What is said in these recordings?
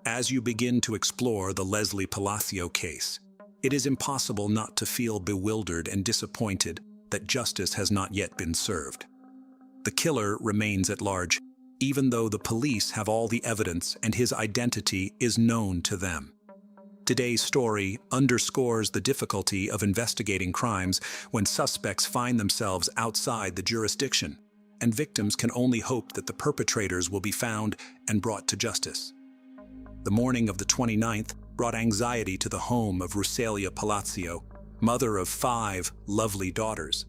As you begin to explore the Leslie Palacio case, it is impossible not to feel bewildered and disappointed that justice has not yet been served. The killer remains at large, even though the police have all the evidence and his identity is known to them. Today's story underscores the difficulty of investigating crimes when suspects find themselves outside the jurisdiction, and victims can only hope that the perpetrators will be found and brought to justice. The morning of the 29th brought anxiety to the home of Rosalia Palacio, mother of 5 lovely daughters.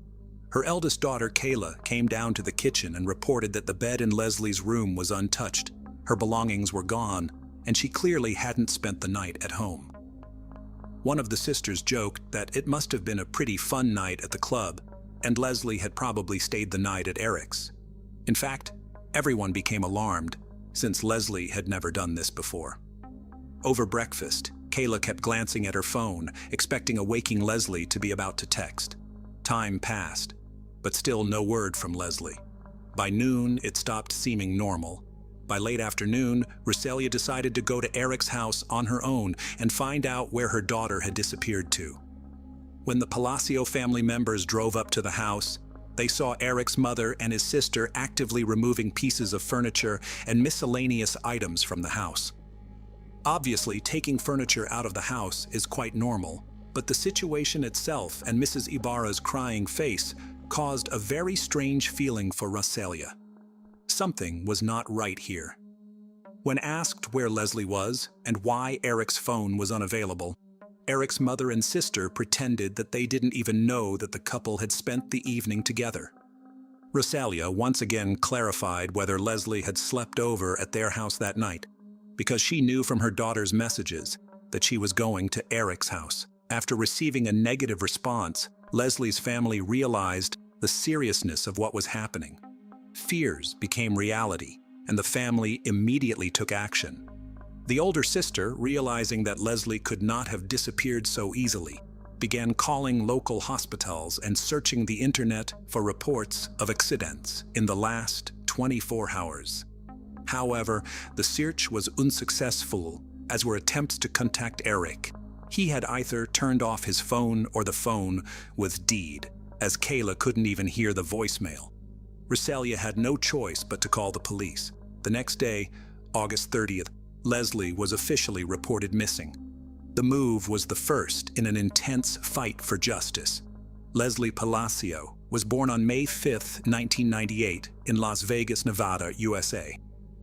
Her eldest daughter, Kayla, came down to the kitchen and reported that the bed in Leslie's room was untouched. Her belongings were gone, and she clearly hadn't spent the night at home. One of the sisters joked that it must have been a pretty fun night at the club, and Leslie had probably stayed the night at Eric's. In fact, everyone became alarmed, since Leslie had never done this before. Over breakfast, Kayla kept glancing at her phone, expecting a waking Leslie to be about to text. Time passed, but still no word from Leslie. By noon, it stopped seeming normal. By late afternoon, Rosalia decided to go to Eric's house on her own and find out where her daughter had disappeared to. When the Palacio family members drove up to the house, they saw Eric's mother and his sister actively removing pieces of furniture and miscellaneous items from the house. Obviously, taking furniture out of the house is quite normal, but the situation itself and Mrs. Ibarra's crying face caused a very strange feeling for Rosalia. Something was not right here. When asked where Leslie was and why Eric's phone was unavailable, Eric's mother and sister pretended that they didn't even know that the couple had spent the evening together. Rosalia once again clarified whether Leslie had slept over at their house that night, because she knew from her daughter's messages that she was going to Eric's house. After receiving a negative response, Leslie's family realized the seriousness of what was happening. Fears became reality, and the family immediately took action. The older sister, realizing that Leslie could not have disappeared so easily, began calling local hospitals and searching the internet for reports of accidents in the last 24 hours. However, the search was unsuccessful, as were attempts to contact Eric. He had either turned off his phone or the phone was dead, as Kayla couldn't even hear the voicemail. Rosalia had no choice but to call the police. The next day, August 30th, Leslie was officially reported missing. The move was the first in an intense fight for justice. Leslie Palacio was born on May 5, 1998, in Las Vegas, Nevada, USA.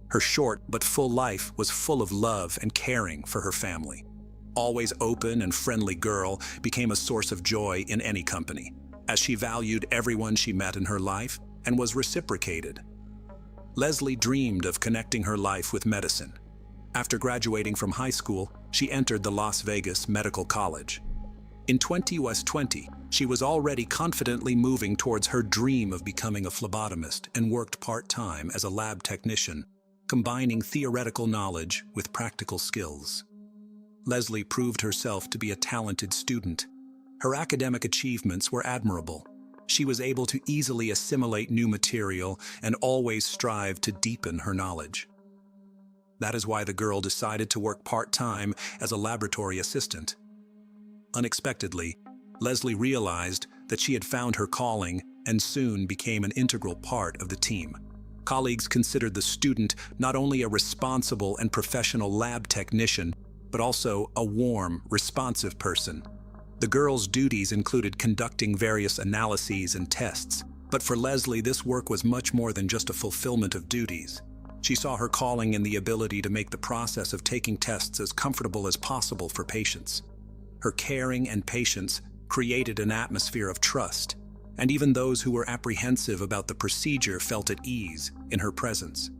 Her short but full life was full of love and caring for her family. Always open and friendly girl became a source of joy in any company, as she valued everyone she met in her life and was reciprocated. Leslie dreamed of connecting her life with medicine. After graduating from high school, she entered the Las Vegas Medical College. In 2020, she was already confidently moving towards her dream of becoming a phlebotomist and worked part-time as a lab technician, combining theoretical knowledge with practical skills. Leslie proved herself to be a talented student. Her academic achievements were admirable. She was able to easily assimilate new material and always strive to deepen her knowledge. That is why the girl decided to work part-time as a laboratory assistant. Unexpectedly, Leslie realized that she had found her calling and soon became an integral part of the team. Colleagues considered the student not only a responsible and professional lab technician, but also a warm, responsive person. The girl's duties included conducting various analyses and tests, but for Leslie, this work was much more than just a fulfillment of duties. She saw her calling in the ability to make the process of taking tests as comfortable as possible for patients. Her caring and patience created an atmosphere of trust, and even those who were apprehensive about the procedure felt at ease in her presence.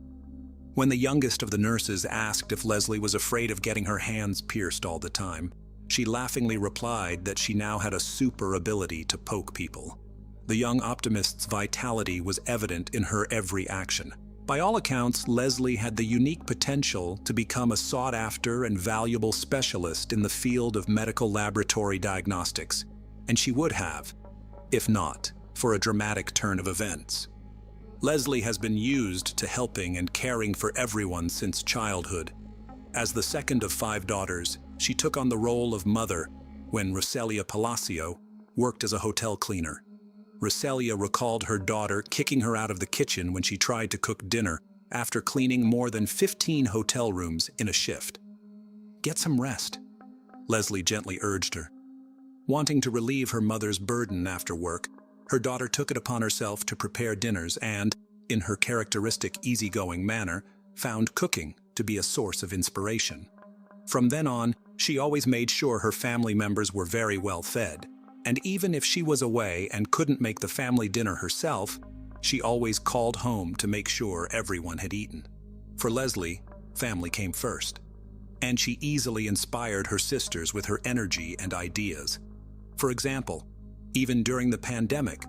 When the youngest of the nurses asked if Leslie was afraid of getting her hands pierced all the time, she laughingly replied that she now had a super ability to poke people. The young optimist's vitality was evident in her every action. By all accounts, Leslie had the unique potential to become a sought-after and valuable specialist in the field of medical laboratory diagnostics, and she would have, if not for a dramatic turn of events. Leslie has been used to helping and caring for everyone since childhood. As the second of 5 daughters, she took on the role of mother when Rosalia Palacio worked as a hotel cleaner. Rosalia recalled her daughter kicking her out of the kitchen when she tried to cook dinner after cleaning more than 15 hotel rooms in a shift. "Get some rest," Leslie gently urged her. Wanting to relieve her mother's burden after work, her daughter took it upon herself to prepare dinners and, in her characteristic easygoing manner, found cooking to be a source of inspiration. From then on, she always made sure her family members were very well fed, and even if she was away and couldn't make the family dinner herself, she always called home to make sure everyone had eaten. For Leslie, family came first, and she easily inspired her sisters with her energy and ideas. For example, even during the pandemic,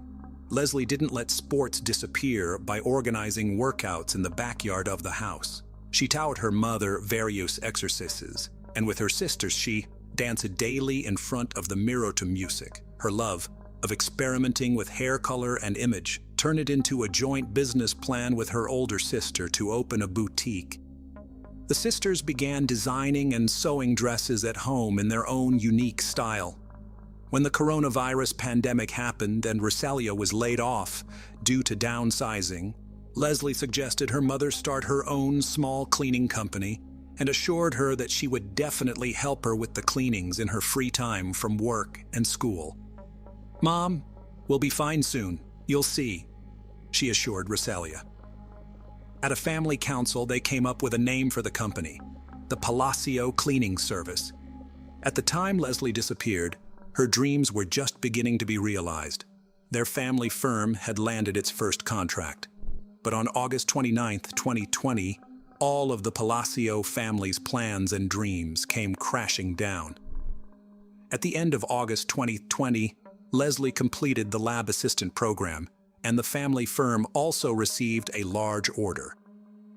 Leslie didn't let sports disappear by organizing workouts in the backyard of the house. She taught her mother various exercises, and with her sisters she danced daily in front of the mirror to music. Her love of experimenting with hair color and image turned it into a joint business plan with her older sister to open a boutique. The sisters began designing and sewing dresses at home in their own unique style. When the coronavirus pandemic happened and Rosalia was laid off due to downsizing, Leslie suggested her mother start her own small cleaning company and assured her that she would definitely help her with the cleanings in her free time from work and school. "Mom, we'll be fine soon, you'll see," she assured Rosalia. At a family council, they came up with a name for the company, the Palacio Cleaning Service. At the time Leslie disappeared, her dreams were just beginning to be realized. Their family firm had landed its first contract. But on August 29, 2020, all of the Palacio family's plans and dreams came crashing down. At the end of August 2020, Leslie completed the lab assistant program, and the family firm also received a large order.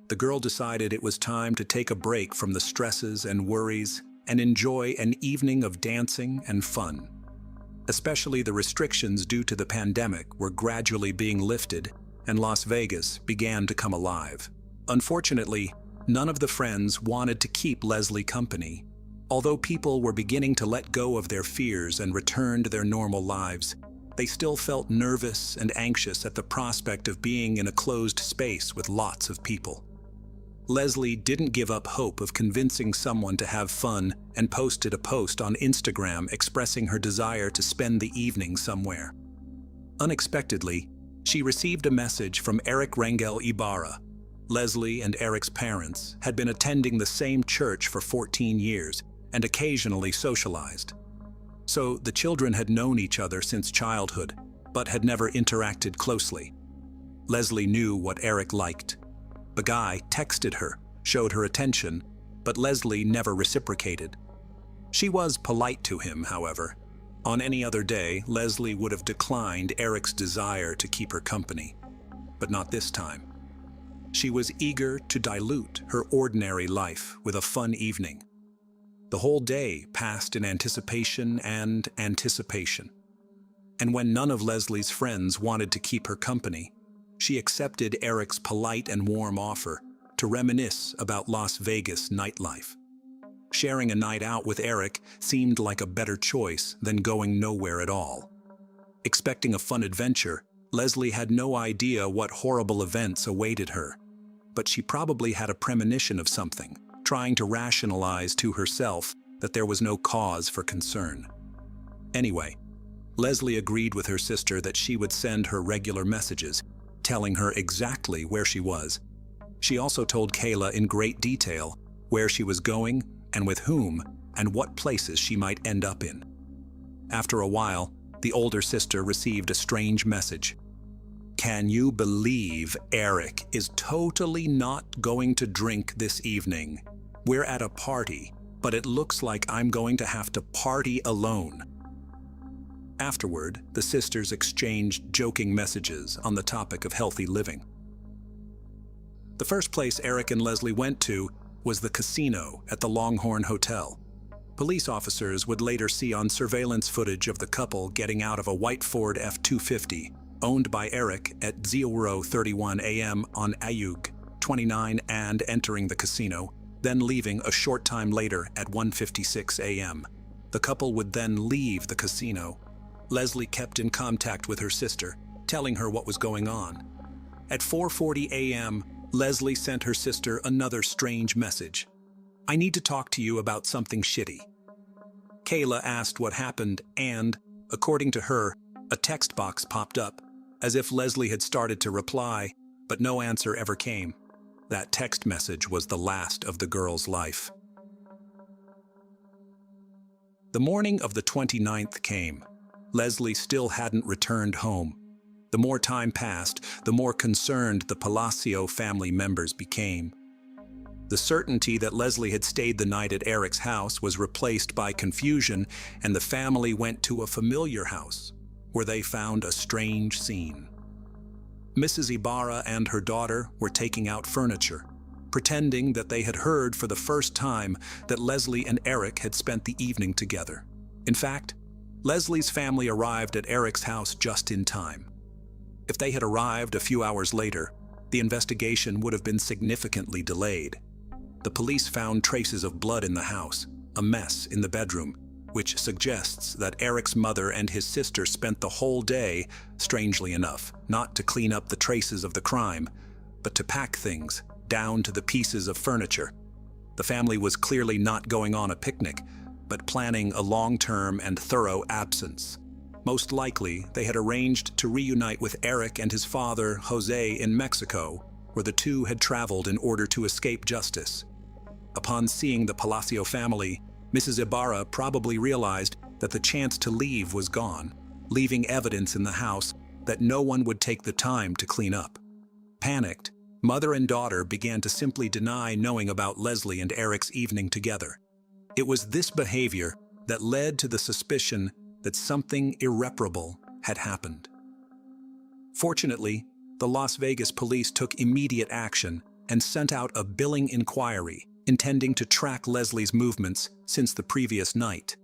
The girl decided it was time to take a break from the stresses and worries and enjoy an evening of dancing and fun. Especially the restrictions due to the pandemic were gradually being lifted, and Las Vegas began to come alive. Unfortunately, none of the friends wanted to keep Leslie company. Although people were beginning to let go of their fears and return to their normal lives, they still felt nervous and anxious at the prospect of being in a closed space with lots of people. Leslie didn't give up hope of convincing someone to have fun and posted a post on Instagram expressing her desire to spend the evening somewhere. Unexpectedly, she received a message from Eric Rangel Ibarra. Leslie and Eric's parents had been attending the same church for 14 years and occasionally socialized. So the children had known each other since childhood, but had never interacted closely. Leslie knew what Eric liked. The guy texted her, showed her attention, but Leslie never reciprocated. She was polite to him, however. On any other day, Leslie would have declined Eric's desire to keep her company, but not this time. She was eager to dilute her ordinary life with a fun evening. The whole day passed in anticipation and anticipation. And when none of Leslie's friends wanted to keep her company, she accepted Eric's polite and warm offer to reminisce about Las Vegas nightlife. Sharing a night out with Eric seemed like a better choice than going nowhere at all. Expecting a fun adventure, Leslie had no idea what horrible events awaited her, but she probably had a premonition of something, trying to rationalize to herself that there was no cause for concern. Anyway, Leslie agreed with her sister that she would send her regular messages, telling her exactly where she was. She also told Kayla in great detail where she was going and with whom and what places she might end up in. After a while, the older sister received a strange message. "Can you believe Eric is totally not going to drink this evening? We're at a party, but it looks like I'm going to have to party alone." Afterward, the sisters exchanged joking messages on the topic of healthy living. The first place Eric and Leslie went to was the casino at the Longhorn Hotel. Police officers would later see on surveillance footage of the couple getting out of a white Ford F-250, owned by Eric at 0:31 a.m. on Ayug 29 and entering the casino, then leaving a short time later at 1:56 a.m. The couple would then leave the casino. Leslie kept in contact with her sister, telling her what was going on. At 4:40 a.m., Leslie sent her sister another strange message. "I need to talk to you about something shitty." Kayla asked what happened and, according to her, a text box popped up, as if Leslie had started to reply, but no answer ever came. That text message was the last of the girl's life. The morning of the 29th came. Leslie still hadn't returned home. The more time passed, the more concerned the Palacio family members became. The certainty that Leslie had stayed the night at Eric's house was replaced by confusion, and the family went to a familiar house, where they found a strange scene. Mrs. Ibarra and her daughter were taking out furniture, pretending that they had heard for the first time that Leslie and Eric had spent the evening together. In fact, Leslie's family arrived at Eric's house just in time. If they had arrived a few hours later, the investigation would have been significantly delayed. The police found traces of blood in the house, a mess in the bedroom, which suggests that Eric's mother and his sister spent the whole day, strangely enough, not to clean up the traces of the crime, but to pack things, down to the pieces of furniture. The family was clearly not going on a picnic, but planning a long-term and thorough absence. Most likely, they had arranged to reunite with Eric and his father, Jose, in Mexico, where the two had traveled in order to escape justice. Upon seeing the Palacio family, Mrs. Ibarra probably realized that the chance to leave was gone, leaving evidence in the house that no one would take the time to clean up. Panicked, mother and daughter began to simply deny knowing about Leslie and Eric's evening together. It was this behavior that led to the suspicion that something irreparable had happened. Fortunately, the Las Vegas police took immediate action and sent out a billing inquiry intending to track Leslie's movements since the previous night.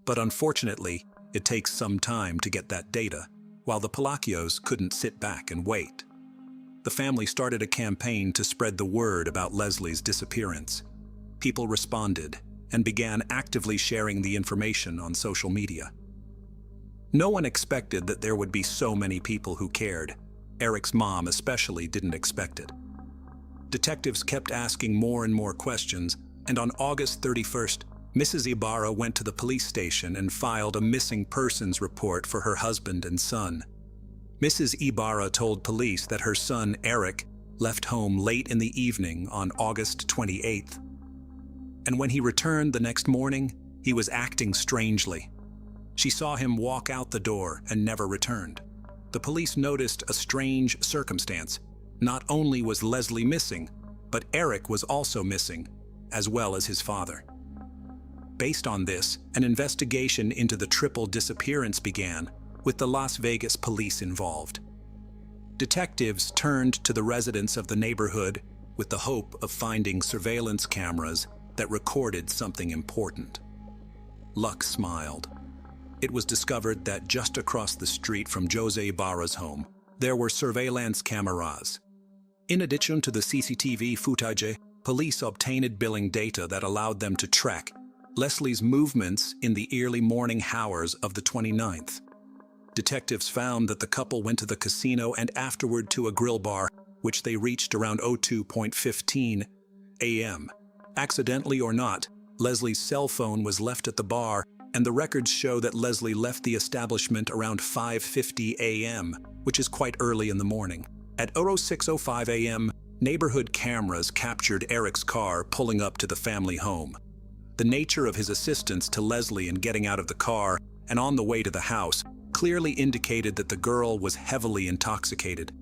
But unfortunately, it takes some time to get that data, while the Palacios couldn't sit back and wait. The family started a campaign to spread the word about Leslie's disappearance. People responded and began actively sharing the information on social media. No one expected that there would be so many people who cared. Eric's mom especially didn't expect it. Detectives kept asking more and more questions, and on August 31st, Mrs. Ibarra went to the police station and filed a missing persons report for her husband and son. Mrs. Ibarra told police that her son, Eric, left home late in the evening on August 28th. And when he returned the next morning, he was acting strangely. She saw him walk out the door and never returned. The police noticed a strange circumstance. Not only was Leslie missing, but Eric was also missing, as well as his father. Based on this, an investigation into the triple disappearance began, with the Las Vegas police involved. Detectives turned to the residents of the neighborhood with the hope of finding surveillance cameras that recorded something important. Luck smiled. It was discovered that just across the street from Jose Ibarra's home, there were surveillance cameras. In addition to the CCTV footage, police obtained billing data that allowed them to track Leslie's movements in the early morning hours of the 29th. Detectives found that the couple went to the casino and afterward to a grill bar, which they reached around 02:15 a.m. Accidentally or not, Leslie's cell phone was left at the bar, and the records show that Leslie left the establishment around 5:50 a.m., which is quite early in the morning. At 06:05 a.m., neighborhood cameras captured Eric's car pulling up to the family home. The nature of his assistance to Leslie in getting out of the car and on the way to the house clearly indicated that the girl was heavily intoxicated.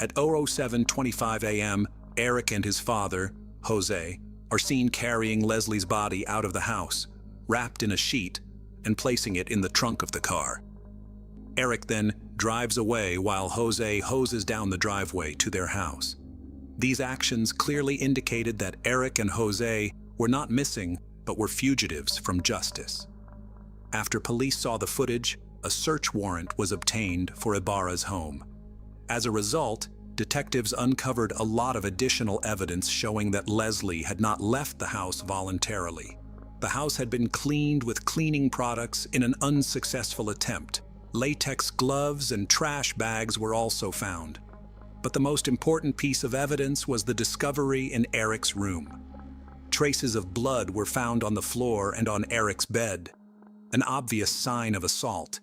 At 07:25 a.m., Eric and his father, Jose, are seen carrying Leslie's body out of the house, wrapped in a sheet, and placing it in the trunk of the car. Eric then drives away while Jose hoses down the driveway to their house. These actions clearly indicated that Eric and Jose were not missing, but were fugitives from justice. After police saw the footage, a search warrant was obtained for Ibarra's home. As a result, detectives uncovered a lot of additional evidence showing that Leslie had not left the house voluntarily. The house had been cleaned with cleaning products in an unsuccessful attempt. Latex gloves and trash bags were also found. But the most important piece of evidence was the discovery in Eric's room. Traces of blood were found on the floor and on Eric's bed, an obvious sign of assault.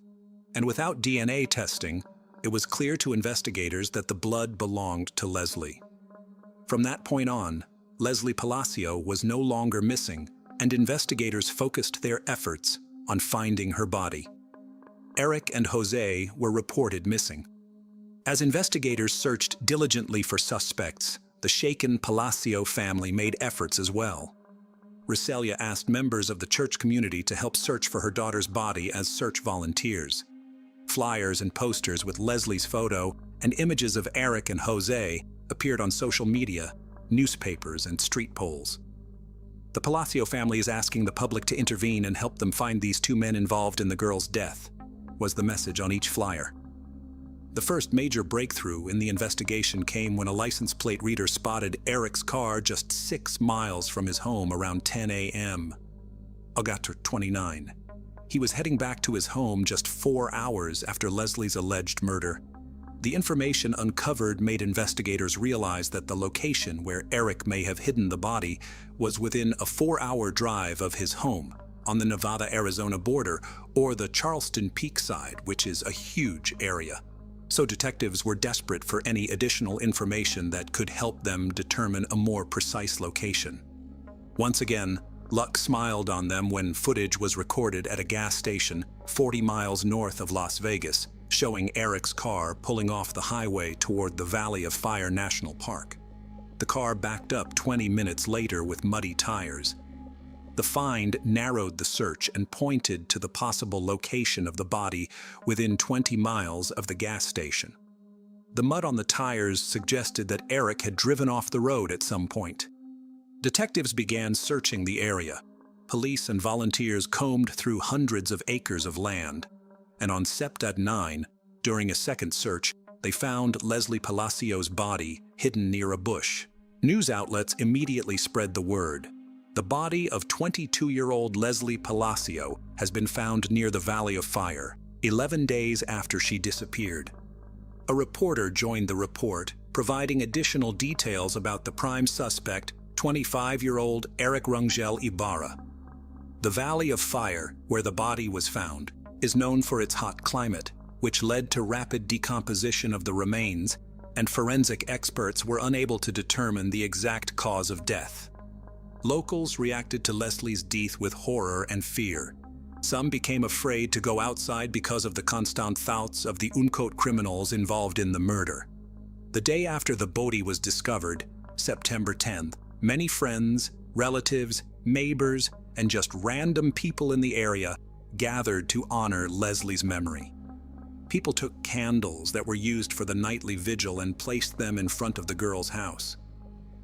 And without DNA testing, it was clear to investigators that the blood belonged to Leslie. From that point on, Leslie Palacio was no longer missing, and investigators focused their efforts on finding her body. Eric and Jose were reported missing. As investigators searched diligently for suspects, the shaken Palacio family made efforts as well. Roselia asked members of the church community to help search for her daughter's body as search volunteers. Flyers and posters with Leslie's photo and images of Eric and Jose appeared on social media, newspapers, and street poles. The Palacio family is asking the public to intervene and help them find these two men involved in the girl's death, was the message on each flyer. The first major breakthrough in the investigation came when a license plate reader spotted Eric's car just 6 miles from his home around 10 a.m. August 29. He was heading back to his home just 4 hours after Leslie's alleged murder. The information uncovered made investigators realize that the location where Eric may have hidden the body was within a 4-hour drive of his home, on the Nevada-Arizona border, or the Charleston Peak side, which is a huge area. So detectives were desperate for any additional information that could help them determine a more precise location. Once again, luck smiled on them when footage was recorded at a gas station 40 miles north of Las Vegas, showing Eric's car pulling off the highway toward the Valley of Fire National Park. The car backed up 20 minutes later with muddy tires. The find narrowed the search and pointed to the possible location of the body within 20 miles of the gas station. The mud on the tires suggested that Eric had driven off the road at some point. Detectives began searching the area. Police and volunteers combed through hundreds of acres of land. And on September 9, during a second search, they found Leslie Palacio's body hidden near a bush. News outlets immediately spread the word. The body of 22-year-old Leslie Palacio has been found near the Valley of Fire, 11 days after she disappeared. A reporter joined the report, providing additional details about the prime suspect, 25-year-old Eric Rangel Ibarra. The Valley of Fire, where the body was found, is known for its hot climate, which led to rapid decomposition of the remains, and forensic experts were unable to determine the exact cause of death. Locals reacted to Leslie's death with horror and fear. Some became afraid to go outside because of the constant thoughts of the unquote criminals involved in the murder. The day after the body was discovered, September 10th, many friends, relatives, neighbors, and just random people in the area gathered to honor Leslie's memory. People took candles that were used for the nightly vigil and placed them in front of the girl's house.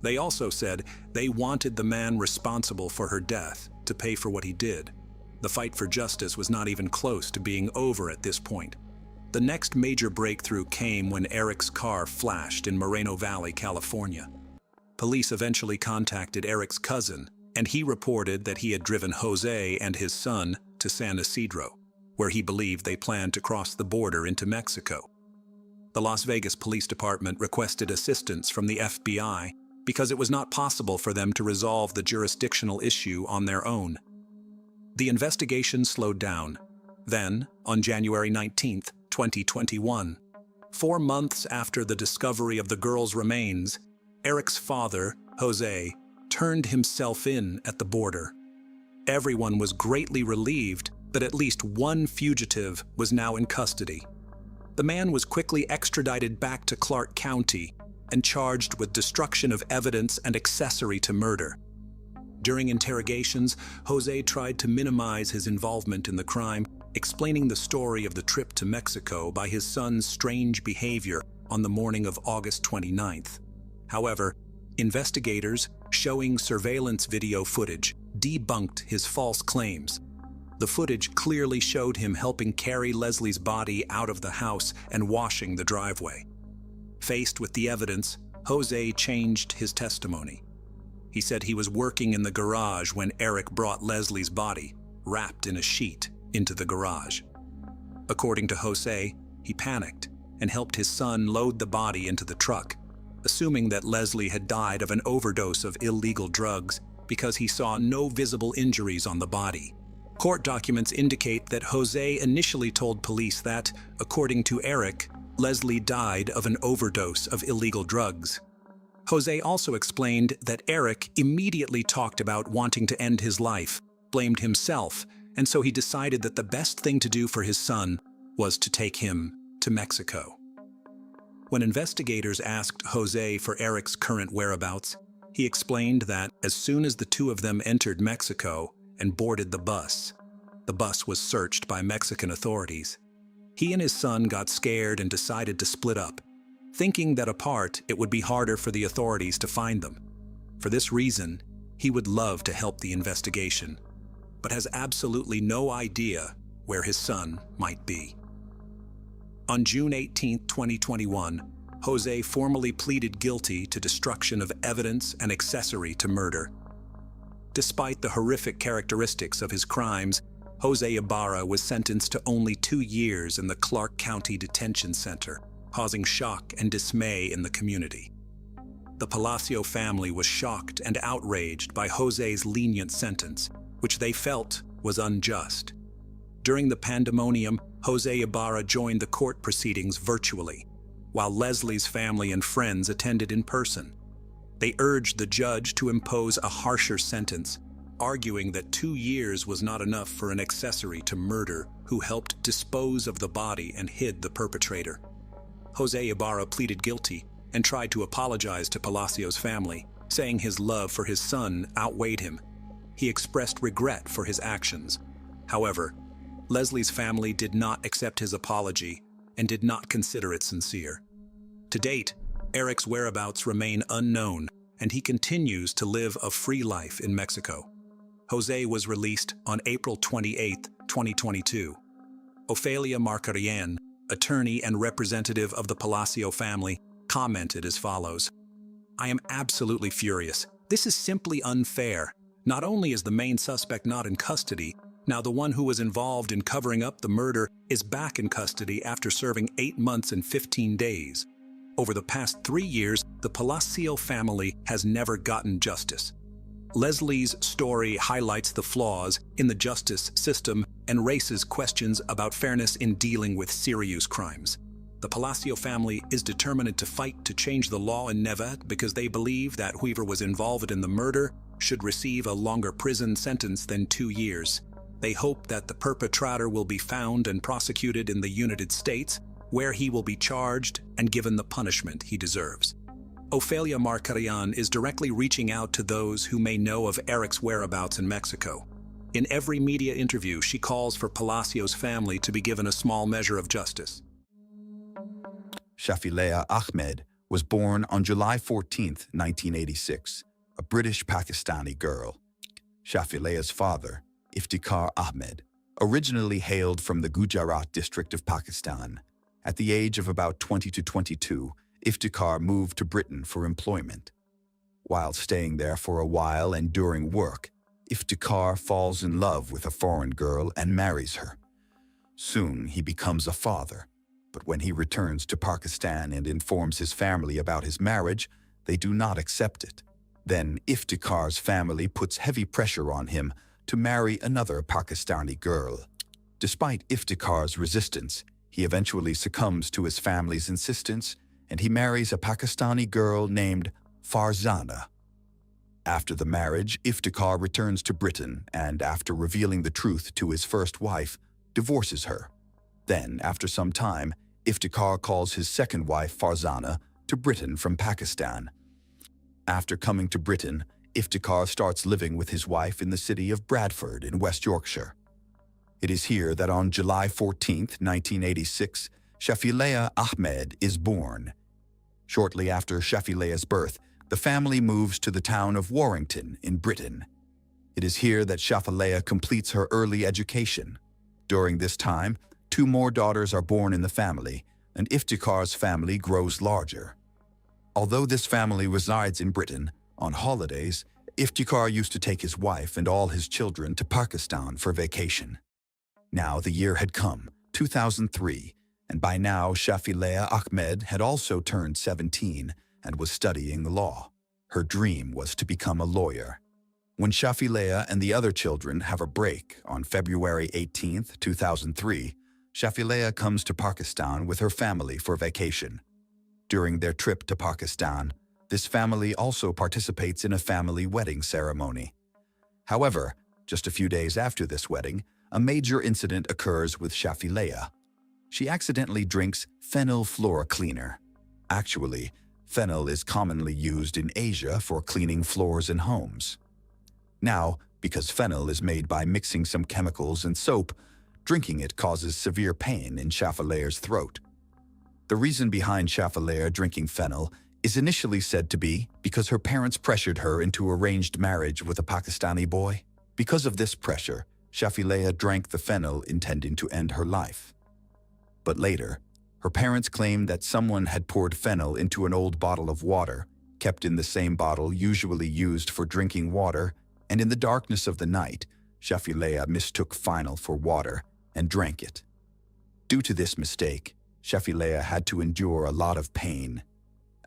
They also said they wanted the man responsible for her death to pay for what he did. The fight for justice was not even close to being over at this point. The next major breakthrough came when Eric's car flashed in Moreno Valley, California. Police eventually contacted Eric's cousin, and he reported that he had driven Jose and his son to San Isidro, where he believed they planned to cross the border into Mexico. The Las Vegas Police Department requested assistance from the FBI because it was not possible for them to resolve the jurisdictional issue on their own. The investigation slowed down. Then, on January 19, 2021, 4 months after the discovery of the girl's remains, Eric's father, Jose, turned himself in at the border. Everyone was greatly relieved that at least one fugitive was now in custody. The man was quickly extradited back to Clark County and charged with destruction of evidence and accessory to murder. During interrogations, Jose tried to minimize his involvement in the crime, explaining the story of the trip to Mexico by his son's strange behavior on the morning of August 29th. However, investigators showing surveillance video footage debunked his false claims. The footage clearly showed him helping carry Leslie's body out of the house and washing the driveway. Faced with the evidence, Jose changed his testimony. He said he was working in the garage when Eric brought Leslie's body, wrapped in a sheet, into the garage. According to Jose, he panicked and helped his son load the body into the truck, assuming that Leslie had died of an overdose of illegal drugs because he saw no visible injuries on the body. Court documents indicate that Jose initially told police that, according to Eric, Leslie died of an overdose of illegal drugs. Jose also explained that Eric immediately talked about wanting to end his life, blamed himself, and so he decided that the best thing to do for his son was to take him to Mexico. When investigators asked Jose for Eric's current whereabouts, he explained that as soon as the two of them entered Mexico and boarded the bus was searched by Mexican authorities. He and his son got scared and decided to split up, thinking that apart it would be harder for the authorities to find them. For this reason, he would love to help the investigation, but has absolutely no idea where his son might be. On June 18, 2021, Jose formally pleaded guilty to destruction of evidence and accessory to murder. Despite the horrific characteristics of his crimes, Jose Ibarra was sentenced to only 2 years in the Clark County Detention Center, causing shock and dismay in the community. The Palacio family was shocked and outraged by Jose's lenient sentence, which they felt was unjust. During the pandemonium, Jose Ibarra joined the court proceedings virtually, while Leslie's family and friends attended in person. They urged the judge to impose a harsher sentence, arguing that 2 years was not enough for an accessory to murder who helped dispose of the body and hid the perpetrator. Jose Ibarra pleaded guilty and tried to apologize to Palacio's family, saying his love for his son outweighed him. He expressed regret for his actions. However, Leslie's family did not accept his apology and did not consider it sincere. To date, Eric's whereabouts remain unknown, and he continues to live a free life in Mexico. Jose was released on April 28, 2022. Ofelia Marcarian, attorney and representative of the Palacio family, commented as follows: "I am absolutely furious. This is simply unfair. Not only is the main suspect not in custody, now the one who was involved in covering up the murder is back in custody after serving 8 months and 15 days. Over the past 3 years, the Palacio family has never gotten justice. Leslie's story highlights the flaws in the justice system and raises questions about fairness in dealing with serious crimes. The Palacio family is determined to fight to change the law in Neva because they believe that whoever was involved in the murder should receive a longer prison sentence than 2 years. They hope that the perpetrator will be found and prosecuted in the United States, where he will be charged and given the punishment he deserves." Ofelia Marcarian is directly reaching out to those who may know of Eric's whereabouts in Mexico. In every media interview, she calls for Palacio's family to be given a small measure of justice. Shafilea Ahmed was born on July 14, 1986, a British Pakistani girl. Shafilea's father, Iftikhar Ahmed, originally hailed from the Gujarat district of Pakistan. At the age of about 20 to 22, Iftikhar moved to Britain for employment. While staying there for a while and during work, Iftikhar falls in love with a foreign girl and marries her. Soon he becomes a father, but when he returns to Pakistan and informs his family about his marriage, they do not accept it. Then Iftikhar's family puts heavy pressure on him to marry another Pakistani girl. Despite Iftikhar's resistance, he eventually succumbs to his family's insistence and he marries a Pakistani girl named Farzana. After the marriage, Iftikhar returns to Britain and, after revealing the truth to his first wife, divorces her. Then, after some time, Iftikhar calls his second wife, Farzana, to Britain from Pakistan. After coming to Britain, Iftikhar starts living with his wife in the city of Bradford in West Yorkshire. It is here that on July 14, 1986, Shafilea Ahmed is born. Shortly after Shafilea's birth, the family moves to the town of Warrington in Britain. It is here that Shafilea completes her early education. During this time, 2 more daughters are born in the family, and Iftikhar's family grows larger. Although this family resides in Britain, on holidays, Iftikhar used to take his wife and all his children to Pakistan for vacation. Now the year had come, 2003, and by now Shafilea Ahmed had also turned 17 and was studying law. Her dream was to become a lawyer. When Shafilea and the other children have a break on February 18, 2003, Shafilea comes to Pakistan with her family for vacation. During their trip to Pakistan, this family also participates in a family wedding ceremony. However, just a few days after this wedding, a major incident occurs with Shafilea. She accidentally drinks phenyl floor cleaner. Actually, phenyl is commonly used in Asia for cleaning floors in homes. Now, because phenyl is made by mixing some chemicals and soap, drinking it causes severe pain in Shafilea's throat. The reason behind Shafilea drinking phenyl is initially said to be because her parents pressured her into arranged marriage with a Pakistani boy. Because of this pressure, Shafilea drank the phenyl intending to end her life. But later, her parents claimed that someone had poured phenyl into an old bottle of water, kept in the same bottle usually used for drinking water, and in the darkness of the night, Shafilea mistook phenyl for water and drank it. Due to this mistake, Shafilea had to endure a lot of pain.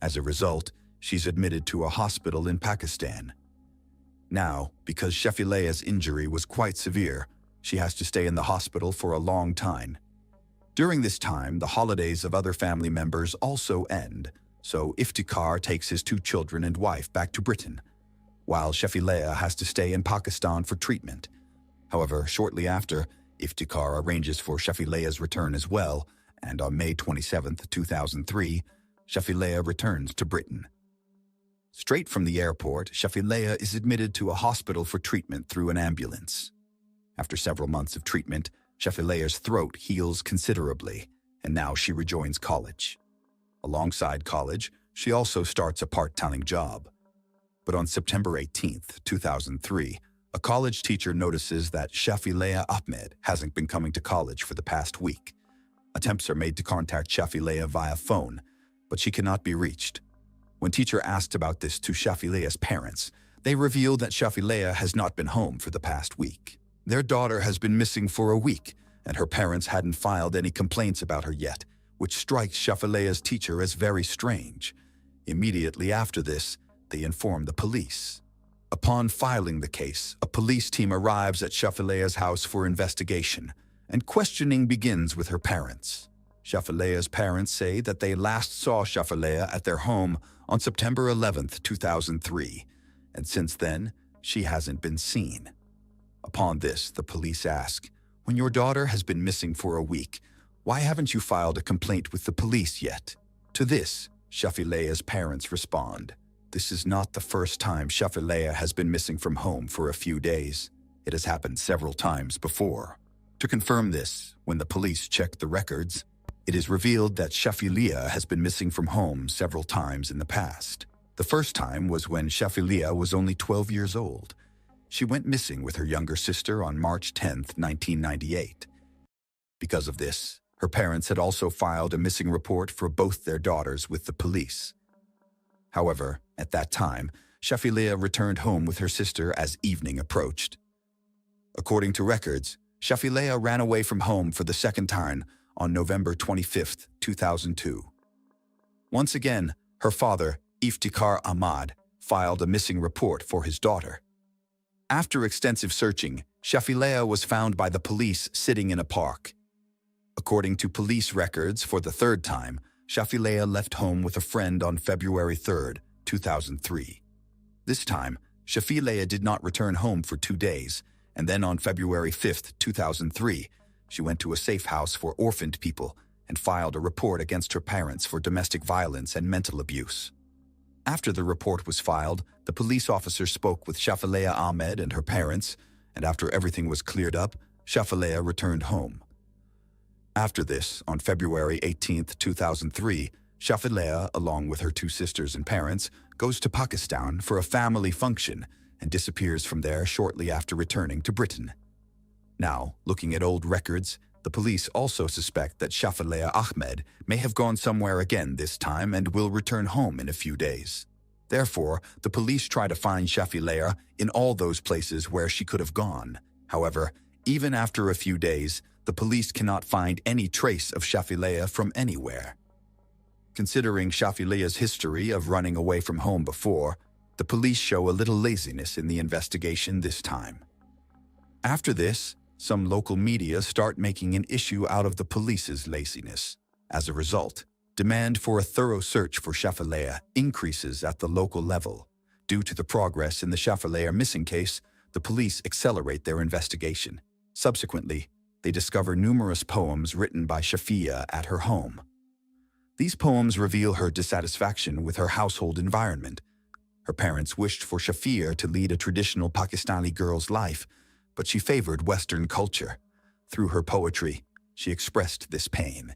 As a result, she's admitted to a hospital in Pakistan. Now, because Shafilea's injury was quite severe, she has to stay in the hospital for a long time. During this time, the holidays of other family members also end, so Iftikhar takes his 2 children and wife back to Britain, while Shafilea has to stay in Pakistan for treatment. However, shortly after, Iftikhar arranges for Shafilea's return as well, and on May 27, 2003, Shafilea returns to Britain. Straight from the airport, Shafilea is admitted to a hospital for treatment through an ambulance. After several months of treatment, Shafilea's throat heals considerably, and now she rejoins college. Alongside college, she also starts a part-time job. But on September 18, 2003, a college teacher notices that Shafilea Ahmed hasn't been coming to college for the past week. Attempts are made to contact Shafilea via phone, but she cannot be reached. When teacher asked about this to Shafilea's parents, they revealed that Shafilea has not been home for the past week. Their daughter has been missing for a week, and her parents hadn't filed any complaints about her yet, which strikes Shafilea's teacher as very strange. Immediately after this, they inform the police. Upon filing the case, a police team arrives at Shafilea's house for investigation, and questioning begins with her parents. Shafilea's parents say that they last saw Shafilea at their home on September 11, 2003, and since then, she hasn't been seen. Upon this, the police ask, "When your daughter has been missing for a week, why haven't you filed a complaint with the police yet?" To this, Shafilea's parents respond, "This is not the first time Shafilea has been missing from home for a few days. It has happened several times before." To confirm this, when the police checked the records, it is revealed that Shafilea has been missing from home several times in the past. The first time was when Shafilea was only 12 years old. She went missing with her younger sister on March 10, 1998. Because of this, her parents had also filed a missing report for both their daughters with the police. However, at that time, Shafilea returned home with her sister as evening approached. According to records, Shafilea ran away from home for the second time on November 25, 2002. Once again, her father, Iftikhar Ahmad, filed a missing report for his daughter. After extensive searching, Shafilea was found by the police sitting in a park. According to police records, for the third time, Shafilea left home with a friend on February 3, 2003. This time, Shafilea did not return home for 2 days, and then on February 5, 2003, she went to a safe house for orphaned people and filed a report against her parents for domestic violence and mental abuse. After the report was filed, the police officer spoke with Shafilea Ahmed and her parents, and after everything was cleared up, Shafilea returned home. After this, on February 18, 2003, Shafilea, along with her 2 sisters and parents, goes to Pakistan for a family function and disappears from there shortly after returning to Britain. Now, looking at old records, The police also suspect that Shafilea Ahmed may have gone somewhere again this time and will return home in a few days. Therefore, the police try to find Shafilea in all those places where she could have gone. However, even after a few days, the police cannot find any trace of Shafilea from anywhere. Considering Shafilea's history of running away from home before, the police show a little laziness in the investigation this time. After this, some local media start making an issue out of the police's laziness. As a result, demand for a thorough search for Shafilea increases at the local level. Due to the progress in the Shafilea missing case, the police accelerate their investigation. Subsequently, they discover numerous poems written by Shafia at her home. These poems reveal her dissatisfaction with her household environment. Her parents wished for Shafia to lead a traditional Pakistani girl's life, but she favored Western culture. Through her poetry, she expressed this pain.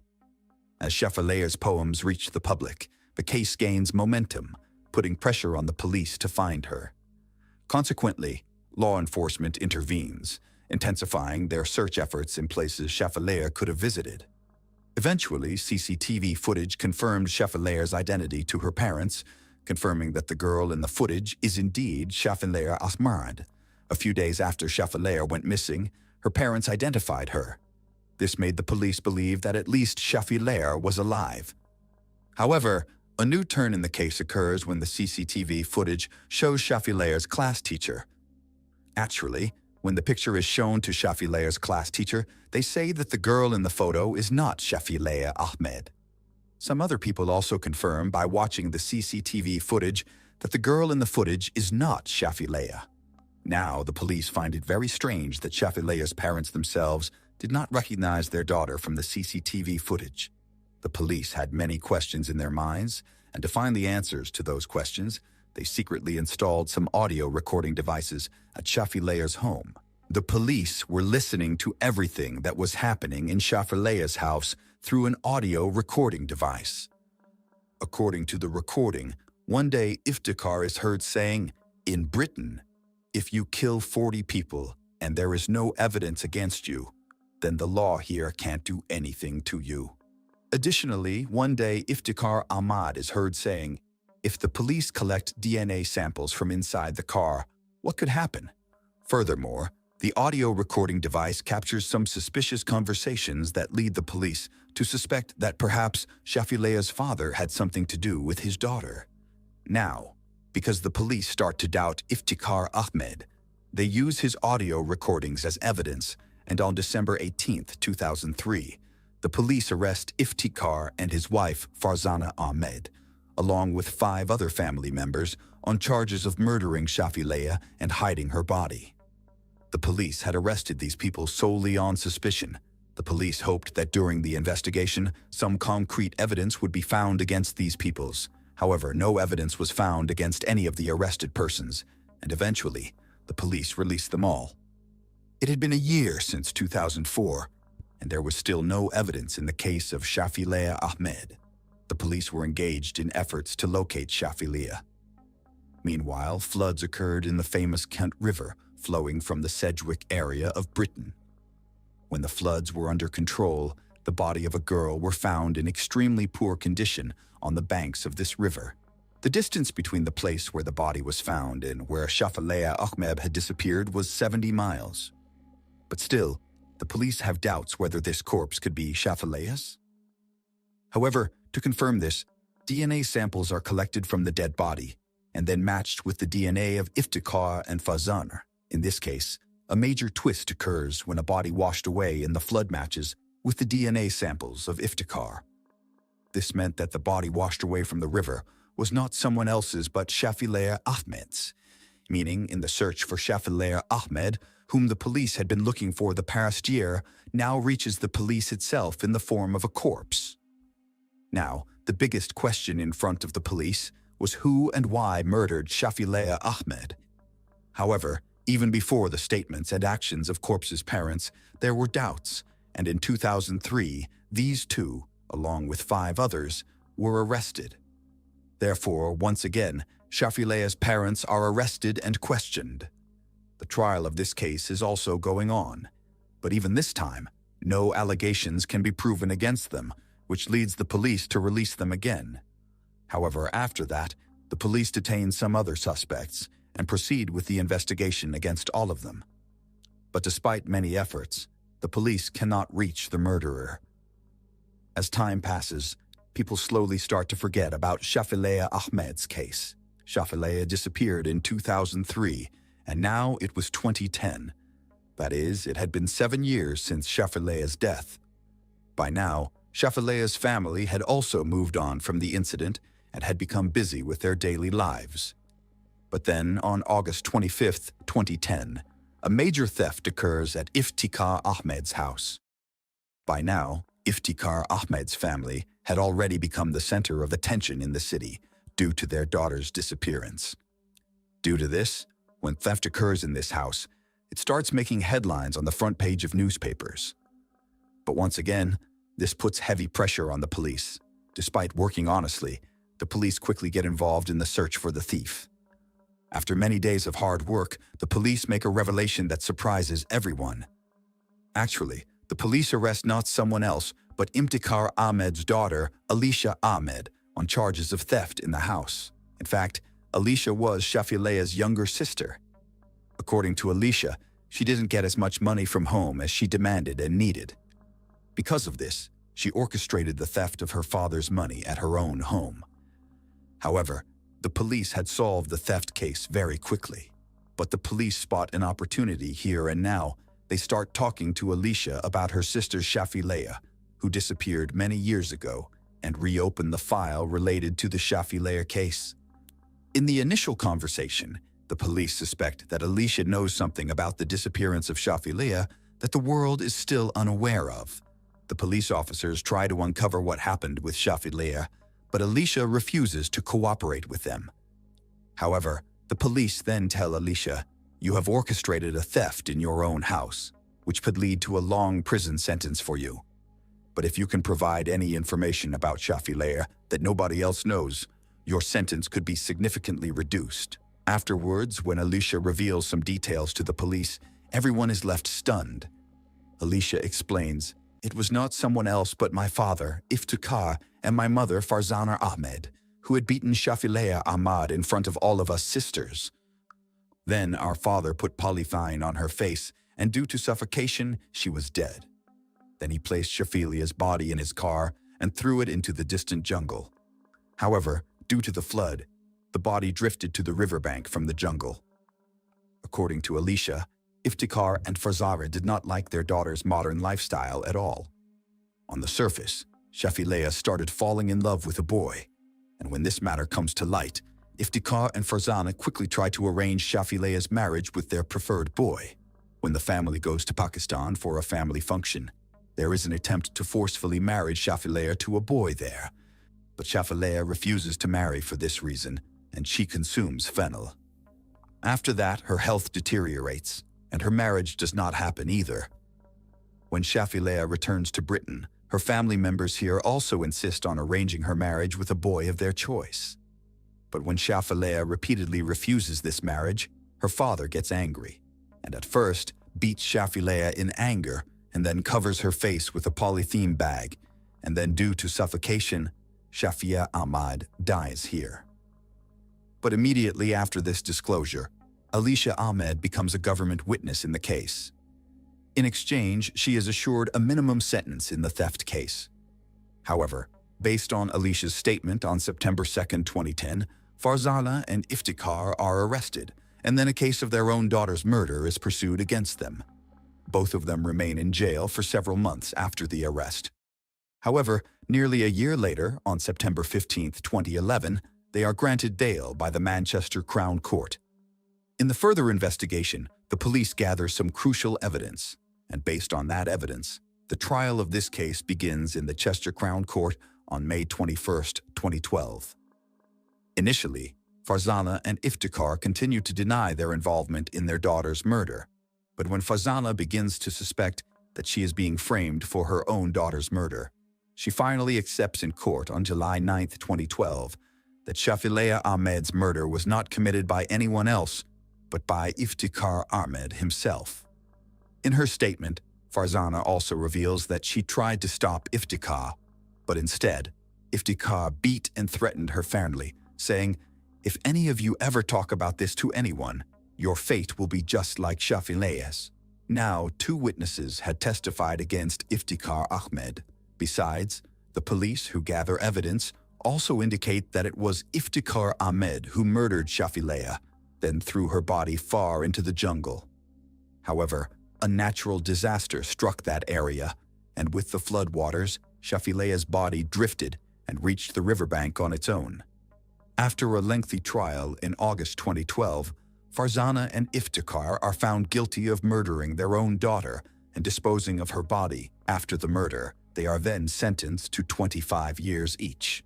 As Shafilea's poems reach the public, the case gains momentum, putting pressure on the police to find her. Consequently, law enforcement intervenes, intensifying their search efforts in places Shafilea could have visited. Eventually, CCTV footage confirmed Shafilea's identity to her parents, confirming that the girl in the footage is indeed Shafilea Ahmad. A few days after Shafilea went missing, her parents identified her. This made the police believe that at least Shafilea was alive. However, a new turn in the case occurs when the CCTV footage shows Shafilea's class teacher. Actually, when the picture is shown to Shafilea's class teacher, they say that the girl in the photo is not Shafilea Ahmed. Some other people also confirm by watching the CCTV footage that the girl in the footage is not Shafilea. Now, the police find it very strange that Shafilea's parents themselves did not recognize their daughter from the CCTV footage. The police had many questions in their minds, and to find the answers to those questions, they secretly installed some audio recording devices at Shafilea's home. The police were listening to everything that was happening in Shafilea's house through an audio recording device. According to the recording, one day Iftikhar is heard saying, "In Britain, if you kill 40 people and there is no evidence against you, then the law here can't do anything to you." Additionally, one day Iftikhar Ahmad is heard saying, "If the police collect DNA samples from inside the car, what could happen?" Furthermore, the audio recording device captures some suspicious conversations that lead the police to suspect that perhaps Shafilea's father had something to do with his daughter. Now, because the police start to doubt Iftikhar Ahmed, they use his audio recordings as evidence, and on December 18, 2003, the police arrest Iftikhar and his wife Farzana Ahmed, along with 5 other family members, on charges of murdering Shafilea and hiding her body. The police had arrested these people solely on suspicion. The police hoped that during the investigation, some concrete evidence would be found against these peoples. However, no evidence was found against any of the arrested persons, and eventually, the police released them all. It had been a year since 2004, and there was still no evidence in the case of Shafilea Ahmed. The police were engaged in efforts to locate Shafilea. Meanwhile, floods occurred in the famous Kent River, flowing from the Sedgwick area of Britain. When the floods were under control, the body of a girl were found in extremely poor condition on the banks of this river. The distance between the place where the body was found and where Shafilea Ahmed had disappeared was 70 miles. But still, the police have doubts whether this corpse could be Shafilea's. However, to confirm this, DNA samples are collected from the dead body and then matched with the DNA of Iftikhar and Farzana. In this case, a major twist occurs when a body washed away in the flood matches with the DNA samples of Iftikhar. This meant that the body washed away from the river was not someone else's but Shafilea Ahmed's, meaning in the search for Shafilea Ahmed, whom the police had been looking for the past year, now reaches the police itself in the form of a corpse. Now, the biggest question in front of the police was who and why murdered Shafilea Ahmed. However, even before the statements and actions of corpse's parents, there were doubts, and in 2003, these 2, along with 5 others, were arrested. Therefore, once again, Shafilea's parents are arrested and questioned. The trial of this case is also going on, but even this time, No allegations can be proven against them, which leads the police to release them again. However, after that, the police detain some other suspects and proceed with the investigation against all of them. But despite many efforts, the police cannot reach the murderer. As time passes, people slowly start to forget about Shafilea Ahmed's case. Shafilea disappeared in 2003, and now it was 2010. That is, it had been 7 years since Shafilea's death. By now, Shafilea's family had also moved on from the incident and had become busy with their daily lives. But then, on August 25, 2010, a major theft occurs at Iftikhar Ahmed's house. By now, Iftikhar Ahmed's family had already become the center of attention in the city due to their daughter's disappearance. Due to this, when theft occurs in this house, it starts making headlines on the front page of newspapers. But once again, this puts heavy pressure on the police. Despite working honestly, the police quickly get involved in the search for the thief. After many days of hard work, the police make a revelation that surprises everyone. Actually, the police arrest not someone else, but Iftikhar Ahmed's daughter, Alicia Ahmed, on charges of theft in the house. In fact, Alicia was Shafilea's younger sister. According to Alicia, she didn't get as much money from home as she demanded and needed. Because of this, she orchestrated the theft of her father's money at her own home. However, the police had solved the theft case very quickly. But the police spot an opportunity here and now. They start talking to Alicia about her sister Shafilea, who disappeared many years ago, and reopen the file related to the Shafilea case. In the initial conversation, the police suspect that Alicia knows something about the disappearance of Shafilea that the world is still unaware of. The police officers try to uncover what happened with Shafilea, but Alicia refuses to cooperate with them. However, the police then tell Alicia, "You have orchestrated a theft in your own house, which could lead to a long prison sentence for you. But if you can provide any information about Shafilea that nobody else knows, your sentence could be significantly reduced." Afterwards, when Alicia reveals some details to the police, everyone is left stunned. Alicia explains, "It was not someone else but my father, Iftikhar, and my mother, Farzana Ahmed, who had beaten Shafilea Ahmad in front of all of us sisters. Then our father put polythene on her face, and due to suffocation, she was dead. Then he placed Shafilea's body in his car and threw it into the distant jungle. However, due to the flood, the body drifted to the riverbank from the jungle." According to Alicia, Iftikhar and Farzara did not like their daughter's modern lifestyle at all. On the surface, Shafilea started falling in love with a boy, and when this matter comes to light, Iftikhar and Farzana quickly try to arrange Shafilea's marriage with their preferred boy. When the family goes to Pakistan for a family function, there is an attempt to forcefully marry Shafilea to a boy there, but Shafilea refuses to marry for this reason, and she consumes fennel. After that, her health deteriorates, and her marriage does not happen either. When Shafilea returns to Britain, her family members here also insist on arranging her marriage with a boy of their choice. But when Shafilea repeatedly refuses this marriage, her father gets angry, and at first beats Shafilea in anger and then covers her face with a polythene bag, and then due to suffocation, Shafia Ahmad dies here. But immediately after this disclosure, Alicia Ahmed becomes a government witness in the case. In exchange, she is assured a minimum sentence in the theft case. However, based on Alicia's statement on September 2, 2010, Farzana and Iftikhar are arrested, and then a case of their own daughter's murder is pursued against them. Both of them remain in jail for several months after the arrest. However, nearly a year later, on September 15, 2011, they are granted bail by the Manchester Crown Court. In the further investigation, the police gather some crucial evidence, and based on that evidence, the trial of this case begins in the Chester Crown Court on May 21, 2012. Initially, Farzana and Iftikhar continue to deny their involvement in their daughter's murder, but when Farzana begins to suspect that she is being framed for her own daughter's murder, she finally accepts in court on July 9, 2012, that Shafilea Ahmed's murder was not committed by anyone else, but by Iftikhar Ahmed himself. In her statement, Farzana also reveals that she tried to stop Iftikhar, but instead, Iftikhar beat and threatened her family, saying, "If any of you ever talk about this to anyone, your fate will be just like Shafilea's." Now, 2 witnesses had testified against Iftikhar Ahmed. Besides, the police who gather evidence also indicate that it was Iftikhar Ahmed who murdered Shafilea, then threw her body far into the jungle. However, a natural disaster struck that area, and with the floodwaters, Shafilea's body drifted and reached the riverbank on its own. After a lengthy trial in August 2012, Farzana and Iftikhar are found guilty of murdering their own daughter and disposing of her body after the murder. They are then sentenced to 25 years each.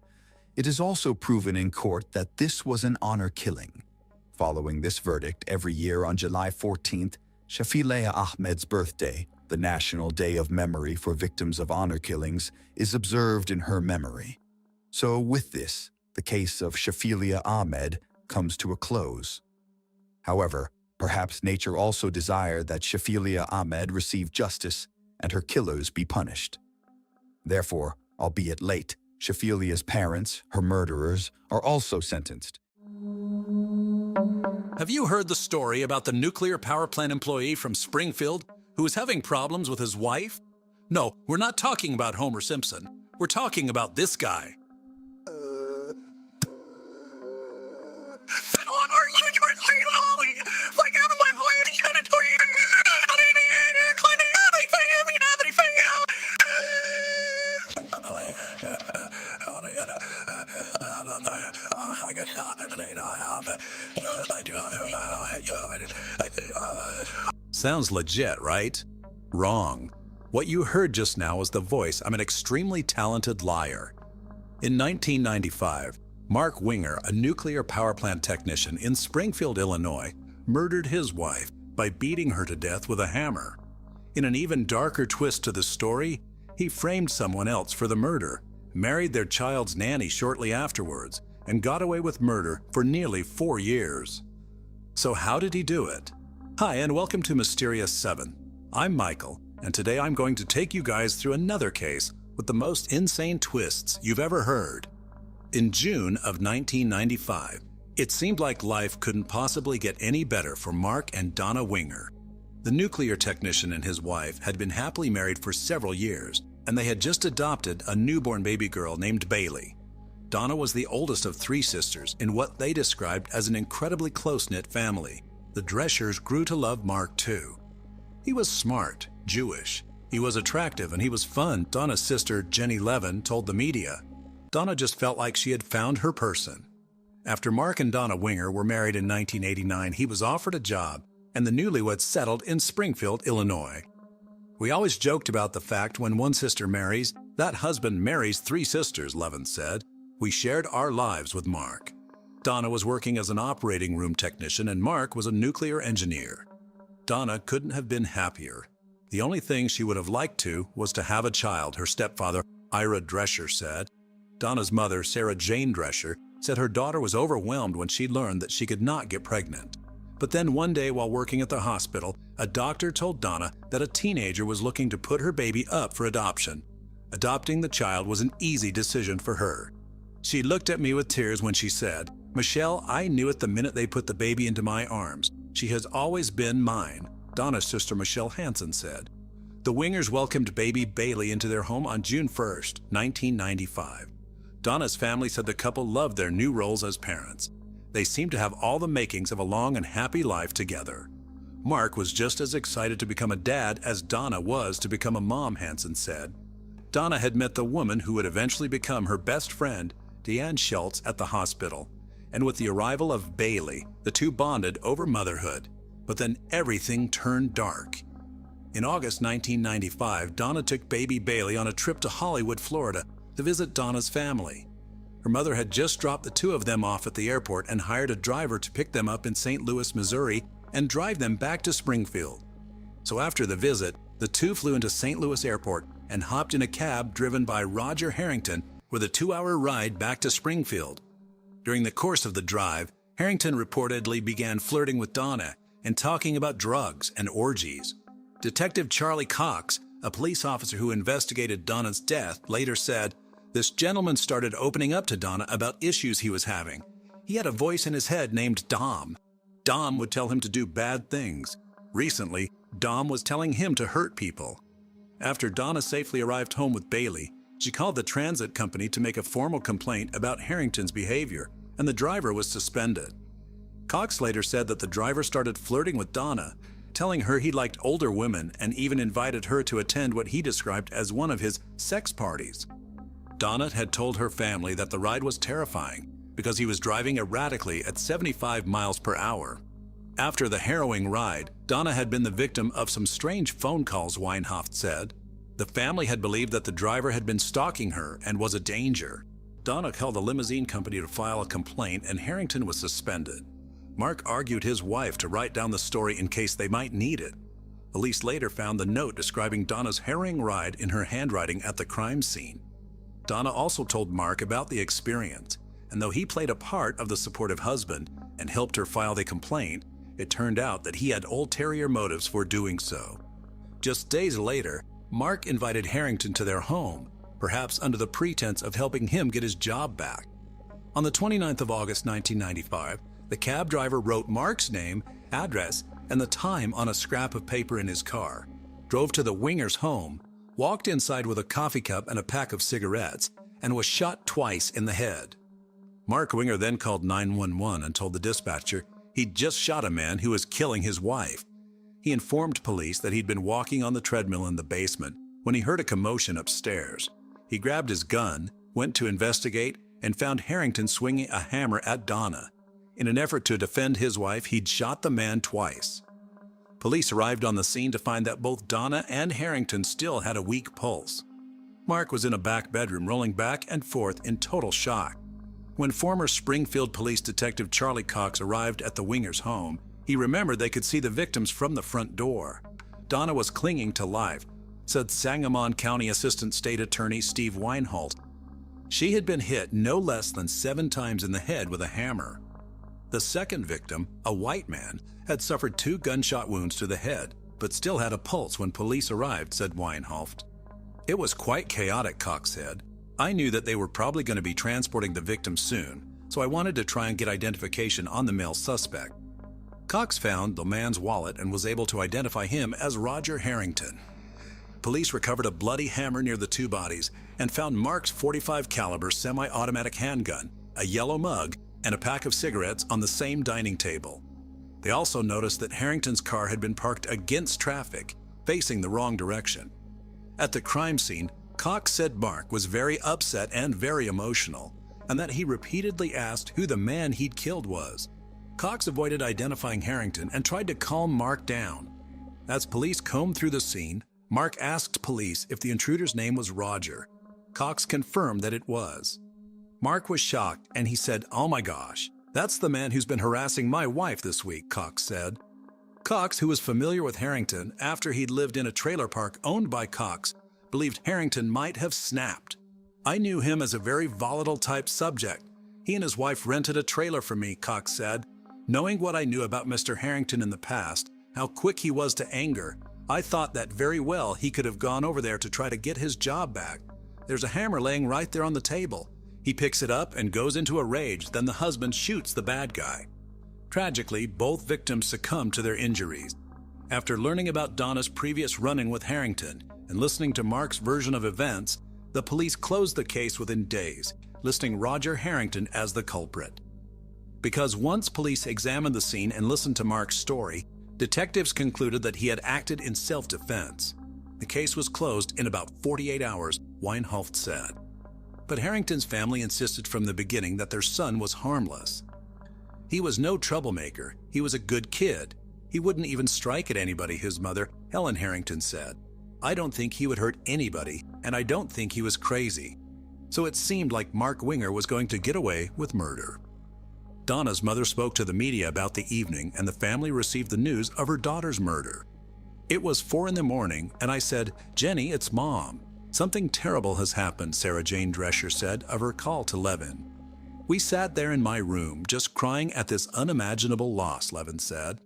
It is also proven in court that this was an honor killing. Following this verdict, every year on July 14th, Shafilea Ahmed's birthday, the National Day of Memory for Victims of Honor Killings, is observed in her memory. So with this, the case of Shafilea Ahmed comes to a close. However, perhaps nature also desired that Shafilea Ahmed receive justice and her killers be punished. Therefore, albeit late, Shafilea's parents, her murderers, are also sentenced. Have you heard the story about the nuclear power plant employee from Springfield who was having problems with his wife? No, we're not talking about Homer Simpson. We're talking about this guy. Sounds legit, right? Wrong. What you heard just now was the voice of an extremely talented liar. In 1995, Mark Winger, a nuclear power plant technician in Springfield, Illinois, murdered his wife by beating her to death with a hammer. In an even darker twist to the story, he framed someone else for the murder, married their child's nanny shortly afterwards, and got away with murder for nearly 4 years. So how did he do it? Hi, and welcome to Mysterious 7. I'm Michael, and today I'm going to take you guys through another case with the most insane twists you've ever heard. In June of 1995, it seemed like life couldn't possibly get any better for Mark and Donna Winger. The nuclear technician and his wife had been happily married for several years, and they had just adopted a newborn baby girl named Bailey. Donna was the oldest of 3 sisters in what they described as an incredibly close-knit family. The Dreschers grew to love Mark too. He was smart, Jewish. He was attractive and he was fun, Donna's sister Jenny Levin told the media. Donna just felt like she had found her person. After Mark and Donna Winger were married in 1989, he was offered a job, and the newlyweds settled in Springfield, Illinois. We always joked about the fact when one sister marries, that husband marries 3 sisters, Levin said. We shared our lives with Mark. Donna was working as an operating room technician and Mark was a nuclear engineer. Donna couldn't have been happier. The only thing she would have liked to was to have a child, her stepfather, Ira Drescher, said. Donna's mother, Sarah Jane Drescher, said her daughter was overwhelmed when she learned that she could not get pregnant. But then one day while working at the hospital, a doctor told Donna that a teenager was looking to put her baby up for adoption. Adopting the child was an easy decision for her. She looked at me with tears when she said, "Michelle, I knew it the minute they put the baby into my arms. She has always been mine," Donna's sister Michelle Hansen said. The Wingers welcomed baby Bailey into their home on June 1st, 1995. Donna's family said the couple loved their new roles as parents. They seemed to have all the makings of a long and happy life together. Mark was just as excited to become a dad as Donna was to become a mom, Hansen said. Donna had met the woman who would eventually become her best friend, Deanne Schultz, at the hospital. And with the arrival of Bailey, the two bonded over motherhood. But then everything turned dark. In August 1995, Donna took baby Bailey on a trip to Hollywood, Florida, to visit Donna's family. Her mother had just dropped the 2 of them off at the airport and hired a driver to pick them up in St. Louis, Missouri, and drive them back to Springfield. So after the visit, the 2 flew into St. Louis Airport and hopped in a cab driven by Roger Harrington with a 2-hour ride back to Springfield. During the course of the drive, Harrington reportedly began flirting with Donna and talking about drugs and orgies. Detective Charlie Cox, a police officer who investigated Donna's death, later said, "This gentleman started opening up to Donna about issues he was having. He had a voice in his head named Dom. Dom would tell him to do bad things. Recently, Dom was telling him to hurt people." After Donna safely arrived home with Bailey, she called the transit company to make a formal complaint about Harrington's behavior, and the driver was suspended. Cox later said that the driver started flirting with Donna, telling her he liked older women and even invited her to attend what he described as one of his sex parties. Donna had told her family that the ride was terrifying because he was driving erratically at 75 miles per hour. After the harrowing ride, Donna had been the victim of some strange phone calls, Weinhoft said. The family had believed that the driver had been stalking her and was a danger. Donna called the limousine company to file a complaint, and Harrington was suspended. Mark argued his wife to write down the story in case they might need it. Police later found the note describing Donna's harrowing ride in her handwriting at the crime scene. Donna also told Mark about the experience, and though he played a part of the supportive husband and helped her file the complaint, it turned out that he had ulterior motives for doing so. Just days later, Mark invited Harrington to their home, perhaps under the pretense of helping him get his job back. On the 29th of August 1995, the cab driver wrote Mark's name, address, and the time on a scrap of paper in his car, drove to the Wingers' home, walked inside with a coffee cup and a pack of cigarettes, and was shot twice in the head. Mark Winger then called 911 and told the dispatcher he'd just shot a man who was killing his wife. He informed police that he'd been walking on the treadmill in the basement when he heard a commotion upstairs. He grabbed his gun, went to investigate, and found Harrington swinging a hammer at Donna. In an effort to defend his wife, he'd shot the man twice. Police arrived on the scene to find that both Donna and Harrington still had a weak pulse. Mark was in a back bedroom rolling back and forth in total shock. When former Springfield Police Detective Charlie Cox arrived at the Wingers' home, he remembered they could see the victims from the front door. Donna was clinging to life, said Sangamon County Assistant State Attorney Steve Weinholt. She had been hit no less than 7 times in the head with a hammer. The second victim, a white man, had suffered 2 gunshot wounds to the head, but still had a pulse when police arrived, said Weinholt. It was quite chaotic, Cox said. I knew that they were probably going to be transporting the victim soon, so I wanted to try and get identification on the male suspect. Cox found the man's wallet and was able to identify him as Roger Harrington. Police recovered a bloody hammer near the 2 bodies and found Mark's .45 caliber semi-automatic handgun, a yellow mug, and a pack of cigarettes on the same dining table. They also noticed that Harrington's car had been parked against traffic, facing the wrong direction. At the crime scene, Cox said Mark was very upset and very emotional, and that he repeatedly asked who the man he'd killed was. Cox avoided identifying Harrington and tried to calm Mark down. As police combed through the scene, Mark asked police if the intruder's name was Roger. Cox confirmed that it was. Mark was shocked and he said, "Oh my gosh, that's the man who's been harassing my wife this week," Cox said. Cox, who was familiar with Harrington after he'd lived in a trailer park owned by Cox, believed Harrington might have snapped. "I knew him as a very volatile type subject. He and his wife rented a trailer for me," Cox said. "Knowing what I knew about Mr. Harrington in the past, how quick he was to anger, I thought that very well he could have gone over there to try to get his job back. There's a hammer laying right there on the table. He picks it up and goes into a rage, then the husband shoots the bad guy." Tragically, both victims succumbed to their injuries. After learning about Donna's previous run-in with Harrington and listening to Mark's version of events, the police closed the case within days, listing Roger Harrington as the culprit. Because once police examined the scene and listened to Mark's story, detectives concluded that he had acted in self-defense. The case was closed in about 48 hours, Weinholt said. But Harrington's family insisted from the beginning that their son was harmless. "He was no troublemaker. He was a good kid. He wouldn't even strike at anybody," his mother, Helen Harrington, said. "I don't think he would hurt anybody, and I don't think he was crazy." So it seemed like Mark Winger was going to get away with murder. Donna's mother spoke to the media about the evening, and the family received the news of her daughter's murder. "It was 4 a.m, and I said, 'Jenny, it's Mom. Something terrible has happened,' Sarah Jane Drescher said of her call to Levin. "We sat there in my room, just crying at this unimaginable loss," Levin said.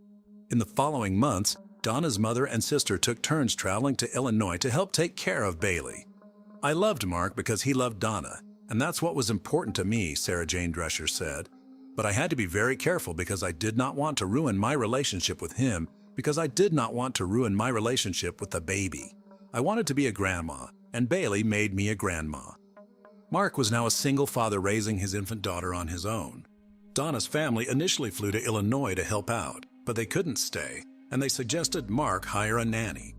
In the following months, Donna's mother and sister took turns traveling to Illinois to help take care of Bailey. I loved Mark because he loved Donna, and that's what was important to me, Sarah Jane Drescher said. But I had to be very careful because I did not want to ruin my relationship with him, because I did not want to ruin my relationship with the baby. I wanted to be a grandma, and Bailey made me a grandma. Mark was now a single father raising his infant daughter on his own. Donna's family initially flew to Illinois to help out, but they couldn't stay, and they suggested Mark hire a nanny.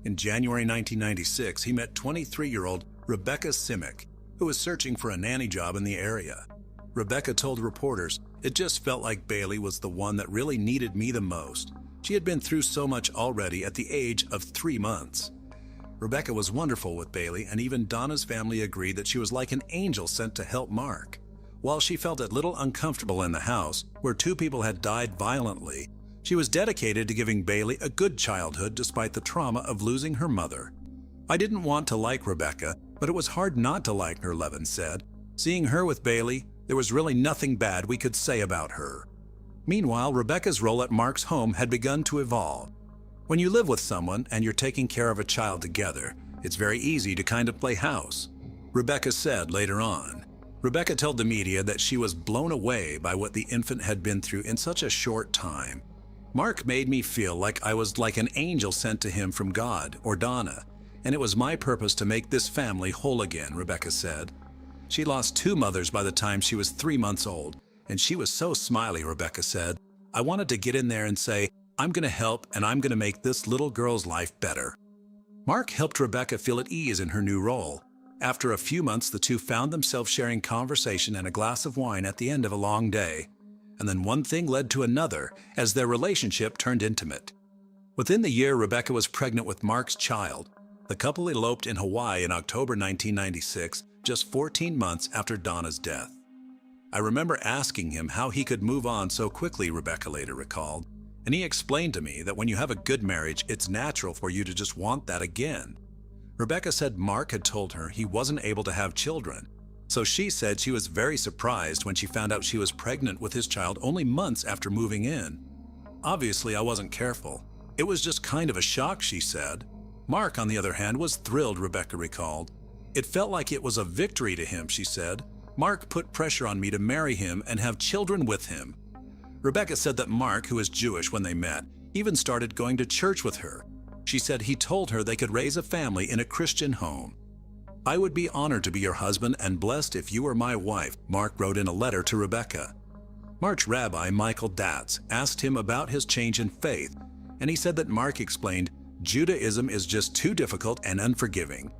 In January 1996, he met 23-year-old Rebecca Simic, who was searching for a nanny job in the area. Rebecca told reporters, "It just felt like Bailey was the one that really needed me the most. She had been through so much already at the age of 3 months." Rebecca was wonderful with Bailey, and even Donna's family agreed that she was like an angel sent to help Mark. While she felt a little uncomfortable in the house, where 2 people had died violently, she was dedicated to giving Bailey a good childhood despite the trauma of losing her mother. "I didn't want to like Rebecca, but it was hard not to like her," Levin said. "Seeing her with Bailey, there was really nothing bad we could say about her." Meanwhile, Rebecca's role at Mark's home had begun to evolve. When you live with someone and you're taking care of a child together, it's very easy to kind of play house. Rebecca said later on. Rebecca told the media that she was blown away by what the infant had been through in such a short time. "Mark made me feel like I was like an angel sent to him from God or Donna, and it was my purpose to make this family whole again," Rebecca said. She lost 2 mothers by the time she was 3 months old, and she was so smiley, Rebecca said. "I wanted to get in there and say, I'm going to help and I'm going to make this little girl's life better." Mark helped Rebecca feel at ease in her new role. After a few months, the two found themselves sharing conversation and a glass of wine at the end of a long day. And then one thing led to another as their relationship turned intimate. Within the year, Rebecca was pregnant with Mark's child. The couple eloped in Hawaii in October 1996, just 14 months after Donna's death. "I remember asking him how he could move on so quickly," Rebecca later recalled. "And he explained to me that when you have a good marriage, it's natural for you to just want that again." Rebecca said Mark had told her he wasn't able to have children, so she said she was very surprised when she found out she was pregnant with his child only months after moving in. "Obviously, I wasn't careful. It was just kind of a shock," she said. Mark, on the other hand, was thrilled, Rebecca recalled. "It felt like it was a victory to him," she said. "Mark put pressure on me to marry him and have children with him." Rebecca said that Mark, who was Jewish when they met, even started going to church with her. She said he told her they could raise a family in a Christian home. "I would be honored to be your husband and blessed if you were my wife," Mark wrote in a letter to Rebecca. Mark's rabbi, Michael Datz, asked him about his change in faith, and he said that Mark explained, "Judaism is just too difficult and unforgiving."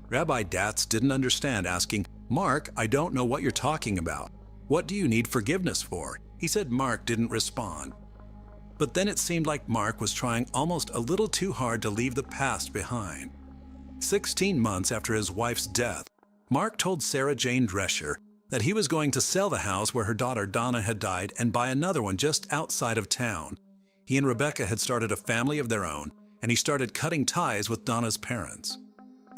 Rabbi Datz didn't understand, asking, "Mark, I don't know what you're talking about. What do you need forgiveness for?" He said Mark didn't respond. But then it seemed like Mark was trying almost a little too hard to leave the past behind. 16 months after his wife's death, Mark told Sarah Jane Drescher that he was going to sell the house where her daughter Donna had died and buy another one just outside of town. He and Rebecca had started a family of their own, and he started cutting ties with Donna's parents.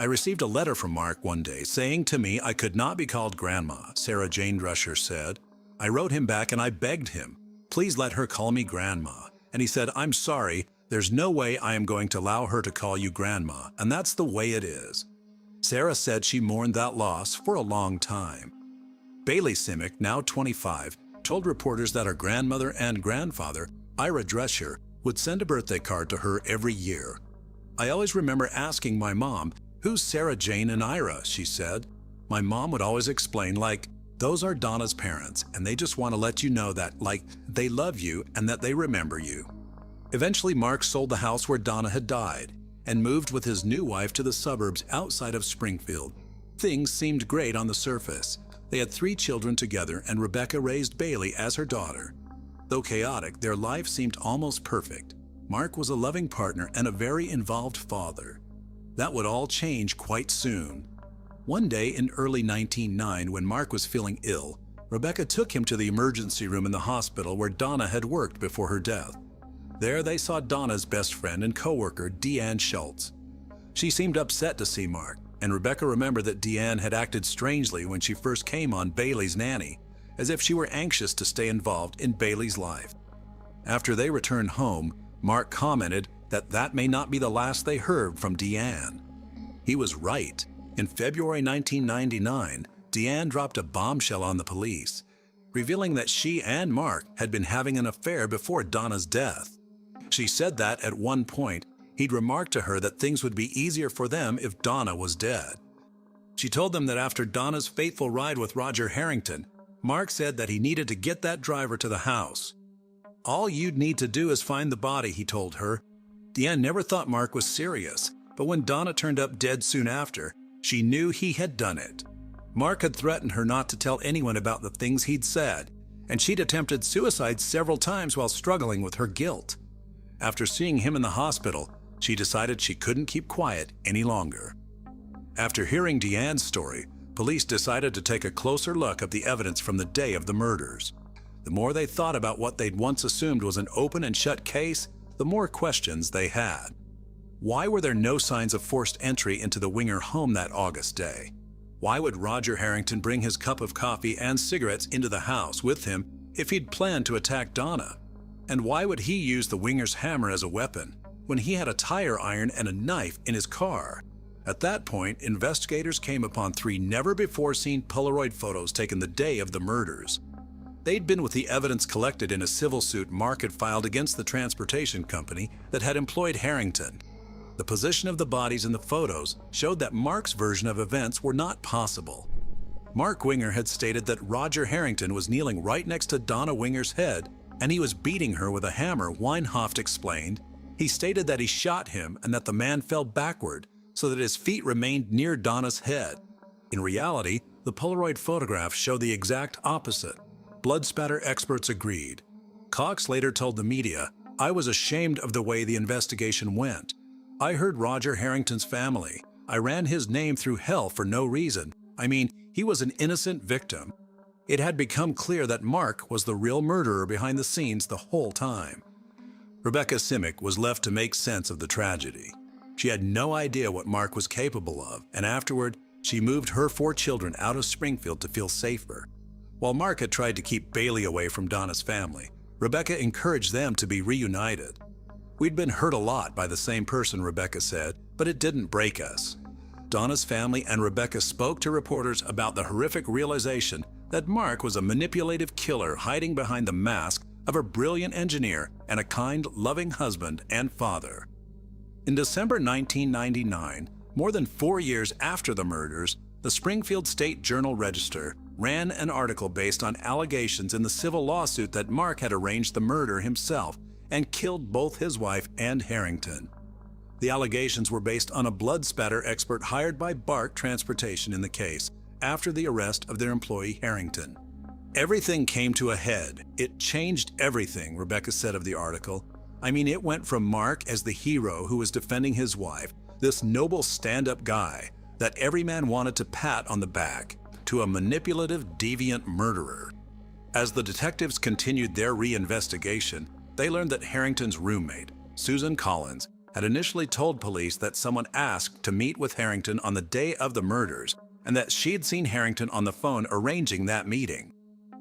"I received a letter from Mark one day saying to me I could not be called grandma," Sarah Jane Drescher said. "I wrote him back and I begged him, please let her call me grandma. And he said, I'm sorry, there's no way I am going to allow her to call you grandma, and that's the way it is." Sarah said she mourned that loss for a long time. Bailey Simic, now 25, told reporters that her grandmother and grandfather, Ira Drescher, would send a birthday card to her every year. "I always remember asking my mom, 'Who's Sarah Jane and Ira?' she said. My mom would always explain, like, 'Those are Donna's parents, and they just want to let you know that, like, they love you and that they remember you.'" Eventually, Mark sold the house where Donna had died and moved with his new wife to the suburbs outside of Springfield. Things seemed great on the surface. They had 3 children together, and Rebecca raised Bailey as her daughter. Though chaotic, their life seemed almost perfect. Mark was a loving partner and a very involved father. That would all change quite soon. One day in early 1909, when Mark was feeling ill, Rebecca took him to the emergency room in the hospital where Donna had worked before her death. There they saw Donna's best friend and co-worker, Deanne Schultz. She seemed upset to see Mark, and Rebecca remembered that Deanne had acted strangely when she first came on Bailey's nanny, as if she were anxious to stay involved in Bailey's life. After they returned home, Mark commented, that may not be the last they heard from Deanne. He was right. In February 1999, Deanne dropped a bombshell on the police, revealing that she and Mark had been having an affair before Donna's death. She said that at one point, he'd remarked to her that things would be easier for them if Donna was dead. She told them that after Donna's fateful ride with Roger Harrington, Mark said that he needed to get that driver to the house. "All you'd need to do is find the body," he told her. Deanne never thought Mark was serious, but when Donna turned up dead soon after, she knew he had done it. Mark had threatened her not to tell anyone about the things he'd said, and she'd attempted suicide several times while struggling with her guilt. After seeing him in the hospital, she decided she couldn't keep quiet any longer. After hearing Deanne's story, police decided to take a closer look at the evidence from the day of the murders. The more they thought about what they'd once assumed was an open and shut case, the more questions they had. Why were there no signs of forced entry into the Winger home that August day? Why would Roger Harrington bring his cup of coffee and cigarettes into the house with him if he'd planned to attack Donna? And why would he use the Winger's hammer as a weapon when he had a tire iron and a knife in his car? At that point, investigators came upon 3 never-before-seen Polaroid photos taken the day of the murders. They'd been with the evidence collected in a civil suit Mark had filed against the transportation company that had employed Harrington. The position of the bodies in the photos showed that Mark's version of events were not possible. Mark Winger had stated that Roger Harrington was kneeling right next to Donna Winger's head and he was beating her with a hammer, Weinhoft explained. He stated that he shot him and that the man fell backward so that his feet remained near Donna's head. In reality, the Polaroid photographs show the exact opposite. Blood spatter experts agreed. Cox later told the media, "I was ashamed of the way the investigation went. I heard Roger Harrington's family. I ran his name through hell for no reason. I mean, he was an innocent victim. It had become clear that Mark was the real murderer behind the scenes the whole time." Rebecca Simic was left to make sense of the tragedy. She had no idea what Mark was capable of, and afterward, she moved her 4 children out of Springfield to feel safer. While Mark had tried to keep Bailey away from Donna's family, Rebecca encouraged them to be reunited. "We'd been hurt a lot by the same person," Rebecca said, "but it didn't break us." Donna's family and Rebecca spoke to reporters about the horrific realization that Mark was a manipulative killer hiding behind the mask of a brilliant engineer and a kind, loving husband and father. In December 1999, more than 4 years after the murders, the Springfield State Journal-Register ran an article based on allegations in the civil lawsuit that Mark had arranged the murder himself and killed both his wife and Harrington. The allegations were based on a blood spatter expert hired by BART Transportation in the case after the arrest of their employee Harrington. "Everything came to a head. It changed everything," Rebecca said of the article. "I mean, it went from Mark as the hero who was defending his wife, this noble stand-up guy that every man wanted to pat on the back, to a manipulative, deviant murderer." As the detectives continued their reinvestigation, they learned that Harrington's roommate, Susan Collins, had initially told police that someone asked to meet with Harrington on the day of the murders and that she'd seen Harrington on the phone arranging that meeting.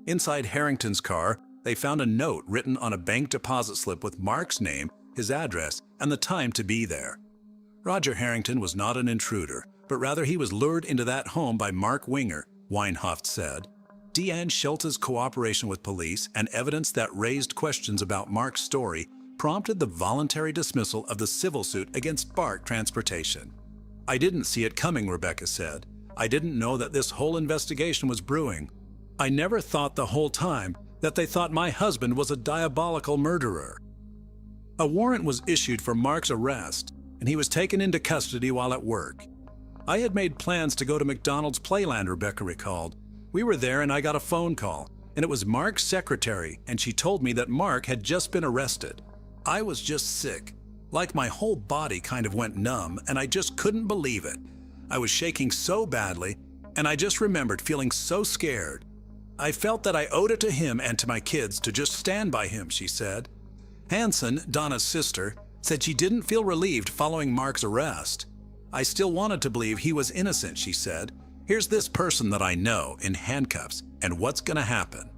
Inside Harrington's car, they found a note written on a bank deposit slip with Mark's name, his address, and the time to be there. Roger Harrington was not an intruder, but rather he was lured into that home by Mark Winger, Weinhoft said. Deanne Schultz's cooperation with police and evidence that raised questions about Mark's story prompted the voluntary dismissal of the civil suit against BART Transportation. "I didn't see it coming," Rebecca said. "I didn't know that this whole investigation was brewing. I never thought the whole time that they thought my husband was a diabolical murderer." A warrant was issued for Mark's arrest, and he was taken into custody while at work. "I had made plans to go to McDonald's Playland," Rebecca recalled. "We were there and I got a phone call, and it was Mark's secretary, and she told me that Mark had just been arrested. I was just sick. Like my whole body kind of went numb, and I just couldn't believe it. I was shaking so badly, and I just remembered feeling so scared. I felt that I owed it to him and to my kids to just stand by him," she said. Hanson, Donna's sister, said she didn't feel relieved following Mark's arrest. "I still wanted to believe he was innocent," she said. "Here's this person that I know in handcuffs, and what's gonna happen?"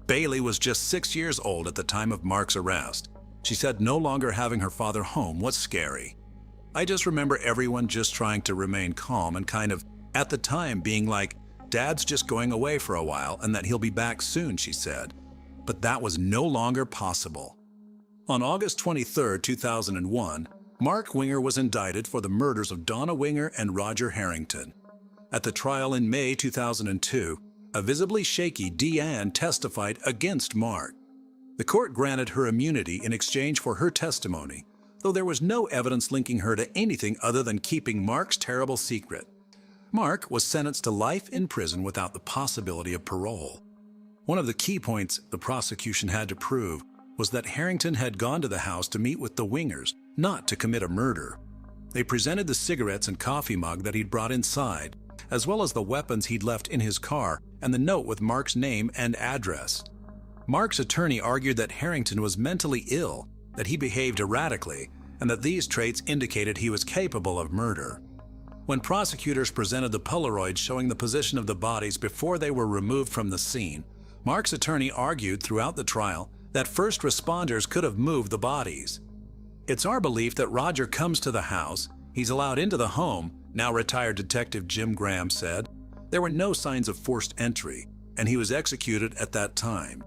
Bailey was just 6 years old at the time of Mark's arrest. She said no longer having her father home was scary. I just remember everyone just trying to remain calm and kind of, at the time, being like, Dad's just going away for a while and that he'll be back soon, she said. But that was no longer possible. On August 23, 2001, Mark Winger was indicted for the murders of Donna Winger and Roger Harrington. At the trial in May 2002, a visibly shaky Deanne testified against Mark. The court granted her immunity in exchange for her testimony, though there was no evidence linking her to anything other than keeping Mark's terrible secret. Mark was sentenced to life in prison without the possibility of parole. One of the key points the prosecution had to prove was that Harrington had gone to the house to meet with the Wingers, not to commit a murder. They presented the cigarettes and coffee mug that he'd brought inside, as well as the weapons he'd left in his car and the note with Mark's name and address. Mark's attorney argued that Harrington was mentally ill, that he behaved erratically, and that these traits indicated he was capable of murder. When prosecutors presented the Polaroid showing the position of the bodies before they were removed from the scene, Mark's attorney argued throughout the trial that first responders could have moved the bodies. It's our belief that Roger comes to the house, he's allowed into the home, now retired Detective Jim Graham said. There were no signs of forced entry, and he was executed at that time.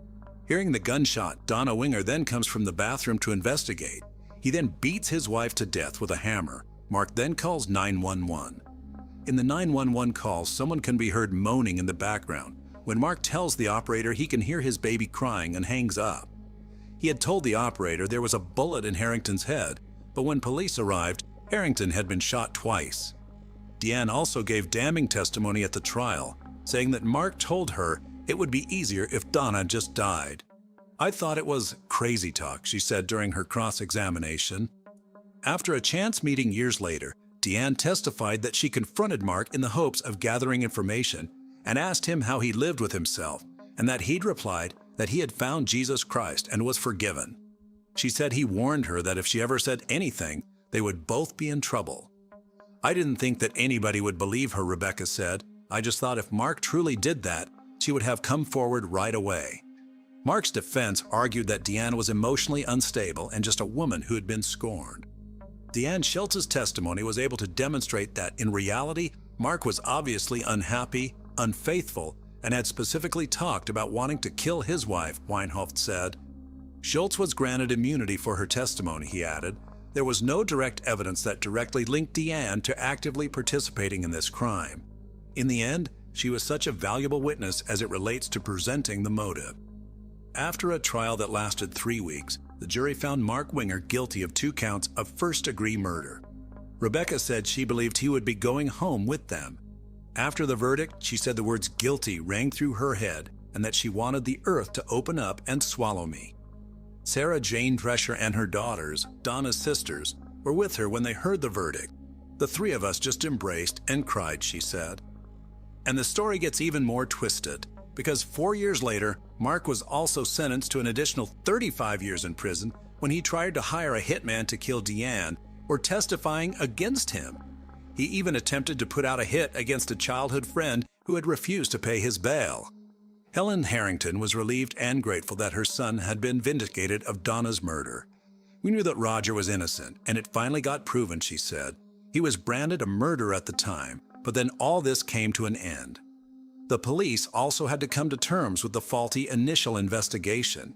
Hearing the gunshot, Donna Winger then comes from the bathroom to investigate. He then beats his wife to death with a hammer. Mark then calls 911. In the 911 call, someone can be heard moaning in the background. When Mark tells the operator he can hear his baby crying and hangs up. He had told the operator there was a bullet in Harrington's head, but when police arrived, Harrington had been shot twice. Deanne also gave damning testimony at the trial, saying that Mark told her it would be easier if Donna just died. I thought it was crazy talk, she said during her cross-examination. After a chance meeting years later, Deanne testified that she confronted Mark in the hopes of gathering information and asked him how he lived with himself, and that he'd replied that he had found Jesus Christ and was forgiven. She said he warned her that if she ever said anything, they would both be in trouble. I didn't think that anybody would believe her, Rebecca said. I just thought if Mark truly did that, she would have come forward right away. Mark's defense argued that Deanne was emotionally unstable and just a woman who had been scorned. Deanne Schultz's testimony was able to demonstrate that in reality, Mark was obviously unhappy, unfaithful, and had specifically talked about wanting to kill his wife, Weinhoft said. Schultz was granted immunity for her testimony, he added. There was no direct evidence that directly linked Deanne to actively participating in this crime. In the end, she was such a valuable witness as it relates to presenting the motive. After a trial that lasted 3 weeks, the jury found Mark Winger guilty of 2 counts of first-degree murder. Rebecca said she believed he would be going home with them. After the verdict, she said the words guilty rang through her head and that she wanted the earth to open up and swallow me. Sarah Jane Drescher and her daughters, Donna's sisters, were with her when they heard the verdict. The 3 of us just embraced and cried, she said. And the story gets even more twisted, because 4 years later, Mark was also sentenced to an additional 35 years in prison when he tried to hire a hitman to kill Deanne or testifying against him. He even attempted to put out a hit against a childhood friend who had refused to pay his bail. Helen Harrington was relieved and grateful that her son had been vindicated of Donna's murder. We knew that Roger was innocent, and it finally got proven, she said. He was branded a murderer at the time, but then all this came to an end. The police also had to come to terms with the faulty initial investigation.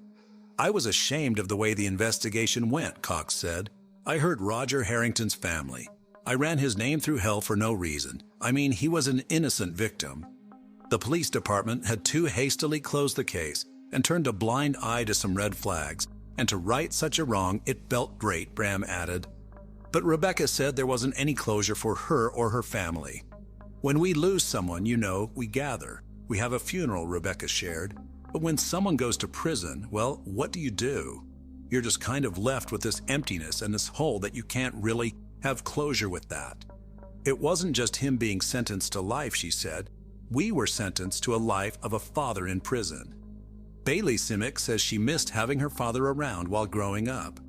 I was ashamed of the way the investigation went, Cox said. I heard Roger Harrington's family. I ran his name through hell for no reason. I mean, he was an innocent victim. The police department had too hastily closed the case and turned a blind eye to some red flags, and to right such a wrong, it felt great, Bram added. But Rebecca said there wasn't any closure for her or her family. When we lose someone, you know, we gather. We have a funeral, Rebecca shared. But when someone goes to prison, well, what do? You're just kind of left with this emptiness and this hole that you can't really have closure with that. It wasn't just him being sentenced to life, she said. We were sentenced to a life of a father in prison. Bailey Simic says she missed having her father around while growing up.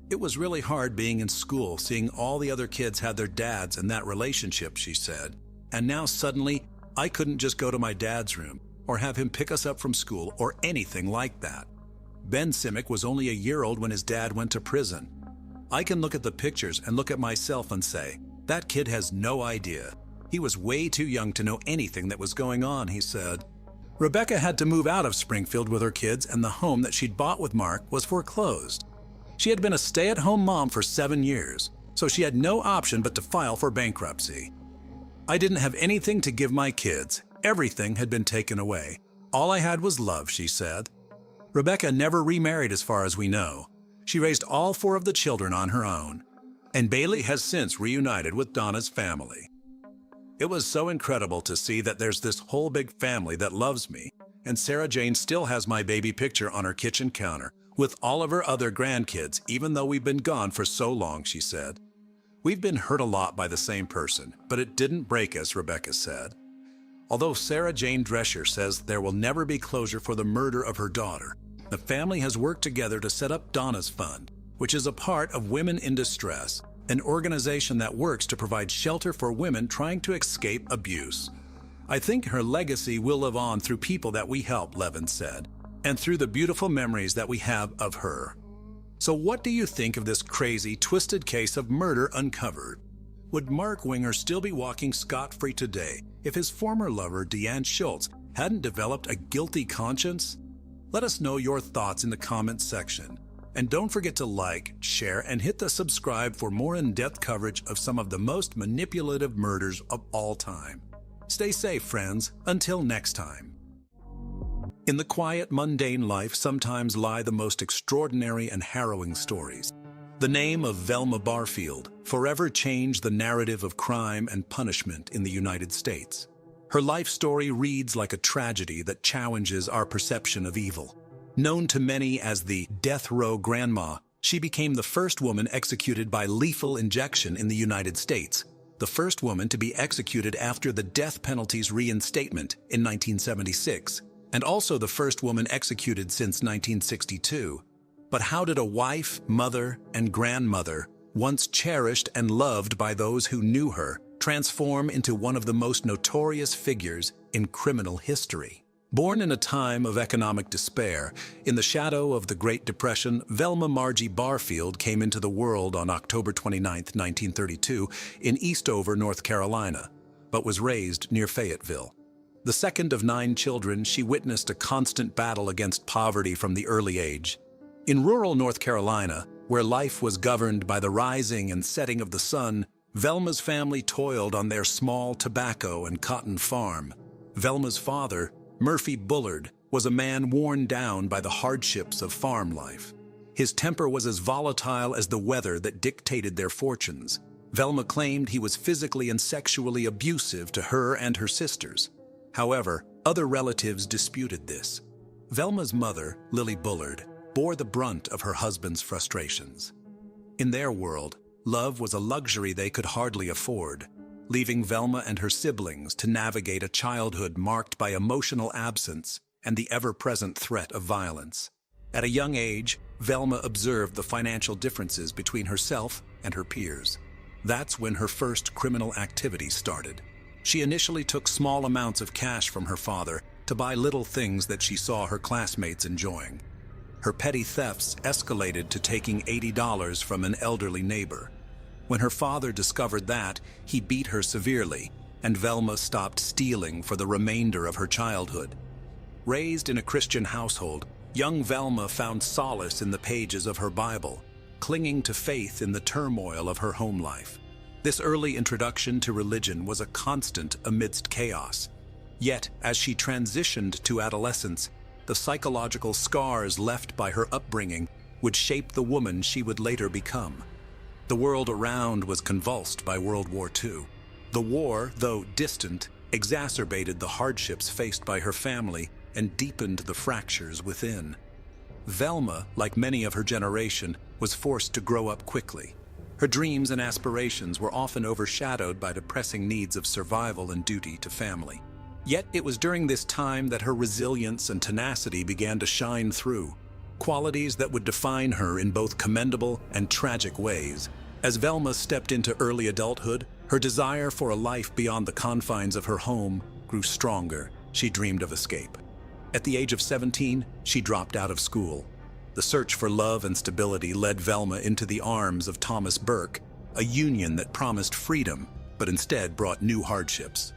It was really hard being in school, seeing all the other kids had their dads and that relationship, she said. And now suddenly, I couldn't just go to my dad's room or have him pick us up from school or anything like that. Ben Simic was only a year old when his dad went to prison. I can look at the pictures and look at myself and say, that kid has no idea. He was way too young to know anything that was going on, he said. Rebecca had to move out of Springfield with her kids, and the home that she'd bought with Mark was foreclosed. She had been a stay-at-home mom for 7 years, so she had no option but to file for bankruptcy. I didn't have anything to give my kids. Everything had been taken away. All I had was love, she said. Rebecca never remarried as far as we know. She raised all 4 of the children on her own. And Bailey has since reunited with Donna's family. It was so incredible to see that there's this whole big family that loves me, and Sarah Jane still has my baby picture on her kitchen counter with all of her other grandkids, even though we've been gone for so long, she said. We've been hurt a lot by the same person, but it didn't break us, Rebecca said. Although Sarah Jane Drescher says there will never be closure for the murder of her daughter, the family has worked together to set up Donna's Fund, which is a part of Women in Distress, an organization that works to provide shelter for women trying to escape abuse. I think her legacy will live on through people that we help, Levin said, and through the beautiful memories that we have of her. So what do you think of this crazy, twisted case of murder uncovered? Would Mark Winger still be walking scot-free today if his former lover, Deanne Schultz, hadn't developed a guilty conscience? Let us know your thoughts in the comments section. And don't forget to like, share, and hit the subscribe for more in-depth coverage of some of the most manipulative murders of all time. Stay safe, friends. Until next time. In the quiet, mundane life sometimes lie the most extraordinary and harrowing stories. The name of Velma Barfield forever changed the narrative of crime and punishment in the United States. Her life story reads like a tragedy that challenges our perception of evil. Known to many as the death row grandma, she became the first woman executed by lethal injection in the United States, the first woman to be executed after the death penalty's reinstatement in 1976, and also the first woman executed since 1962. But how did a wife, mother, and grandmother, once cherished and loved by those who knew her, transform into one of the most notorious figures in criminal history? Born in a time of economic despair, in the shadow of the Great Depression, Velma Margie Barfield came into the world on October 29, 1932, in Eastover, North Carolina, but was raised near Fayetteville. The second of 9 children, she witnessed a constant battle against poverty from the early age. In rural North Carolina, where life was governed by the rising and setting of the sun, Velma's family toiled on their small tobacco and cotton farm. Velma's father, Murphy Bullard, was a man worn down by the hardships of farm life. His temper was as volatile as the weather that dictated their fortunes. Velma claimed he was physically and sexually abusive to her and her sisters. However, other relatives disputed this. Velma's mother, Lily Bullard, bore the brunt of her husband's frustrations. In their world, love was a luxury they could hardly afford, leaving Velma and her siblings to navigate a childhood marked by emotional absence and the ever-present threat of violence. At a young age, Velma observed the financial differences between herself and her peers. That's when her first criminal activity started. She initially took small amounts of cash from her father to buy little things that she saw her classmates enjoying. Her petty thefts escalated to taking $80 from an elderly neighbor. When her father discovered that, he beat her severely, and Velma stopped stealing for the remainder of her childhood. Raised in a Christian household, young Velma found solace in the pages of her Bible, clinging to faith in the turmoil of her home life. This early introduction to religion was a constant amidst chaos. Yet, as she transitioned to adolescence, the psychological scars left by her upbringing would shape the woman she would later become. The world around was convulsed by World War II. The war, though distant, exacerbated the hardships faced by her family and deepened the fractures within. Velma, like many of her generation, was forced to grow up quickly. Her dreams and aspirations were often overshadowed by the pressing needs of survival and duty to family. Yet it was during this time that her resilience and tenacity began to shine through, qualities that would define her in both commendable and tragic ways. As Velma stepped into early adulthood, her desire for a life beyond the confines of her home grew stronger. She dreamed of escape. At the age of 17, she dropped out of school. The search for love and stability led Velma into the arms of Thomas Burke, a union that promised freedom, but instead brought new hardships.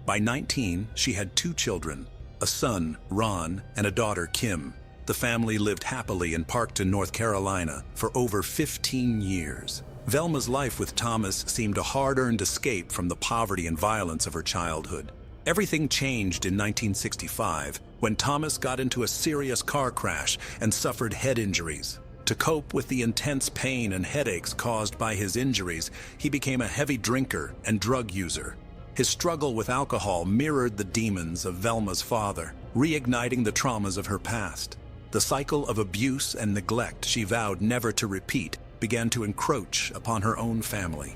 By 19, she had 2 children, a son, Ron, and a daughter, Kim. The family lived happily in Parkton, North Carolina, for over 15 years. Velma's life with Thomas seemed a hard-earned escape from the poverty and violence of her childhood. Everything changed in 1965 when Thomas got into a serious car crash and suffered head injuries. To cope with the intense pain and headaches caused by his injuries, he became a heavy drinker and drug user. His struggle with alcohol mirrored the demons of Velma's father, reigniting the traumas of her past. The cycle of abuse and neglect she vowed never to repeat began to encroach upon her own family.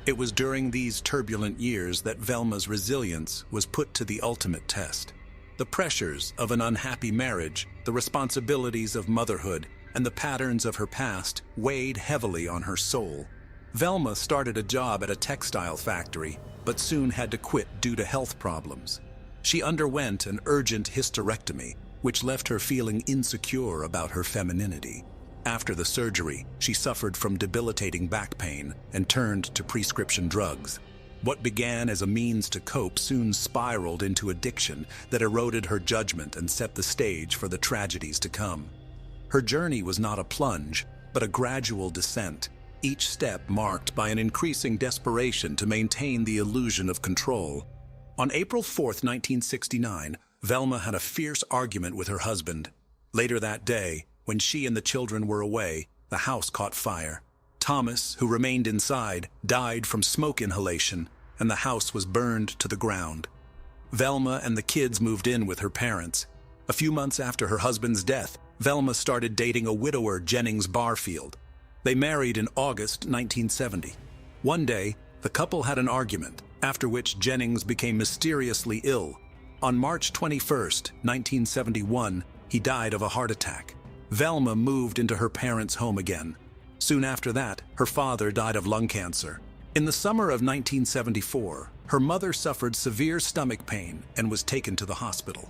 It was during these turbulent years that Velma's resilience was put to the ultimate test. The pressures of an unhappy marriage, the responsibilities of motherhood, and the patterns of her past weighed heavily on her soul. Velma started a job at a textile factory, but soon had to quit due to health problems. She underwent an urgent hysterectomy, which left her feeling insecure about her femininity. After the surgery, she suffered from debilitating back pain and turned to prescription drugs. What began as a means to cope soon spiraled into addiction that eroded her judgment and set the stage for the tragedies to come. Her journey was not a plunge, but a gradual descent, each step marked by an increasing desperation to maintain the illusion of control. On April 4, 1969, Velma had a fierce argument with her husband. Later that day, when she and the children were away, the house caught fire. Thomas, who remained inside, died from smoke inhalation, and the house was burned to the ground. Velma and the kids moved in with her parents. A few months after her husband's death, Velma started dating a widower, Jennings Barfield. They married in August 1970. One day, the couple had an argument, after which Jennings became mysteriously ill. On March 21, 1971, he died of a heart attack. Velma moved into her parents' home again. Soon after that, her father died of lung cancer. In the summer of 1974, her mother suffered severe stomach pain and was taken to the hospital.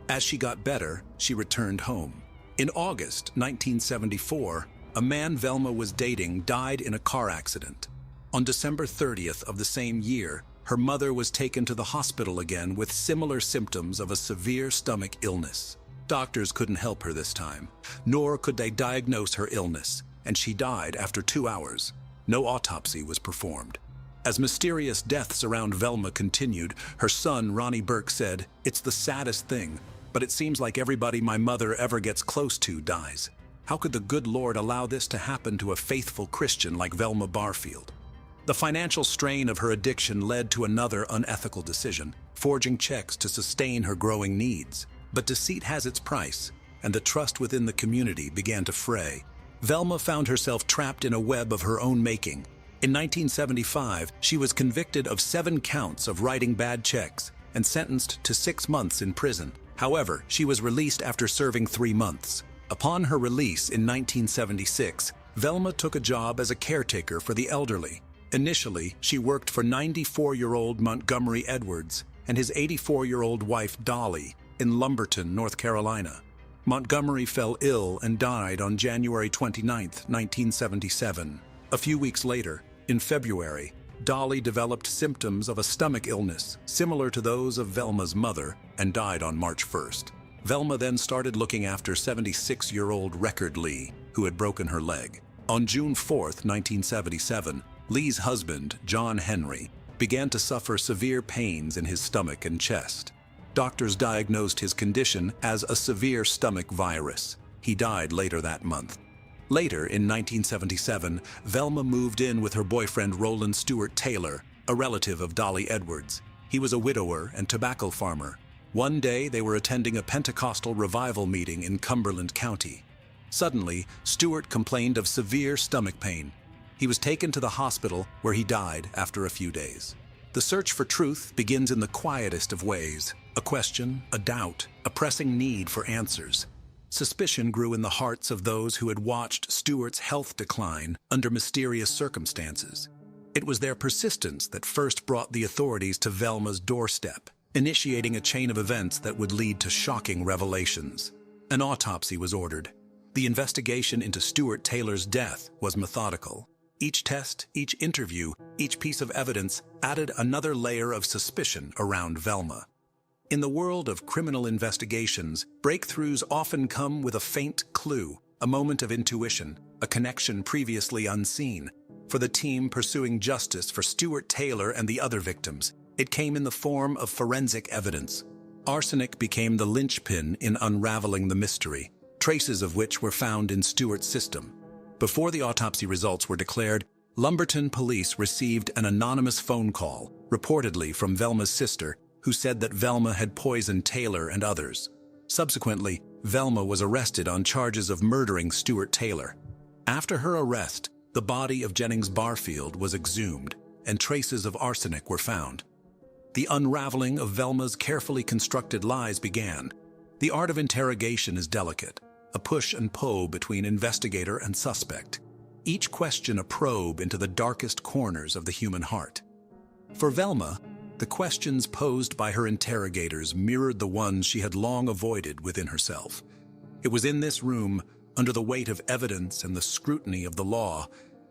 As she got better, she returned home. In August 1974, a man Velma was dating died in a car accident. On December 30th of the same year, her mother was taken to the hospital again with similar symptoms of a severe stomach illness. Doctors couldn't help her this time, nor could they diagnose her illness, and she died after 2 hours. No autopsy was performed. As mysterious deaths around Velma continued, her son, Ronnie Burke, said, "It's the saddest thing, but it seems like everybody my mother ever gets close to dies. How could the good Lord allow this to happen to a faithful Christian like Velma Barfield?" The financial strain of her addiction led to another unethical decision, forging checks to sustain her growing needs. But deceit has its price, and the trust within the community began to fray. Velma found herself trapped in a web of her own making. In 1975, she was convicted of 7 counts of writing bad checks and sentenced to 6 months in prison. However, she was released after serving 3 months. Upon her release in 1976, Velma took a job as a caretaker for the elderly. Initially, she worked for 94-year-old Montgomery Edwards and his 84-year-old wife Dolly in Lumberton, North Carolina. Montgomery fell ill and died on January 29, 1977. A few weeks later, in February, Dolly developed symptoms of a stomach illness similar to those of Velma's mother and died on March 1st. Velma then started looking after 76-year-old Record Lee, who had broken her leg. On June 4, 1977, Lee's husband, John Henry, began to suffer severe pains in his stomach and chest. Doctors diagnosed his condition as a severe stomach virus. He died later that month. Later, in 1977, Velma moved in with her boyfriend Roland Stewart Taylor, a relative of Dolly Edwards. He was a widower and tobacco farmer. One day, they were attending a Pentecostal revival meeting in Cumberland County. Suddenly, Stewart complained of severe stomach pain. He was taken to the hospital, where he died after a few days. The search for truth begins in the quietest of ways. A question, a doubt, a pressing need for answers. Suspicion grew in the hearts of those who had watched Stewart's health decline under mysterious circumstances. It was their persistence that first brought the authorities to Velma's doorstep, initiating a chain of events that would lead to shocking revelations. An autopsy was ordered. The investigation into Stuart Taylor's death was methodical. Each test, each interview, each piece of evidence added another layer of suspicion around Velma. In the world of criminal investigations, breakthroughs often come with a faint clue, a moment of intuition, a connection previously unseen. For the team pursuing justice for Stuart Taylor and the other victims, it came in the form of forensic evidence. Arsenic became the linchpin in unraveling the mystery, traces of which were found in Stuart's system. Before the autopsy results were declared, Lumberton police received an anonymous phone call, reportedly from Velma's sister, who said that Velma had poisoned Taylor and others. Subsequently, Velma was arrested on charges of murdering Stuart Taylor. After her arrest, the body of Jennings Barfield was exhumed, and traces of arsenic were found. The unraveling of Velma's carefully constructed lies began. The art of interrogation is delicate, a push and pull between investigator and suspect. Each question a probe into the darkest corners of the human heart. For Velma, the questions posed by her interrogators mirrored the ones she had long avoided within herself. It was in this room, under the weight of evidence and the scrutiny of the law,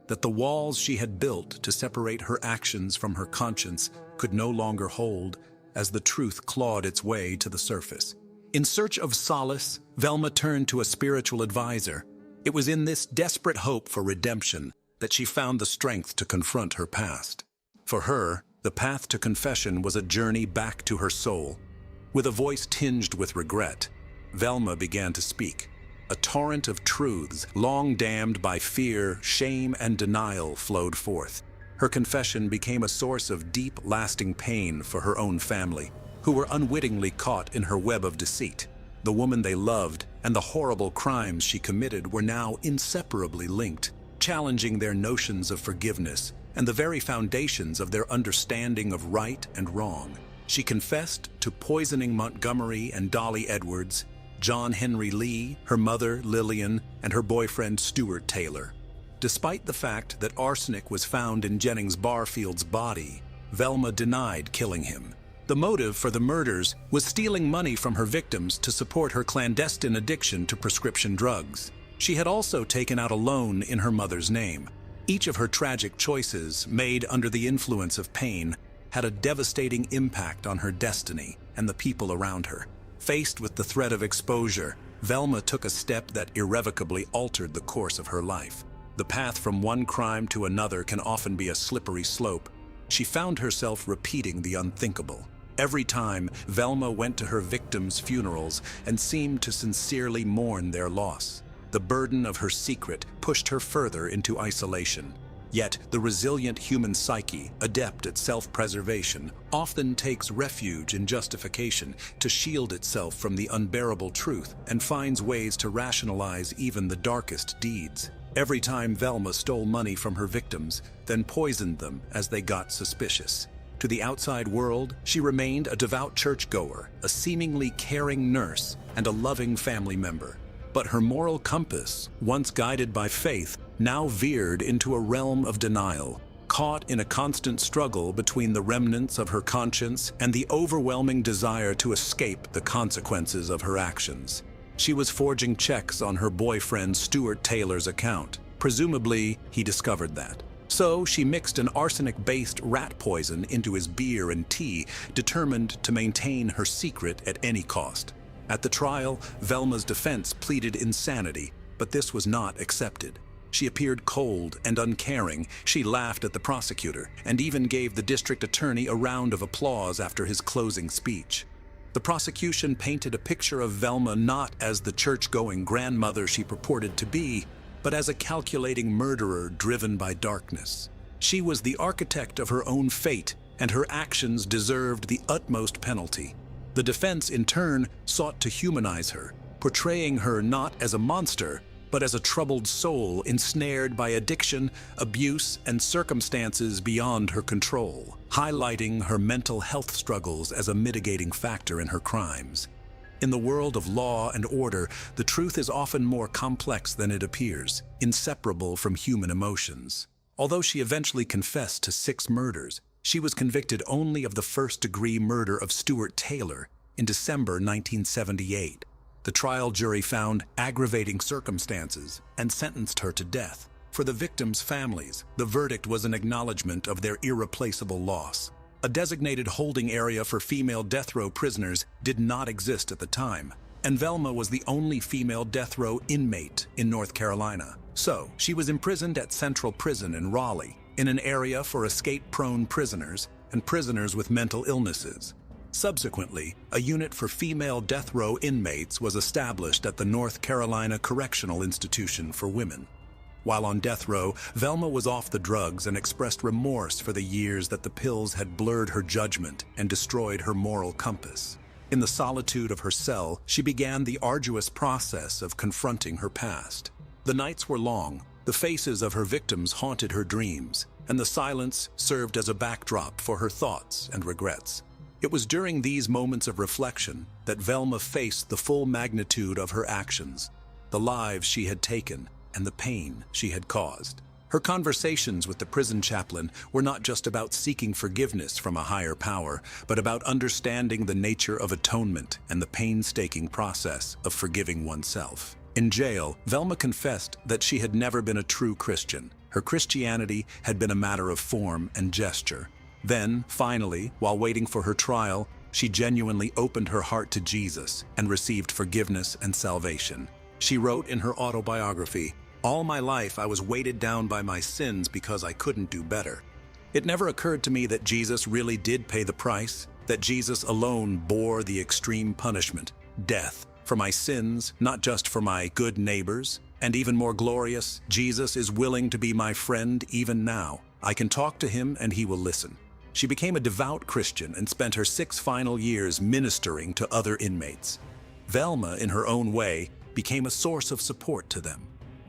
that the walls she had built to separate her actions from her conscience could no longer hold as the truth clawed its way to the surface. In search of solace, Velma turned to a spiritual advisor. It was in this desperate hope for redemption that she found the strength to confront her past. For her, the path to confession was a journey back to her soul. With a voice tinged with regret, Velma began to speak. A torrent of truths, long dammed by fear, shame, and denial, flowed forth. Her confession became a source of deep, lasting pain for her own family, who were unwittingly caught in her web of deceit. The woman they loved and the horrible crimes she committed were now inseparably linked, challenging their notions of forgiveness and the very foundations of their understanding of right and wrong. She confessed to poisoning Montgomery and Dolly Edwards, John Henry Lee, her mother Lillian, and her boyfriend Stuart Taylor. Despite the fact that arsenic was found in Jennings Barfield's body, Velma denied killing him. The motive for the murders was stealing money from her victims to support her clandestine addiction to prescription drugs. She had also taken out a loan in her mother's name. Each of her tragic choices, made under the influence of pain, had a devastating impact on her destiny and the people around her. Faced with the threat of exposure, Velma took a step that irrevocably altered the course of her life. The path from one crime to another can often be a slippery slope. She found herself repeating the unthinkable. Every time, Velma went to her victims' funerals and seemed to sincerely mourn their loss. The burden of her secret pushed her further into isolation. Yet, the resilient human psyche, adept at self-preservation, often takes refuge in justification to shield itself from the unbearable truth and finds ways to rationalize even the darkest deeds. Every time Velma stole money from her victims, then poisoned them as they got suspicious. To the outside world, she remained a devout churchgoer, a seemingly caring nurse, and a loving family member. But her moral compass, once guided by faith, now veered into a realm of denial, caught in a constant struggle between the remnants of her conscience and the overwhelming desire to escape the consequences of her actions. She was forging checks on her boyfriend Stuart Taylor's account. Presumably, he discovered that. So she mixed an arsenic-based rat poison into his beer and tea, determined to maintain her secret at any cost. At the trial, Velma's defense pleaded insanity, but this was not accepted. She appeared cold and uncaring. She laughed at the prosecutor and even gave the district attorney a round of applause after his closing speech. The prosecution painted a picture of Velma not as the church-going grandmother she purported to be, but as a calculating murderer driven by darkness. She was the architect of her own fate, and her actions deserved the utmost penalty. The defense, in turn, sought to humanize her, portraying her not as a monster, but as a troubled soul ensnared by addiction, abuse, and circumstances beyond her control, highlighting her mental health struggles as a mitigating factor in her crimes. In the world of law and order, the truth is often more complex than it appears, inseparable from human emotions. Although she eventually confessed to 6 murders, she was convicted only of the first-degree murder of Stuart Taylor in December 1978. The trial jury found aggravating circumstances and sentenced her to death. For the victims' families, the verdict was an acknowledgement of their irreplaceable loss. A designated holding area for female death row prisoners did not exist at the time, and Velma was the only female death row inmate in North Carolina. So, she was imprisoned at Central Prison in Raleigh, in an area for escape-prone prisoners and prisoners with mental illnesses. Subsequently, a unit for female death row inmates was established at the North Carolina Correctional Institution for Women. While on death row, Velma was off the drugs and expressed remorse for the years that the pills had blurred her judgment and destroyed her moral compass. In the solitude of her cell, she began the arduous process of confronting her past. The nights were long, the faces of her victims haunted her dreams, and the silence served as a backdrop for her thoughts and regrets. It was during these moments of reflection that Velma faced the full magnitude of her actions, the lives she had taken, and the pain she had caused. Her conversations with the prison chaplain were not just about seeking forgiveness from a higher power, but about understanding the nature of atonement and the painstaking process of forgiving oneself. In jail, Velma confessed that she had never been a true Christian. Her Christianity had been a matter of form and gesture. Then, finally, while waiting for her trial, she genuinely opened her heart to Jesus and received forgiveness and salvation. She wrote in her autobiography, "All my life I was weighted down by my sins because I couldn't do better. It never occurred to me that Jesus really did pay the price, that Jesus alone bore the extreme punishment, death, for my sins, not just for my good neighbors. And even more glorious, Jesus is willing to be my friend even now. I can talk to him and he will listen." She became a devout Christian and spent her 6 final years ministering to other inmates. Velma, in her own way, became a source of support to them.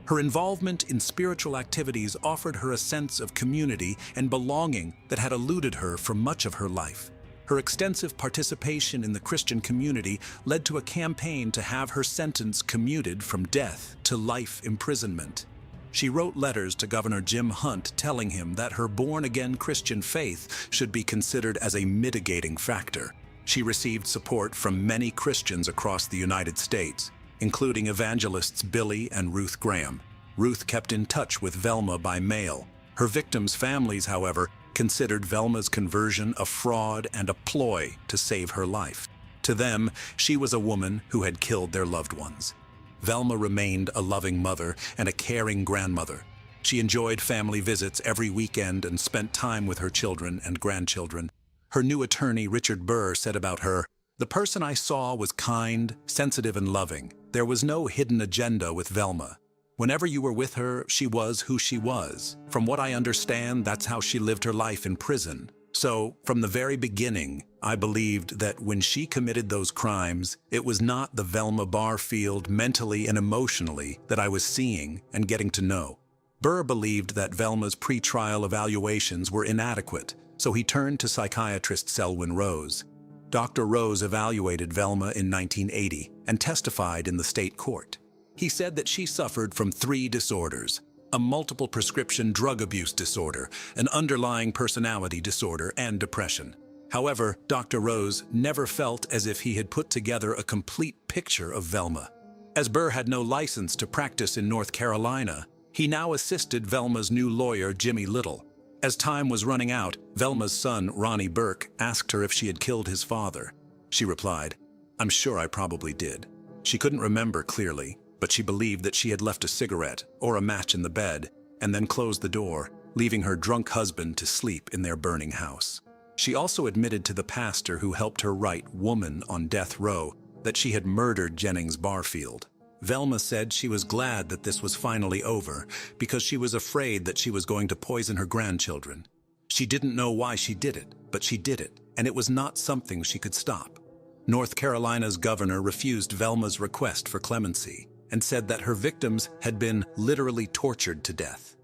Her involvement in spiritual activities offered her a sense of community and belonging that had eluded her for much of her life. Her extensive participation in the Christian community led to a campaign to have her sentence commuted from death to life imprisonment. She wrote letters to Governor Jim Hunt telling him that her born-again Christian faith should be considered as a mitigating factor. She received support from many Christians across the United States, including evangelists Billy and Ruth Graham. Ruth kept in touch with Velma by mail. Her victims' families, however, considered Velma's conversion a fraud and a ploy to save her life. To them, she was a woman who had killed their loved ones. Velma remained a loving mother and a caring grandmother. She enjoyed family visits every weekend and spent time with her children and grandchildren. Her new attorney, Richard Burr, said about her, "The person I saw was kind, sensitive, and loving. There was no hidden agenda with Velma. Whenever you were with her, she was who she was. From what I understand, that's how she lived her life in prison. So, from the very beginning, I believed that when she committed those crimes, it was not the Velma Barfield mentally and emotionally that I was seeing and getting to know." Burr believed that Velma's pretrial evaluations were inadequate, so he turned to psychiatrist Selwyn Rose. Dr. Rose evaluated Velma in 1980 and testified in the state court. He said that she suffered from 3 disorders: a multiple prescription drug abuse disorder, an underlying personality disorder, and depression. However, Dr. Rose never felt as if he had put together a complete picture of Velma. As Burr had no license to practice in North Carolina, he now assisted Velma's new lawyer, Jimmy Little. As time was running out, Velma's son, Ronnie Burke, asked her if she had killed his father. She replied, "I'm sure I probably did." She couldn't remember clearly, but she believed that she had left a cigarette or a match in the bed and then closed the door, leaving her drunk husband to sleep in their burning house. She also admitted to the pastor who helped her write Woman on Death Row that she had murdered Jennings Barfield. Velma said she was glad that this was finally over because she was afraid that she was going to poison her grandchildren. She didn't know why she did it, but she did it, and it was not something she could stop. North Carolina's governor refused Velma's request for clemency and said that her victims had been literally tortured to death.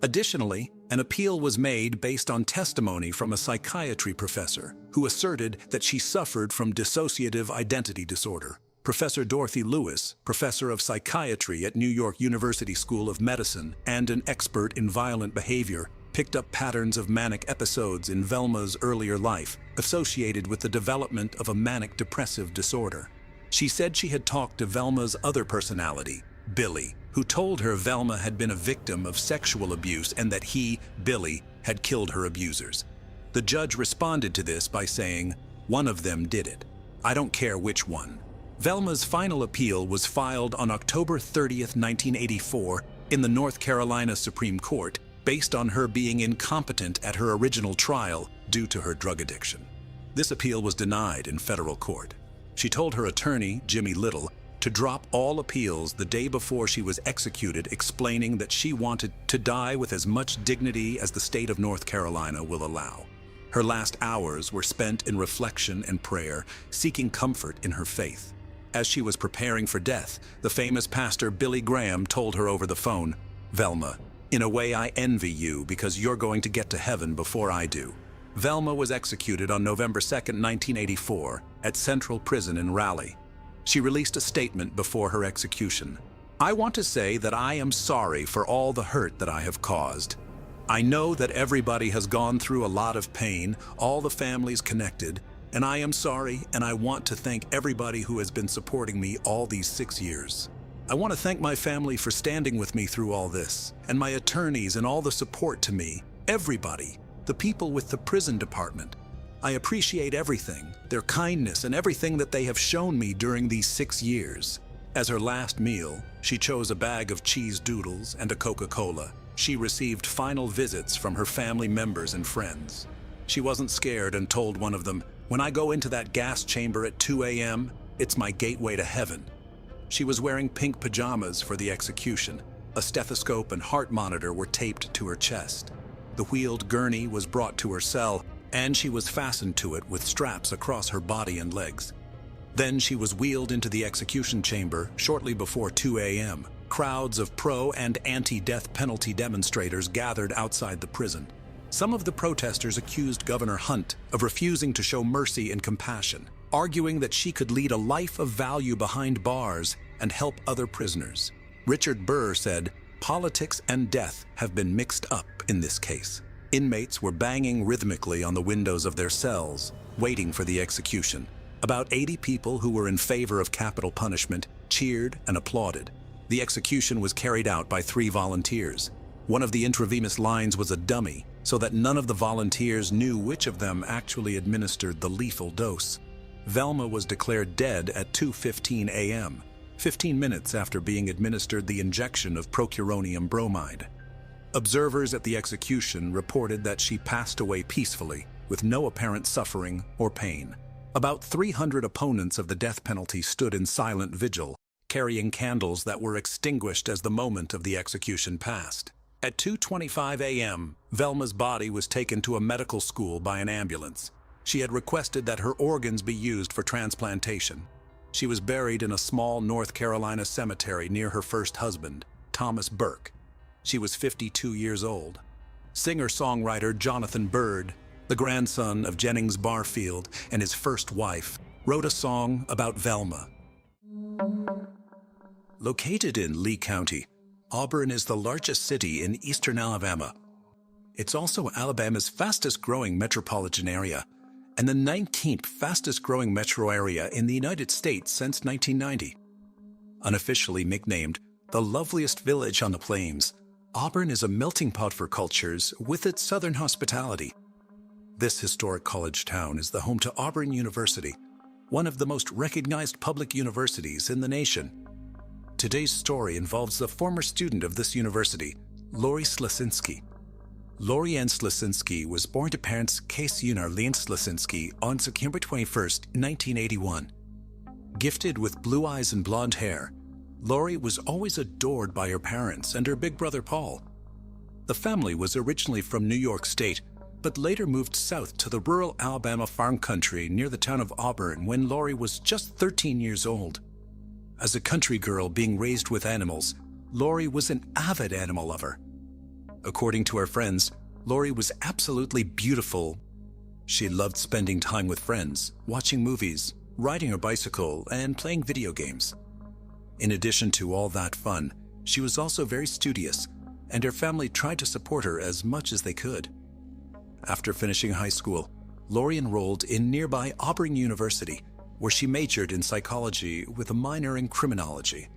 Additionally, an appeal was made based on testimony from a psychiatry professor who asserted that she suffered from dissociative identity disorder. Professor Dorothy Lewis, professor of psychiatry at New York University School of Medicine and an expert in violent behavior, picked up patterns of manic episodes in Velma's earlier life associated with the development of a manic depressive disorder. She said she had talked to Velma's other personality, Billy, who told her Velma had been a victim of sexual abuse and that he, Billy, had killed her abusers. The judge responded to this by saying, "One of them did it. I don't care which one." Velma's final appeal was filed on October 30th, 1984, in the North Carolina Supreme Court, based on her being incompetent at her original trial due to her drug addiction. This appeal was denied in federal court. She told her attorney, Jimmy Little, to drop all appeals the day before she was executed, explaining that she wanted to die with as much dignity as the state of North Carolina will allow. Her last hours were spent in reflection and prayer, seeking comfort in her faith. As she was preparing for death, the famous pastor Billy Graham told her over the phone, "Velma, in a way I envy you because you're going to get to heaven before I do." Velma was executed on November 2nd, 1984, at Central Prison in Raleigh. She released a statement before her execution. "I want to say that I am sorry for all the hurt that I have caused. I know that everybody has gone through a lot of pain, all the families connected, and I am sorry, and I want to thank everybody who has been supporting me all these 6 years. I want to thank my family for standing with me through all this, and my attorneys and all the support to me, everybody, the people with the prison department. I appreciate everything, their kindness and everything that they have shown me during these 6 years." As her last meal, she chose a bag of cheese doodles and a Coca-Cola. She received final visits from her family members and friends. She wasn't scared and told one of them, "When I go into that gas chamber at 2 a.m., it's my gateway to heaven." She was wearing pink pajamas for the execution. A stethoscope and heart monitor were taped to her chest. The wheeled gurney was brought to her cell, and she was fastened to it with straps across her body and legs. Then she was wheeled into the execution chamber shortly before 2 a.m. Crowds of pro- and anti-death penalty demonstrators gathered outside the prison. Some of the protesters accused Governor Hunt of refusing to show mercy and compassion, arguing that she could lead a life of value behind bars and help other prisoners. Richard Burr said, "Politics and death have been mixed up in this case." Inmates were banging rhythmically on the windows of their cells, waiting for the execution. About 80 people who were in favor of capital punishment cheered and applauded. The execution was carried out by 3 volunteers. One of the intravenous lines was a dummy, so that none of the volunteers knew which of them actually administered the lethal dose. Velma was declared dead at 2:15 a.m., 15 minutes after being administered the injection of procuronium bromide. Observers at the execution reported that she passed away peacefully, with no apparent suffering or pain. About 300 opponents of the death penalty stood in silent vigil, carrying candles that were extinguished as the moment of the execution passed. At 2:25 a.m., Velma's body was taken to a medical school by an ambulance. She had requested that her organs be used for transplantation. She was buried in a small North Carolina cemetery near her first husband, Thomas Burke. She was 52 years old. Singer-songwriter Jonathan Byrd, the grandson of Jennings Barfield and his first wife, wrote a song about Velma. Located in Lee County, Auburn is the largest city in eastern Alabama. It's also Alabama's fastest-growing metropolitan area and the 19th fastest-growing metro area in the United States since 1990. Unofficially nicknamed the loveliest village on the plains, Auburn is a melting pot for cultures with its southern hospitality. This historic college town is the home to Auburn University, one of the most recognized public universities in the nation. Today's story involves the former student of this university, Lori Slasinski. Lori Ann Slasinski was born to parents Casey and Arlene Slasinski on September 21, 1981. Gifted with blue eyes and blonde hair, Lori was always adored by her parents and her big brother Paul. The family was originally from New York State, but later moved south to the rural Alabama farm country near the town of Auburn when Lori was just 13 years old. As a country girl being raised with animals, Lori was an avid animal lover. According to her friends, Lori was absolutely beautiful. She loved spending time with friends, watching movies, riding her bicycle, and playing video games. In addition to all that fun, she was also very studious, and her family tried to support her as much as they could. After finishing high school, Lori enrolled in nearby Auburn University, where she majored in psychology with a minor in criminology.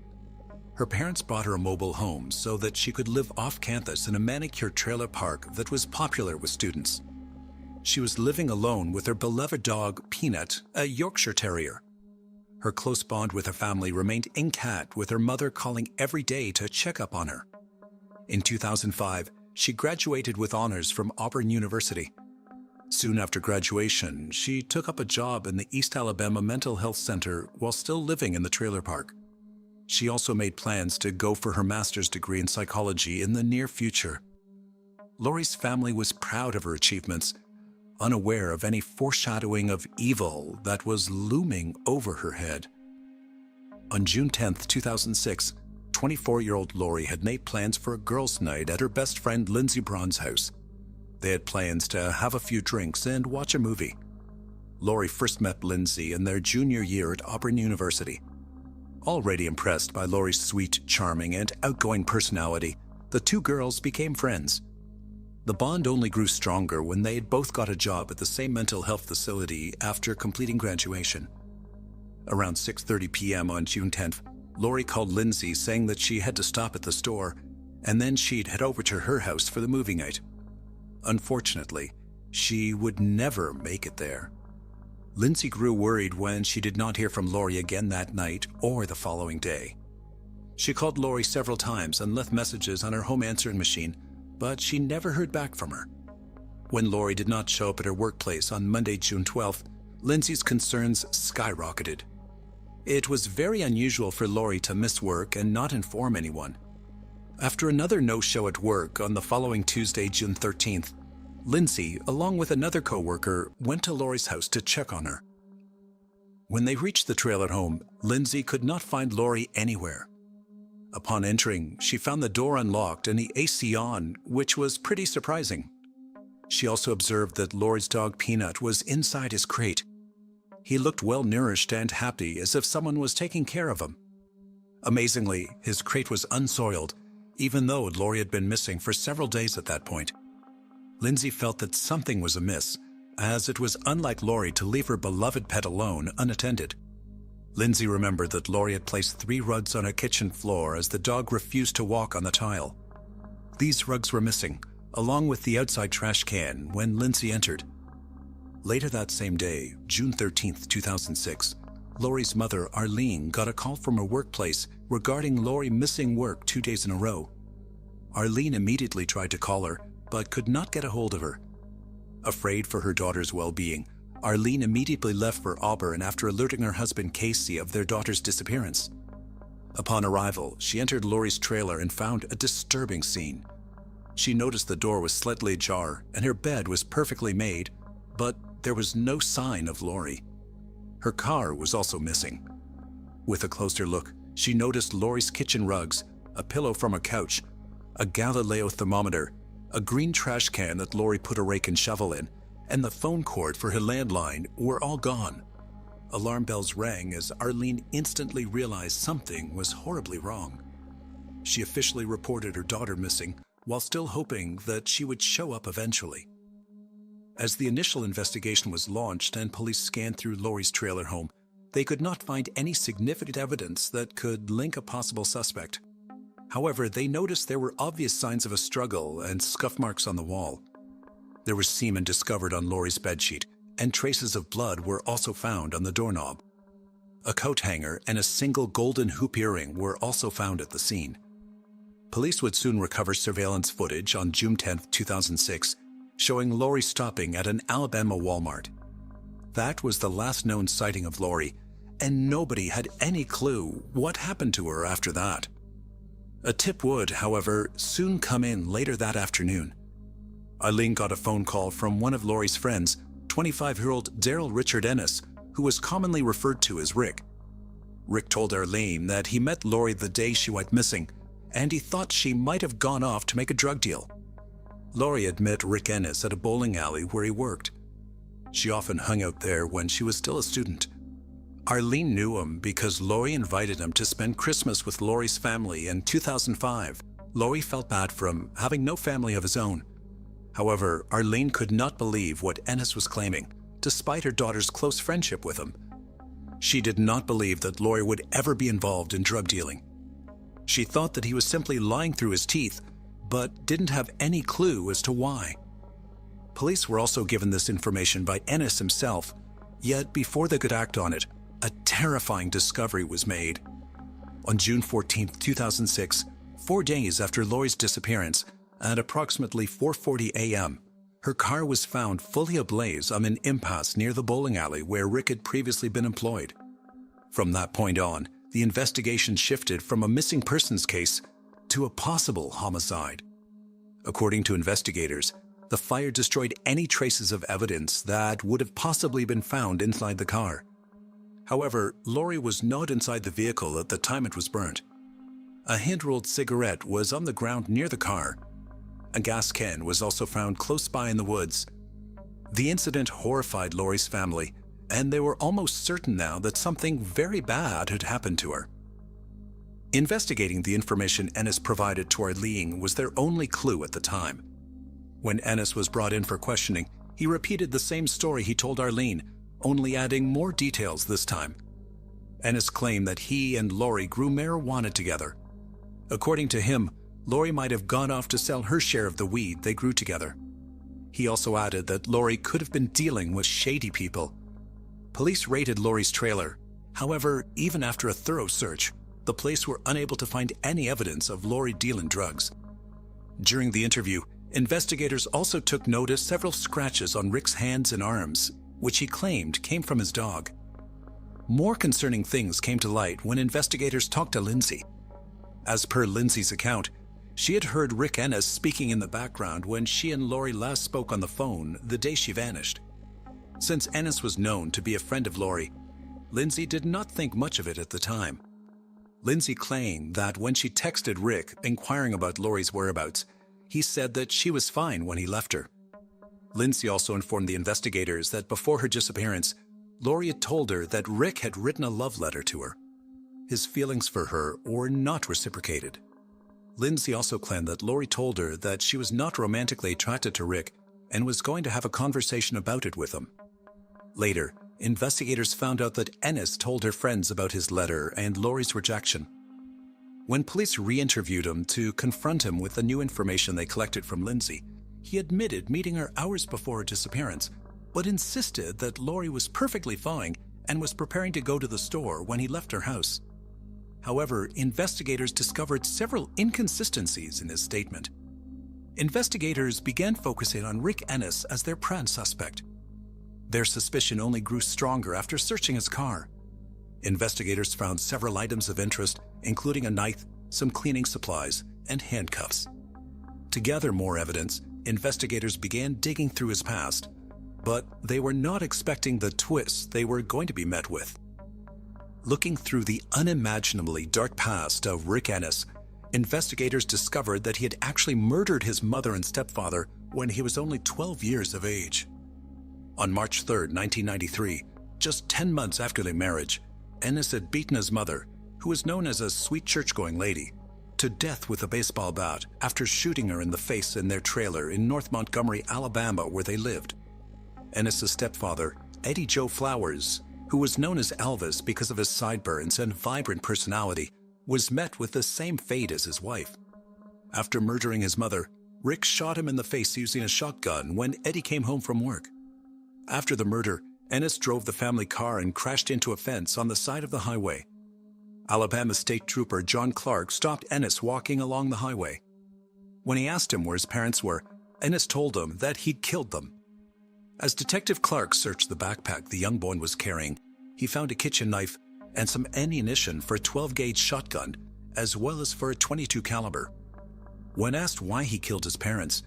Her parents bought her a mobile home so that she could live off campus in a manicured trailer park that was popular with students. She was living alone with her beloved dog, Peanut, a Yorkshire Terrier. Her close bond with her family remained intact, with her mother calling every day to check up on her. In 2005, she graduated with honors from Auburn University. Soon after graduation, she took up a job in the East Alabama Mental Health Center while still living in the trailer park. She also made plans to go for her master's degree in psychology in the near future. Lori's family was proud of her achievements, unaware of any foreshadowing of evil that was looming over her head. On June 10, 2006, 24-year-old Lori had made plans for a girls' night at her best friend Lindsey Braun's house. They had plans to have a few drinks and watch a movie. Lori first met Lindsey in their junior year at Auburn University. Already impressed by Lori's sweet, charming, and outgoing personality, the two girls became friends. The bond only grew stronger when they had both got a job at the same mental health facility after completing graduation. Around 6:30 p.m. on June 10th, Lori called Lindsey saying that she had to stop at the store, and then she'd head over to her house for the movie night. Unfortunately, she would never make it there. Lindsey grew worried when she did not hear from Lori again that night or the following day. She called Lori several times and left messages on her home answering machine, but she never heard back from her. When Lori did not show up at her workplace on Monday, June 12th, Lindsey's concerns skyrocketed. It was very unusual for Lori to miss work and not inform anyone. After another no-show at work on the following Tuesday, June 13th, Lindsey, along with another co-worker, went to Lori's house to check on her. When they reached the trailer home, Lindsey could not find Lori anywhere. Upon entering, she found the door unlocked and the AC on, which was pretty surprising. She also observed that Lori's dog Peanut was inside his crate. He looked well-nourished and happy, as if someone was taking care of him. Amazingly, his crate was unsoiled, even though Lori had been missing for several days at that point. Lindsey felt that something was amiss, as it was unlike Lori to leave her beloved pet alone, unattended. Lindsey remembered that Lori had placed 3 rugs on her kitchen floor as the dog refused to walk on the tile. These rugs were missing, along with the outside trash can, when Lindsey entered. Later that same day, June 13, 2006, Lori's mother, Arlene, got a call from her workplace regarding Lori missing work 2 days in a row. Arlene immediately tried to call her, but could not get a hold of her. Afraid for her daughter's well-being, Arlene immediately left for Auburn after alerting her husband Casey of their daughter's disappearance. Upon arrival, she entered Lori's trailer and found a disturbing scene. She noticed the door was slightly ajar and her bed was perfectly made, but there was no sign of Lori. Her car was also missing. With a closer look, she noticed Lori's kitchen rugs, a pillow from a couch, a Galileo thermometer, a green trash can that Lori put a rake and shovel in, and the phone cord for her landline were all gone. Alarm bells rang as Arlene instantly realized something was horribly wrong. She officially reported her daughter missing, while still hoping that she would show up eventually. As the initial investigation was launched and police scanned through Lori's trailer home, they could not find any significant evidence that could link a possible suspect. However, they noticed there were obvious signs of a struggle and scuff marks on the wall. There was semen discovered on Lori's bedsheet, and traces of blood were also found on the doorknob. A coat hanger and a single golden hoop earring were also found at the scene. Police would soon recover surveillance footage on June 10, 2006, showing Lori stopping at an Alabama Walmart. That was the last known sighting of Lori, and nobody had any clue what happened to her after that. A tip would, however, soon come in later that afternoon. Arlene got a phone call from one of Lori's friends, 25-year-old Daryl Richard Ennis, who was commonly referred to as Rick. Rick told Arlene that he met Lori the day she went missing, and he thought she might have gone off to make a drug deal. Lori had met Rick Ennis at a bowling alley where he worked. She often hung out there when she was still a student. Arlene knew him because Lori invited him to spend Christmas with Lori's family in 2005. Lori felt bad for him, having no family of his own. However, Arlene could not believe what Ennis was claiming, despite her daughter's close friendship with him. She did not believe that Lori would ever be involved in drug dealing. She thought that he was simply lying through his teeth, but didn't have any clue as to why. Police were also given this information by Ennis himself, yet before they could act on it, a terrifying discovery was made. On June 14, 2006, 4 days after Lori's disappearance, at approximately 4:40 a.m., her car was found fully ablaze on an impasse near the bowling alley where Rick had previously been employed. From that point on, the investigation shifted from a missing persons case to a possible homicide. According to investigators, the fire destroyed any traces of evidence that would have possibly been found inside the car. However, Lori was not inside the vehicle at the time it was burnt. A hand-rolled cigarette was on the ground near the car. A gas can was also found close by in the woods. The incident horrified Lori's family, and they were almost certain now that something very bad had happened to her. Investigating the information Ennis provided to Arlene was their only clue at the time. When Ennis was brought in for questioning, he repeated the same story he told Arlene, only adding more details this time. Ennis claimed that he and Lori grew marijuana together. According to him, Lori might have gone off to sell her share of the weed they grew together. He also added that Lori could have been dealing with shady people. Police raided Lori's trailer. However, even after a thorough search, the police were unable to find any evidence of Lori dealing drugs. During the interview, investigators also took notice several scratches on Rick's hands and arms, which he claimed came from his dog. More concerning things came to light when investigators talked to Lindsay. As per Lindsay's account, she had heard Rick Ennis speaking in the background when she and Lori last spoke on the phone the day she vanished. Since Ennis was known to be a friend of Lori, Lindsay did not think much of it at the time. Lindsay claimed that when she texted Rick inquiring about Lori's whereabouts, he said that she was fine when he left her. Lindsay also informed the investigators that before her disappearance, Lori had told her that Rick had written a love letter to her. His feelings for her were not reciprocated. Lindsay also claimed that Lori told her that she was not romantically attracted to Rick and was going to have a conversation about it with him. Later, investigators found out that Ennis told her friends about his letter and Lori's rejection. When police re-interviewed him to confront him with the new information they collected from Lindsay, he admitted meeting her hours before her disappearance, but insisted that Lori was perfectly fine and was preparing to go to the store when he left her house. However, investigators discovered several inconsistencies in his statement. Investigators began focusing on Rick Ennis as their prime suspect. Their suspicion only grew stronger after searching his car. Investigators found several items of interest, including a knife, some cleaning supplies, and handcuffs. To gather more evidence, investigators began digging through his past, but they were not expecting the twists they were going to be met with. Looking through the unimaginably dark past of Rick Ennis, investigators discovered that he had actually murdered his mother and stepfather when he was only 12 years of age. On March 3, 1993, just 10 months after their marriage, Ennis had beaten his mother, who was known as a sweet church-going lady, to death with a baseball bat after shooting her in the face in their trailer in North Montgomery, Alabama, where they lived. Ennis's stepfather, Eddie Joe Flowers, who was known as Elvis because of his sideburns and vibrant personality, was met with the same fate as his wife. After murdering his mother, Rick shot him in the face using a shotgun when Eddie came home from work. After the murder, Ennis drove the family car and crashed into a fence on the side of the highway. Alabama State Trooper John Clark stopped Ennis walking along the highway. When he asked him where his parents were, Ennis told him that he'd killed them. As Detective Clark searched the backpack the young boy was carrying, he found a kitchen knife and some ammunition for a 12-gauge shotgun, as well as for a .22 caliber. When asked why he killed his parents,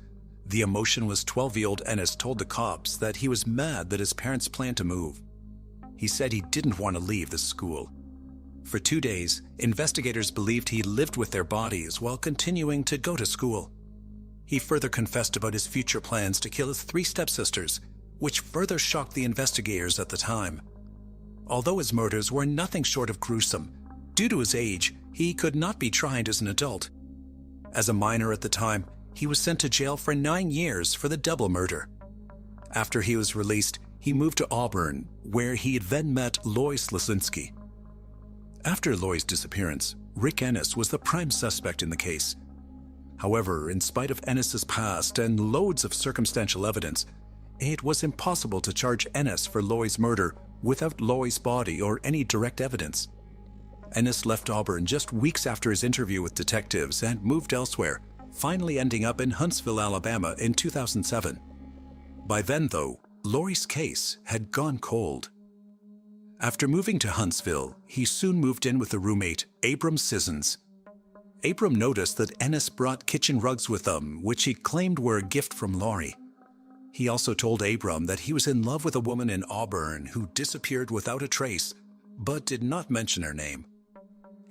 the emotionless 12-year-old Ennis told the cops that he was mad that his parents planned to move. He said he didn't want to leave the school. For 2 days, investigators believed he lived with their bodies while continuing to go to school. He further confessed about his future plans to kill his 3 stepsisters, which further shocked the investigators at the time. Although his murders were nothing short of gruesome, due to his age, he could not be tried as an adult. As a minor at the time, he was sent to jail for 9 years for the double murder. After he was released, he moved to Auburn, where he then met Lois Lisinski. After Lois' disappearance, Rick Ennis was the prime suspect in the case. However, in spite of Ennis's past and loads of circumstantial evidence, it was impossible to charge Ennis for Lois' murder without Lois' body or any direct evidence. Ennis left Auburn just weeks after his interview with detectives and moved elsewhere, finally ending up in Huntsville, Alabama in 2007. By then, though, Loris' case had gone cold. After moving to Huntsville, he soon moved in with a roommate, Abram Sissons. Abram noticed that Ennis brought kitchen rugs with them, which he claimed were a gift from Lori. He also told Abram that he was in love with a woman in Auburn who disappeared without a trace, but did not mention her name.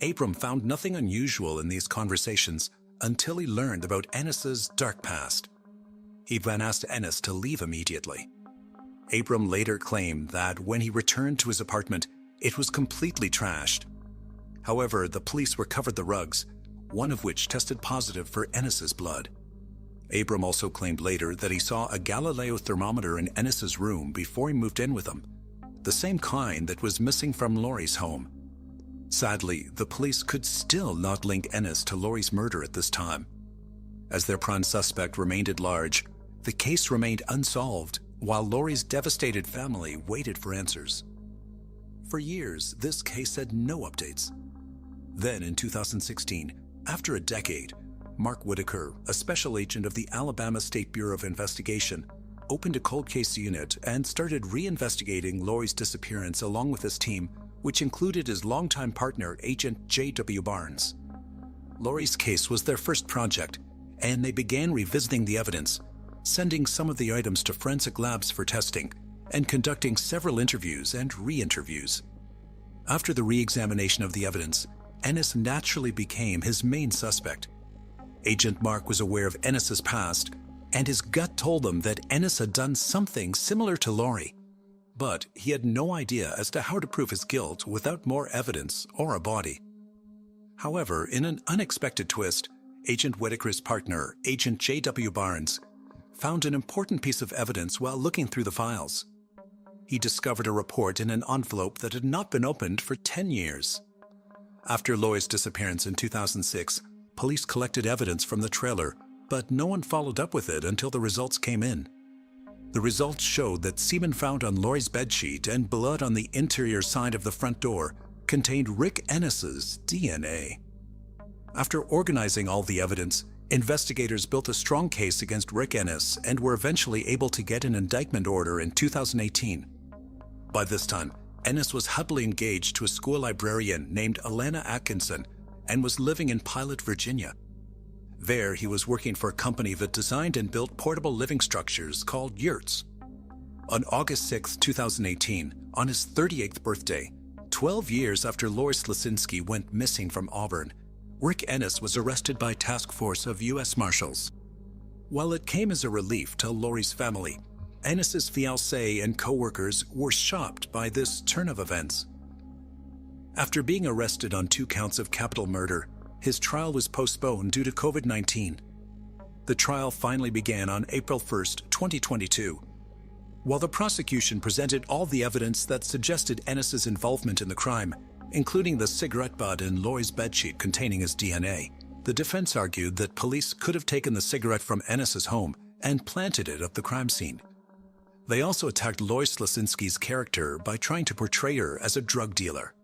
Abram found nothing unusual in these conversations until he learned about Ennis's dark past. He then asked Ennis to leave immediately. Abram later claimed that when he returned to his apartment, it was completely trashed. However, the police recovered the rugs, one of which tested positive for Ennis's blood. Abram also claimed later that he saw a Galileo thermometer in Ennis's room before he moved in with him, the same kind that was missing from Lori's home. Sadly, the police could still not link Ennis to Lori's murder at this time. As their prime suspect remained at large, the case remained unsolved, while Lori's devastated family waited for answers. For years, this case had no updates. Then, in 2016, after a decade, Mark Whitaker, a special agent of the Alabama State Bureau of Investigation, opened a cold case unit and started reinvestigating Lori's disappearance along with his team, which included his longtime partner, Agent J.W. Barnes. Lori's case was their first project, and they began revisiting the evidence, sending some of the items to forensic labs for testing, and conducting several interviews and re-interviews. After the re-examination of the evidence, Ennis naturally became his main suspect. Agent Mark was aware of Ennis's past, and his gut told him that Ennis had done something similar to Lori. But he had no idea as to how to prove his guilt without more evidence or a body. However, in an unexpected twist, Agent Whitaker's partner, Agent J.W. Barnes, found an important piece of evidence while looking through the files. He discovered a report in an envelope that had not been opened for 10 years. After Lois' disappearance in 2006, police collected evidence from the trailer, but no one followed up with it until the results came in. The results showed that semen found on Lori's bedsheet and blood on the interior side of the front door contained Rick Ennis's DNA. After organizing all the evidence, investigators built a strong case against Rick Ennis and were eventually able to get an indictment order in 2018. By this time, Ennis was happily engaged to a school librarian named Alana Atkinson and was living in Pilot, Virginia. There, he was working for a company that designed and built portable living structures called yurts. On August 6, 2018, on his 38th birthday, 12 years after Lois Lisinski went missing from Auburn, Rick Ennis was arrested by a task force of U.S. Marshals. While it came as a relief to Lori's family, Ennis's fiancée and co-workers were shocked by this turn of events. After being arrested on 2 counts of capital murder, his trial was postponed due to COVID-19. The trial finally began on April 1, 2022. While the prosecution presented all the evidence that suggested Ennis's involvement in the crime, including the cigarette butt in Lori's bedsheet containing his DNA, the defense argued that police could have taken the cigarette from Ennis's home and planted it at the crime scene. They also attacked Lois Lisinski's character by trying to portray her as a drug dealer.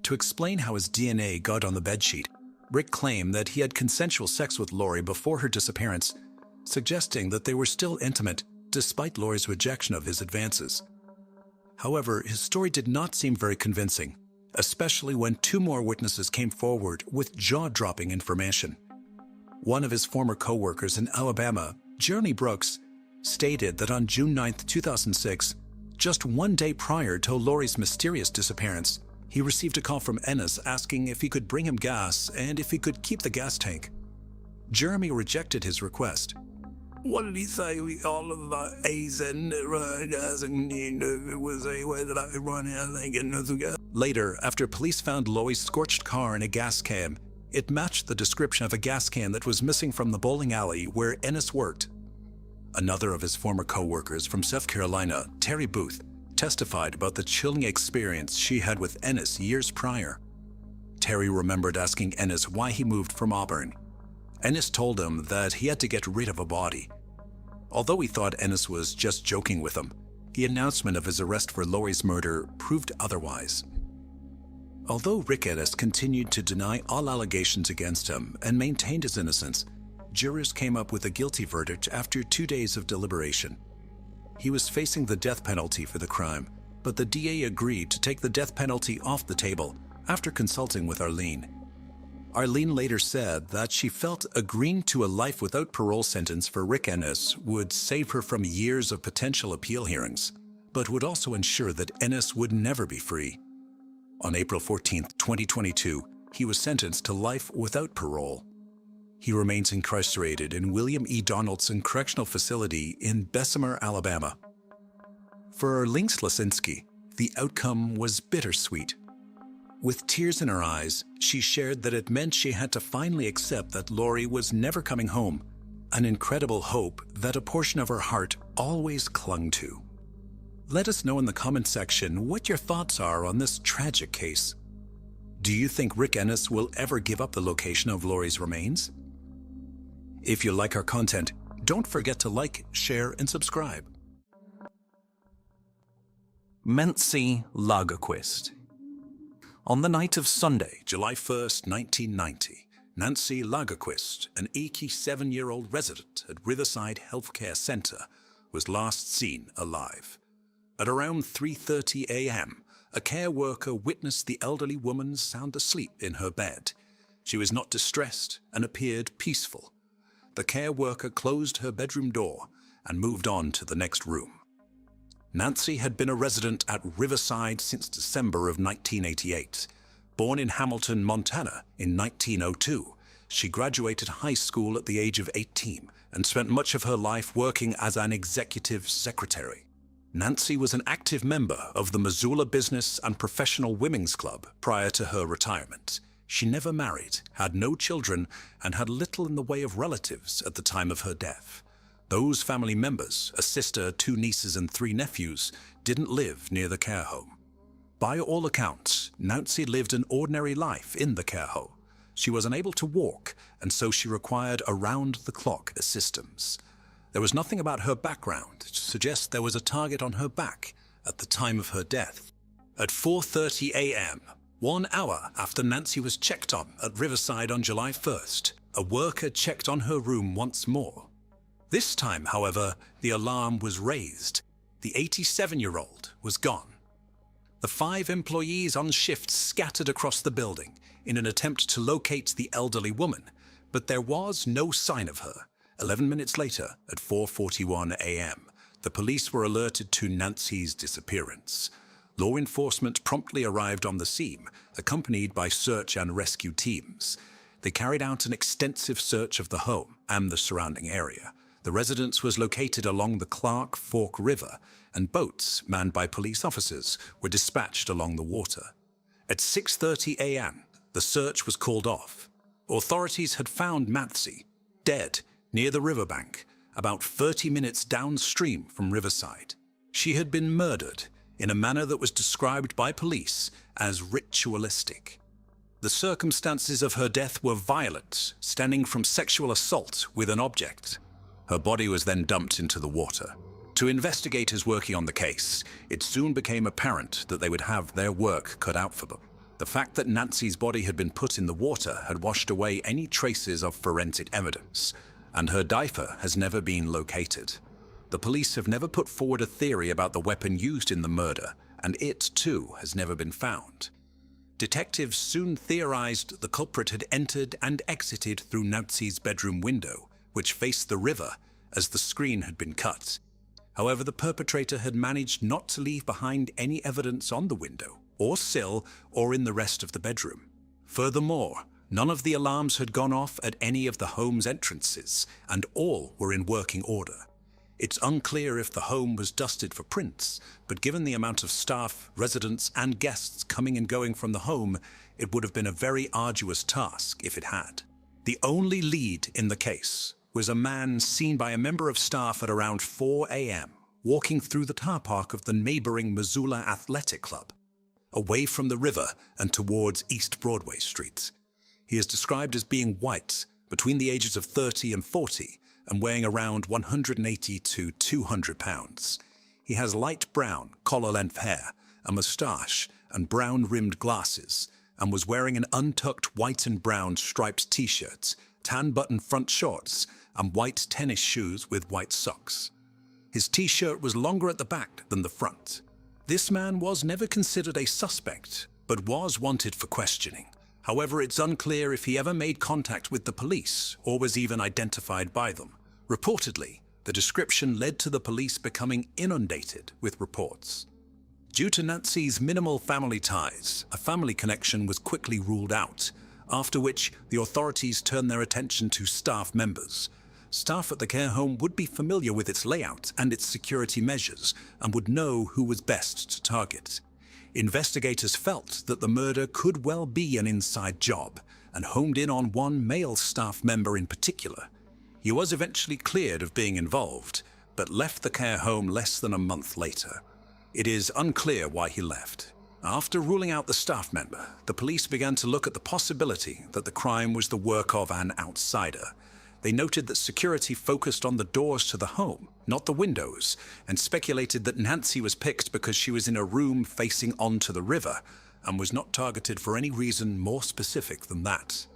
To explain how his DNA got on the bedsheet, Rick claimed that he had consensual sex with Lori before her disappearance, suggesting that they were still intimate despite Lori's rejection of his advances. However, his story did not seem very convincing, especially when 2 more witnesses came forward with jaw-dropping information. One of his former co-workers in Alabama, Jeremy Brooks, stated that on June 9, 2006, just 1 day prior to Lori's mysterious disappearance, he received a call from Ennis asking if he could bring him gas and if he could keep the gas tank. Jeremy rejected his request. What did he say? All of the A's and gas, and it was a way that I could run in, I think, and nothing else. Later, after police found Lois' scorched car in a gas can, it matched the description of a gas can that was missing from the bowling alley where Ennis worked. Another of his former co-workers from South Carolina, Terry Booth, testified about the chilling experience she had with Ennis years prior. Terry remembered asking Ennis why he moved from Auburn. Ennis told him that he had to get rid of a body. Although he thought Ennis was just joking with him, the announcement of his arrest for Lori's murder proved otherwise. Although Rick Ennis continued to deny all allegations against him and maintained his innocence, jurors came up with a guilty verdict after 2 days of deliberation. He was facing the death penalty for the crime, but the DA agreed to take the death penalty off the table after consulting with Arlene. Arlene later said that she felt agreeing to a life without parole sentence for Rick Ennis would save her from years of potential appeal hearings, but would also ensure that Ennis would never be free. On April 14, 2022, he was sentenced to life without parole. He remains incarcerated in William E. Donaldson Correctional Facility in Bessemer, Alabama. For Arlene Slasinski, the outcome was bittersweet. With tears in her eyes, she shared that it meant she had to finally accept that Lori was never coming home, an incredible hope that a portion of her heart always clung to. Let us know in the comment section what your thoughts are on this tragic case. Do you think Rick Ennis will ever give up the location of Lori's remains? If you like our content, don't forget to like, share, and subscribe. Nancy Lagerquist. On the night of Sunday, July 1st, 1990, Nancy Lagerquist, an 87-year-old resident at Riverside Healthcare Center, was last seen alive. At around 3:30 a.m., a care worker witnessed the elderly woman sound asleep in her bed. She was not distressed and appeared peaceful. The care worker closed her bedroom door and moved on to the next room. Nancy had been a resident at Riverside since December of 1988. Born in Hamilton, Montana in 1902, she graduated high school at the age of 18 and spent much of her life working as an executive secretary. Nancy was an active member of the Missoula Business and Professional Women's Club prior to her retirement. She never married, had no children, and had little in the way of relatives at the time of her death. Those family members, a sister, 2 nieces, and 3 nephews, didn't live near the care home. By all accounts, Nancy lived an ordinary life in the care home. She was unable to walk, and so she required around-the-clock assistance. There was nothing about her background to suggest there was a target on her back at the time of her death. At 4:30 a.m., 1 hour after Nancy was checked on at Riverside on July 1st, a worker checked on her room once more. This time, however, the alarm was raised. The 87-year-old was gone. The 5 employees on shift scattered across the building in an attempt to locate the elderly woman, but there was no sign of her. 11 minutes later, at 4:41 a.m., the police were alerted to Nancy's disappearance. Law enforcement promptly arrived on the scene, accompanied by search and rescue teams. They carried out an extensive search of the home and the surrounding area. The residence was located along the Clark Fork River, and boats manned by police officers were dispatched along the water. At 6:30 a.m., the search was called off. Authorities had found Nancy dead near the riverbank, about 30 minutes downstream from Riverside. She had been murdered in a manner that was described by police as ritualistic. The circumstances of her death were violent, stemming from sexual assault with an object. Her body was then dumped into the water. To investigators working on the case, it soon became apparent that they would have their work cut out for them. The fact that Nancy's body had been put in the water had washed away any traces of forensic evidence, and her diaper has never been located. The police have never put forward a theory about the weapon used in the murder, and it, too, has never been found. Detectives soon theorized the culprit had entered and exited through Nancy's bedroom window, which faced the river, as the screen had been cut. However, the perpetrator had managed not to leave behind any evidence on the window, or sill, or in the rest of the bedroom. Furthermore, none of the alarms had gone off at any of the home's entrances, and all were in working order. It's unclear if the home was dusted for prints, but given the amount of staff, residents, and guests coming and going from the home, it would have been a very arduous task if it had. The only lead in the case was a man seen by a member of staff at around 4 a.m. walking through the car park of the neighboring Missoula Athletic Club, away from the river and towards East Broadway Street. He is described as being white, between the ages of 30 and 40, and weighing around 180 to 200 pounds. He has light brown, collar-length hair, a moustache, and brown-rimmed glasses, and was wearing an untucked white and brown striped t-shirt, tan-button front shorts, and white tennis shoes with white socks. His t-shirt was longer at the back than the front. This man was never considered a suspect, but was wanted for questioning. However, it's unclear if he ever made contact with the police or was even identified by them. Reportedly, the description led to the police becoming inundated with reports. Due to Nancy's minimal family ties, a family connection was quickly ruled out, after which the authorities turned their attention to staff members. Staff at the care home would be familiar with its layout and its security measures and would know who was best to target. Investigators felt that the murder could well be an inside job and homed in on one male staff member in particular. He was eventually cleared of being involved, but left the care home less than a month later. It is unclear why he left. After ruling out the staff member, the police began to look at the possibility that the crime was the work of an outsider. They noted that security focused on the doors to the home, not the windows, and speculated that Nancy was picked because she was in a room facing onto the river and was not targeted for any reason more specific than that.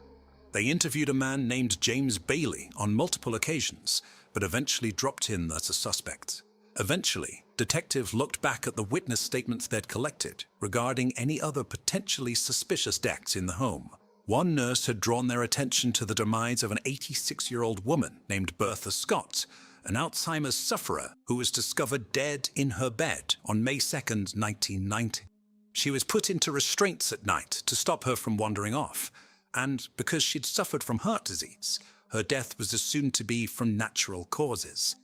They interviewed a man named James Bailey on multiple occasions, but eventually dropped in as a suspect. Eventually, detectives looked back at the witness statements they'd collected regarding any other potentially suspicious deaths in the home. One nurse had drawn their attention to the demise of an 86-year-old woman named Bertha Scott, an Alzheimer's sufferer who was discovered dead in her bed on May 2, 1990. She was put into restraints at night to stop her from wandering off, and because she'd suffered from heart disease, her death was assumed to be from natural causes.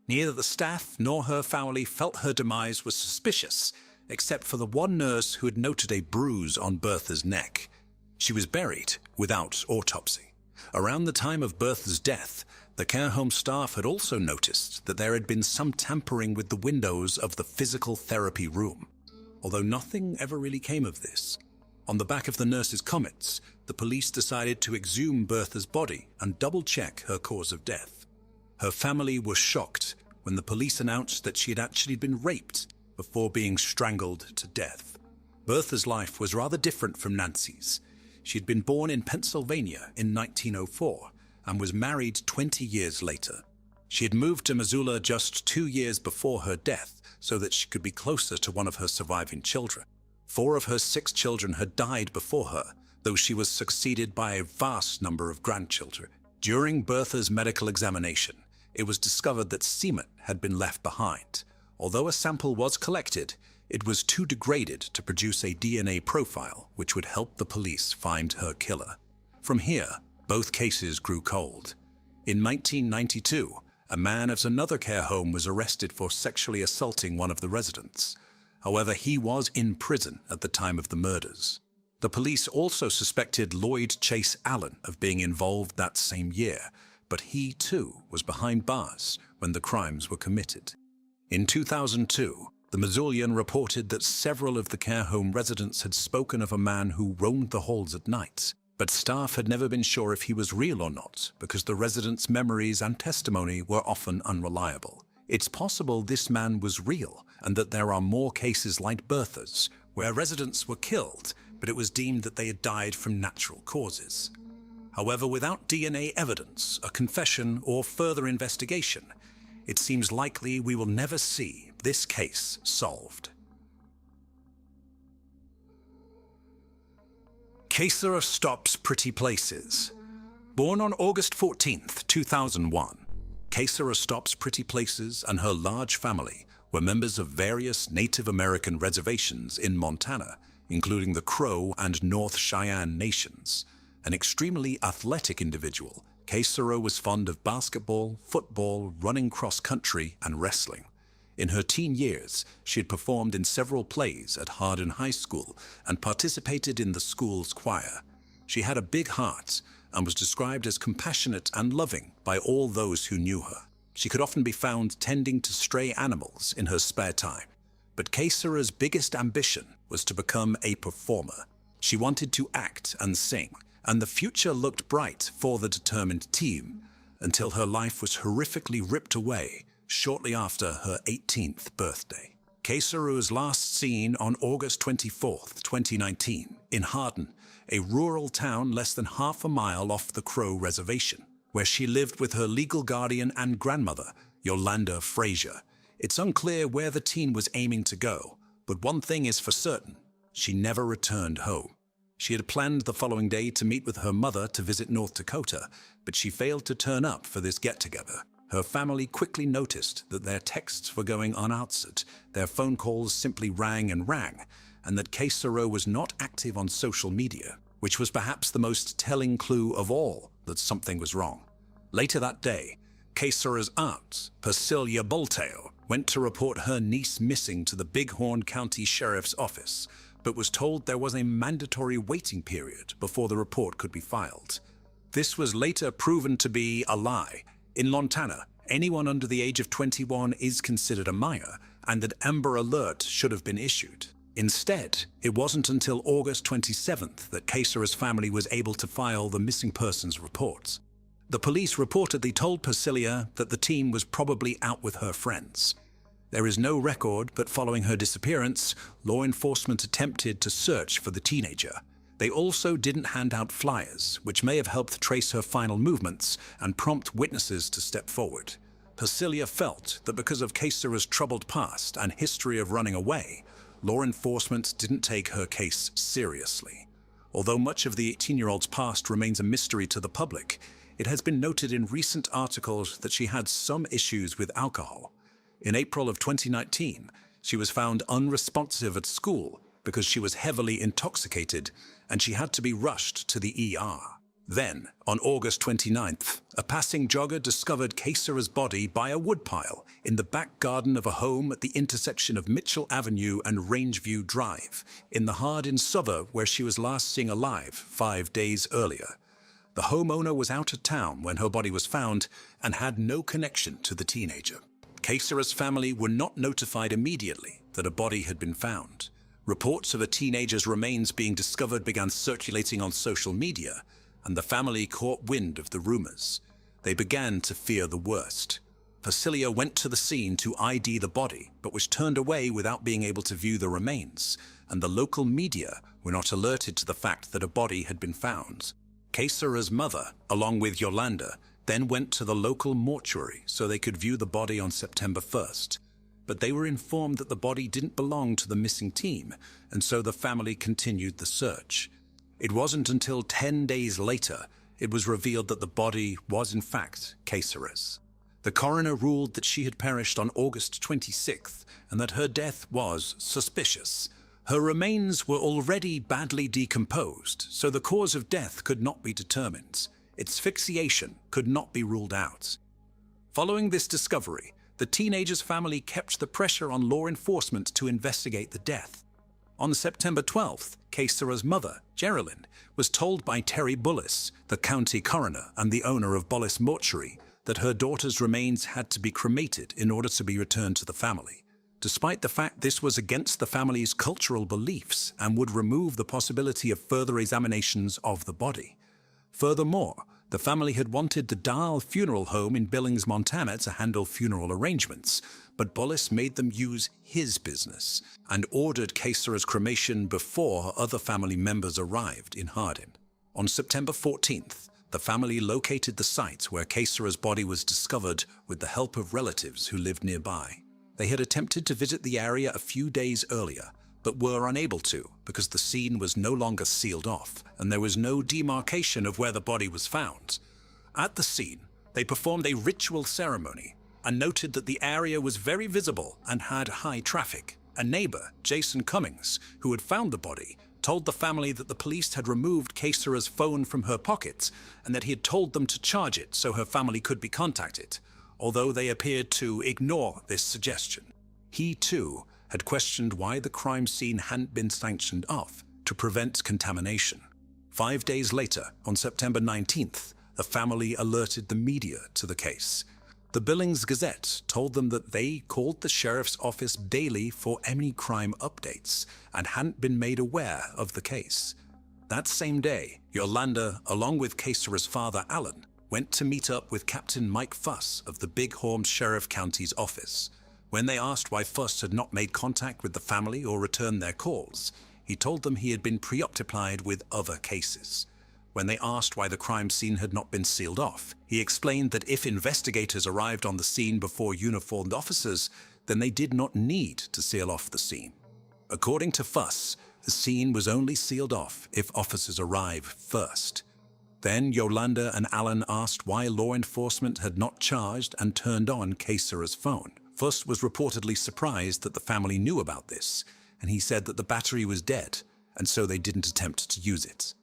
Neither the staff nor her family felt her demise was suspicious, except for the one nurse who had noted a bruise on Bertha's neck. She was buried without autopsy. Around the time of Bertha's death, the care home staff had also noticed that there had been some tampering with the windows of the physical therapy room, although nothing ever really came of this. On the back of the nurse's comments, the police decided to exhume Bertha's body and double-check her cause of death. Her family was shocked when the police announced that she had actually been raped before being strangled to death. Bertha's life was rather different from Nancy's. She had been born in Pennsylvania in 1904 and was married 20 years later. She had moved to Missoula just 2 years before her death so that she could be closer to one of her surviving children. 4 of her 6 children had died before her, though she was succeeded by a vast number of grandchildren. During Bertha's medical examination, it was discovered that semen had been left behind. Although a sample was collected, it was too degraded to produce a DNA profile which would help the police find her killer. From here, both cases grew cold. In 1992, a man at another care home was arrested for sexually assaulting one of the residents. However, he was in prison at the time of the murders. The police also suspected Lloyd Chase Allen of being involved that same year, but he too was behind bars when the crimes were committed. In 2002, the Missoulian reported that several of the care home residents had spoken of a man who roamed the halls at night, but staff had never been sure if he was real or not because the residents' memories and testimony were often unreliable. It's possible this man was real and that there are more cases like Bertha's where residents were killed, but it was deemed that they had died from natural causes. However, without DNA evidence, a confession, or further investigation, it seems likely we will never see this case solved. Caesar stops pretty places. Born on August 14, 2001, Caesar stops pretty places and her large family were members of various Native American reservations in Montana, including the Crow and North Cheyenne nations. An extremely athletic individual, Caesar was fond of basketball, football, running cross-country, and wrestling. In her teen years, she had performed in several plays at Hardin High School and participated in the school's choir. She had a big heart and was described as compassionate and loving by all those who knew her. She could often be found tending to stray animals in her spare time. But Kaysera's biggest ambition was to become a performer. She wanted to act and sing, and the future looked bright for the determined team, until her life was horrifically ripped away shortly after her 18th birthday. Kaysera was last seen on August 24, 2019, in Hardin, a rural town less than half a mile off the Crow Reservation, where she lived with her legal guardian and grandmother, Yolanda Frazier. It's unclear where the teen was aiming to go, but one thing is for certain: she never returned home. She had planned the following day to meet with her mother to visit North Dakota, but she failed to turn up for this get-together. Her family quickly noticed that their texts were going unanswered, their phone calls simply rang, and that Kaysera was not active on social media, which was perhaps the most telling clue of all that something was wrong. Later that day, Kaysera's aunt, Percilia Bolteo, went to report her niece missing to the Bighorn County Sheriff's Office, but was told there was a mandatory waiting period before the report could be filed. This was later proven to be a lie. In Montana, anyone under the age of 21 is considered a minor, and that Amber Alert should have been issued. Instead, it wasn't until August 27th that Kaysera's family was able to file the missing persons report. The police reportedly told Percilia that the teen was probably out with her friends. There is no record, but following her disappearance, law enforcement attempted to search for the teenager. They also didn't hand out flyers, which may have helped trace her final movements and prompt witnesses to step forward. Percilia felt that because of Kaysera's troubled past and history of running away, law enforcement didn't take her case seriously. Although much of the 18-year-old's past remains a mystery to the public, it has been noted in recent articles that she had some issues with alcohol. In April of 2019, she was found unresponsive at school because she was heavily intoxicated and she had to be rushed to the ER. Then, on August 29th, a passing jogger discovered Kaysera's body by a woodpile in the back garden of a home at the intersection of Mitchell Avenue and Rangeview Drive, in the Hardin suburb where she was last seen alive 5 days earlier. The homeowner was out of town when her body was found and had no connection to the teenager. Kaysera's family were not notified immediately that a body had been found. Reports of a teenager's remains being discovered began circulating on social media, and the family caught wind of the rumors. They began to fear the worst. Percilia went to the scene to ID the body, but was turned away without being able to view the remains, and the local media were not alerted to the fact that a body had been found. Kaysera's mother, along with Yolanda, then went to the local mortuary so they could view the body on September 1st. But they were informed that the body didn't belong to the missing team, and so the family continued the search. It wasn't until 10 days later it was revealed that the body was in fact Kaysera's. The coroner ruled that she had perished on August 26th and that her death was suspicious. Her remains were already badly decomposed, so the cause of death could not be determined. Asphyxiation could not be ruled out. Following this discovery, the teenager's family kept the pressure on law enforcement to investigate the death. On September 12th, Kaysera's mother, Geraldine, was told by Terry Bullis, the county coroner and the owner of Bullis Mortuary, that her daughter's remains had to be cremated in order to be returned to the family. Despite the fact this was against the family's cultural beliefs and would remove the possibility of further examinations of the body. Furthermore, the family had wanted the Dahl Funeral Home in Billings, Montana to handle funeral arrangements, but Bullis made them use his business and ordered Kaysera's cremation before other family members arrived in Hardin. On September 14th, the family located the site where Kaysera's body was discovered with the help of relatives who lived nearby. They had attempted to visit the area a few days earlier, but were unable to because the scene was no longer sealed off and there was no demarcation of where the body was found. At the scene, they performed a ritual ceremony and noted that the area was very visible and had high traffic. A neighbor, Jason Cummings, who had found the body, told the family that the police had removed Kaysera's phone from her pockets and that he had told them to charge it so her family could be contacted, although they appeared to ignore this suggestion. He, too, had questioned why the crime scene hadn't been sanctioned off to prevent contamination. 5 days later, on September 19th, the family alerted the media to the case. The Billings Gazette told them that they called the sheriff's office daily for any crime updates and hadn't been made aware of the case. That same day, Yolanda, along with Caesar's father Alan, went to meet up with Captain Mike Fuss of the Bighorn Sheriff County's office. When they asked why Fuss had not made contact with the family or returned their calls, he told them he had been preoccupied with other cases. When they asked why the crime scene had not been sealed off, he explained that if investigators arrived on the scene before uniformed officers, then they did not need to seal off the scene. According to Fuss, the scene was only sealed off if officers arrive first. Then Yolanda and Alan asked why law enforcement had not charged and turned on Caesar's phone. Fuss was reportedly surprised that the family knew about this, and he said that the battery was dead, and so they didn't attempt to use it.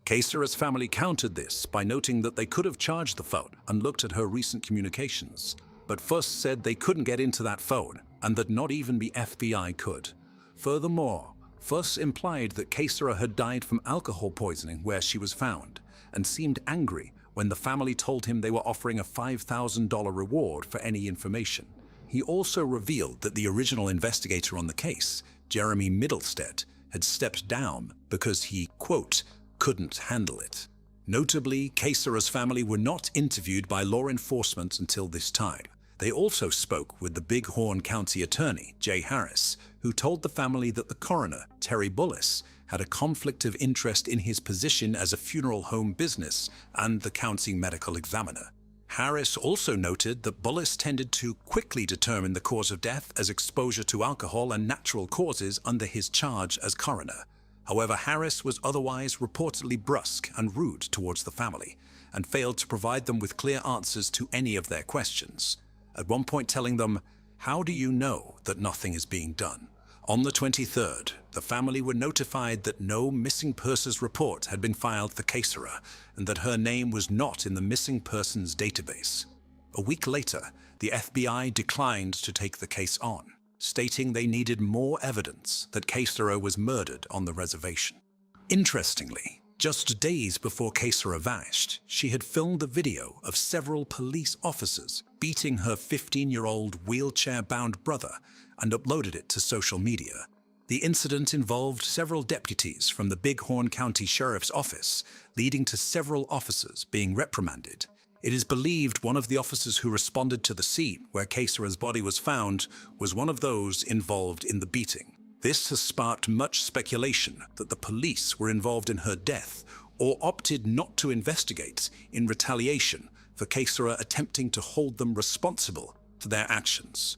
Caesar's family countered this by noting that they could have charged the phone and looked at her recent communications, but Fuss said they couldn't get into that phone and that not even the FBI could. Furthermore, Fuss implied that Caesar had died from alcohol poisoning where she was found, and seemed angry when the family told him they were offering a $5,000 reward for any information. He also revealed that the original investigator on the case, Jeremy Middlestead, had stepped down because he, quote, couldn't handle it. Notably, Caesar's family were not interviewed by law enforcement until this time. They also spoke with the Bighorn County attorney, Jay Harris, who told the family that the coroner, Terry Bullis, had a conflict of interest in his position as a funeral home business and the county medical examiner. Harris also noted that Bullis tended to quickly determine the cause of death as exposure to alcohol and natural causes under his charge as coroner. However, Harris was otherwise reportedly brusque and rude towards the family, and failed to provide them with clear answers to any of their questions. At one point telling them, "How do you know that nothing is being done?" On the 23rd, the family were notified that no missing persons report had been filed for Caesara, and that her name was not in the missing persons database. A week later, the FBI declined to take the case on, stating they needed more evidence that Caesara was murdered on the reservation. Interestingly, just days before Caesara vanished, she had filmed a video of several police officers beating her 15-year-old wheelchair-bound brother and uploaded it to social media. The incident involved several deputies from the Bighorn County Sheriff's Office, leading to several officers being reprimanded. It is believed one of the officers who responded to the scene where Caesara's body was found was one of those involved in the beating. This has sparked much speculation that the police were involved in her death or opted not to investigate in retaliation for Caesara attempting to hold them responsible for their actions.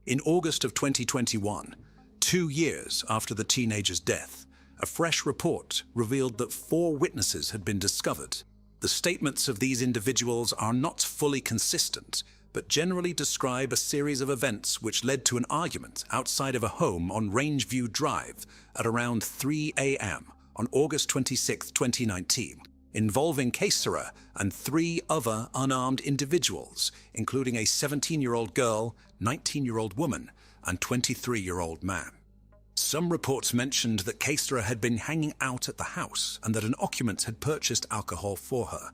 In August of 2021, 2 years after the teenager's death, a fresh report revealed that 4 witnesses had been discovered. The statements of these individuals are not fully consistent, but generally describe a series of events which led to an argument outside of a home on Rangeview Drive at around 3 a.m. on August 26, 2019, involving Caesara and 3 other unarmed individuals, including a 17-year-old girl, 19-year-old woman, and 23-year-old man. Some reports mentioned that Caesara had been hanging out at the house and that an occupant had purchased alcohol for her.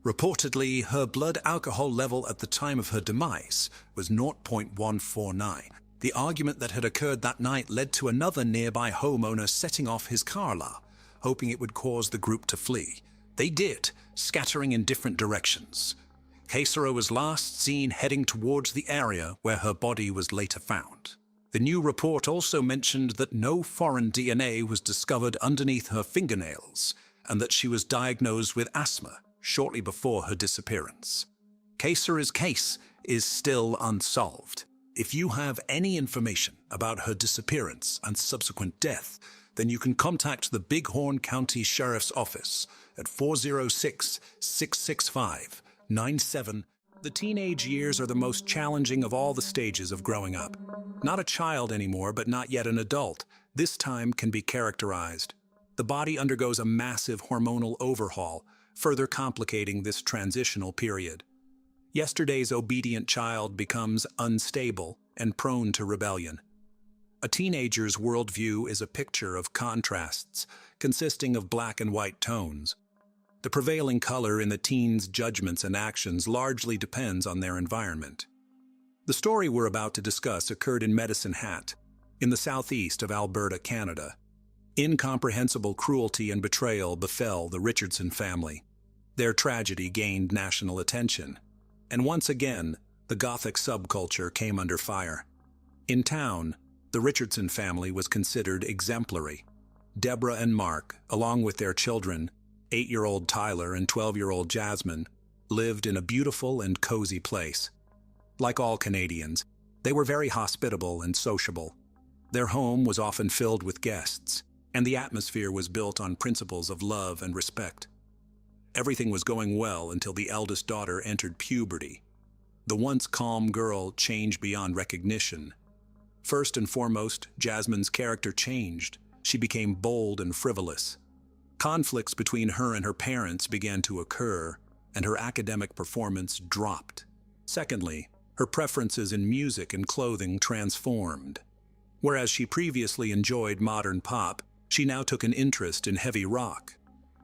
Reportedly, her blood alcohol level at the time of her demise was 0.149. The argument that had occurred that night led to another nearby homeowner setting off his car alarm, hoping it would cause the group to flee. They did, scattering in different directions. Caesara was last seen heading towards the area where her body was later found. The new report also mentioned that no foreign DNA was discovered underneath her fingernails and that she was diagnosed with asthma shortly before her disappearance. Caesara's case is still unsolved. If you have any information about her disappearance and subsequent death, then you can contact the Bighorn County Sheriff's Office at 406-665-97. The teenage years are the most challenging of all the stages of growing up. Not a child anymore, but not yet an adult, this time can be characterized. The body undergoes a massive hormonal overhaul, further complicating this transitional period. Yesterday's obedient child becomes unstable and prone to rebellion. A teenager's worldview is a picture of contrasts, consisting of black and white tones. The prevailing color in the teen's judgments and actions largely depends on their environment. The story we're about to discuss occurred in Medicine Hat, in the southeast of Alberta, Canada. Incomprehensible cruelty and betrayal befell the Richardson family. Their tragedy gained national attention, and once again, the Gothic subculture came under fire. In town, the Richardson family was considered exemplary. Deborah and Mark, along with their children, 8-year-old Tyler and 12-year-old Jasmine, lived in a beautiful and cozy place. Like all Canadians, they were very hospitable and sociable. Their home was often filled with guests, and the atmosphere was built on principles of love and respect. Everything was going well until the eldest daughter entered puberty. The once calm girl changed beyond recognition. First and foremost, Jasmine's character changed. She became bold and frivolous. Conflicts between her and her parents began to occur, and her academic performance dropped. Secondly, her preferences in music and clothing transformed. Whereas she previously enjoyed modern pop, she now took an interest in heavy rock.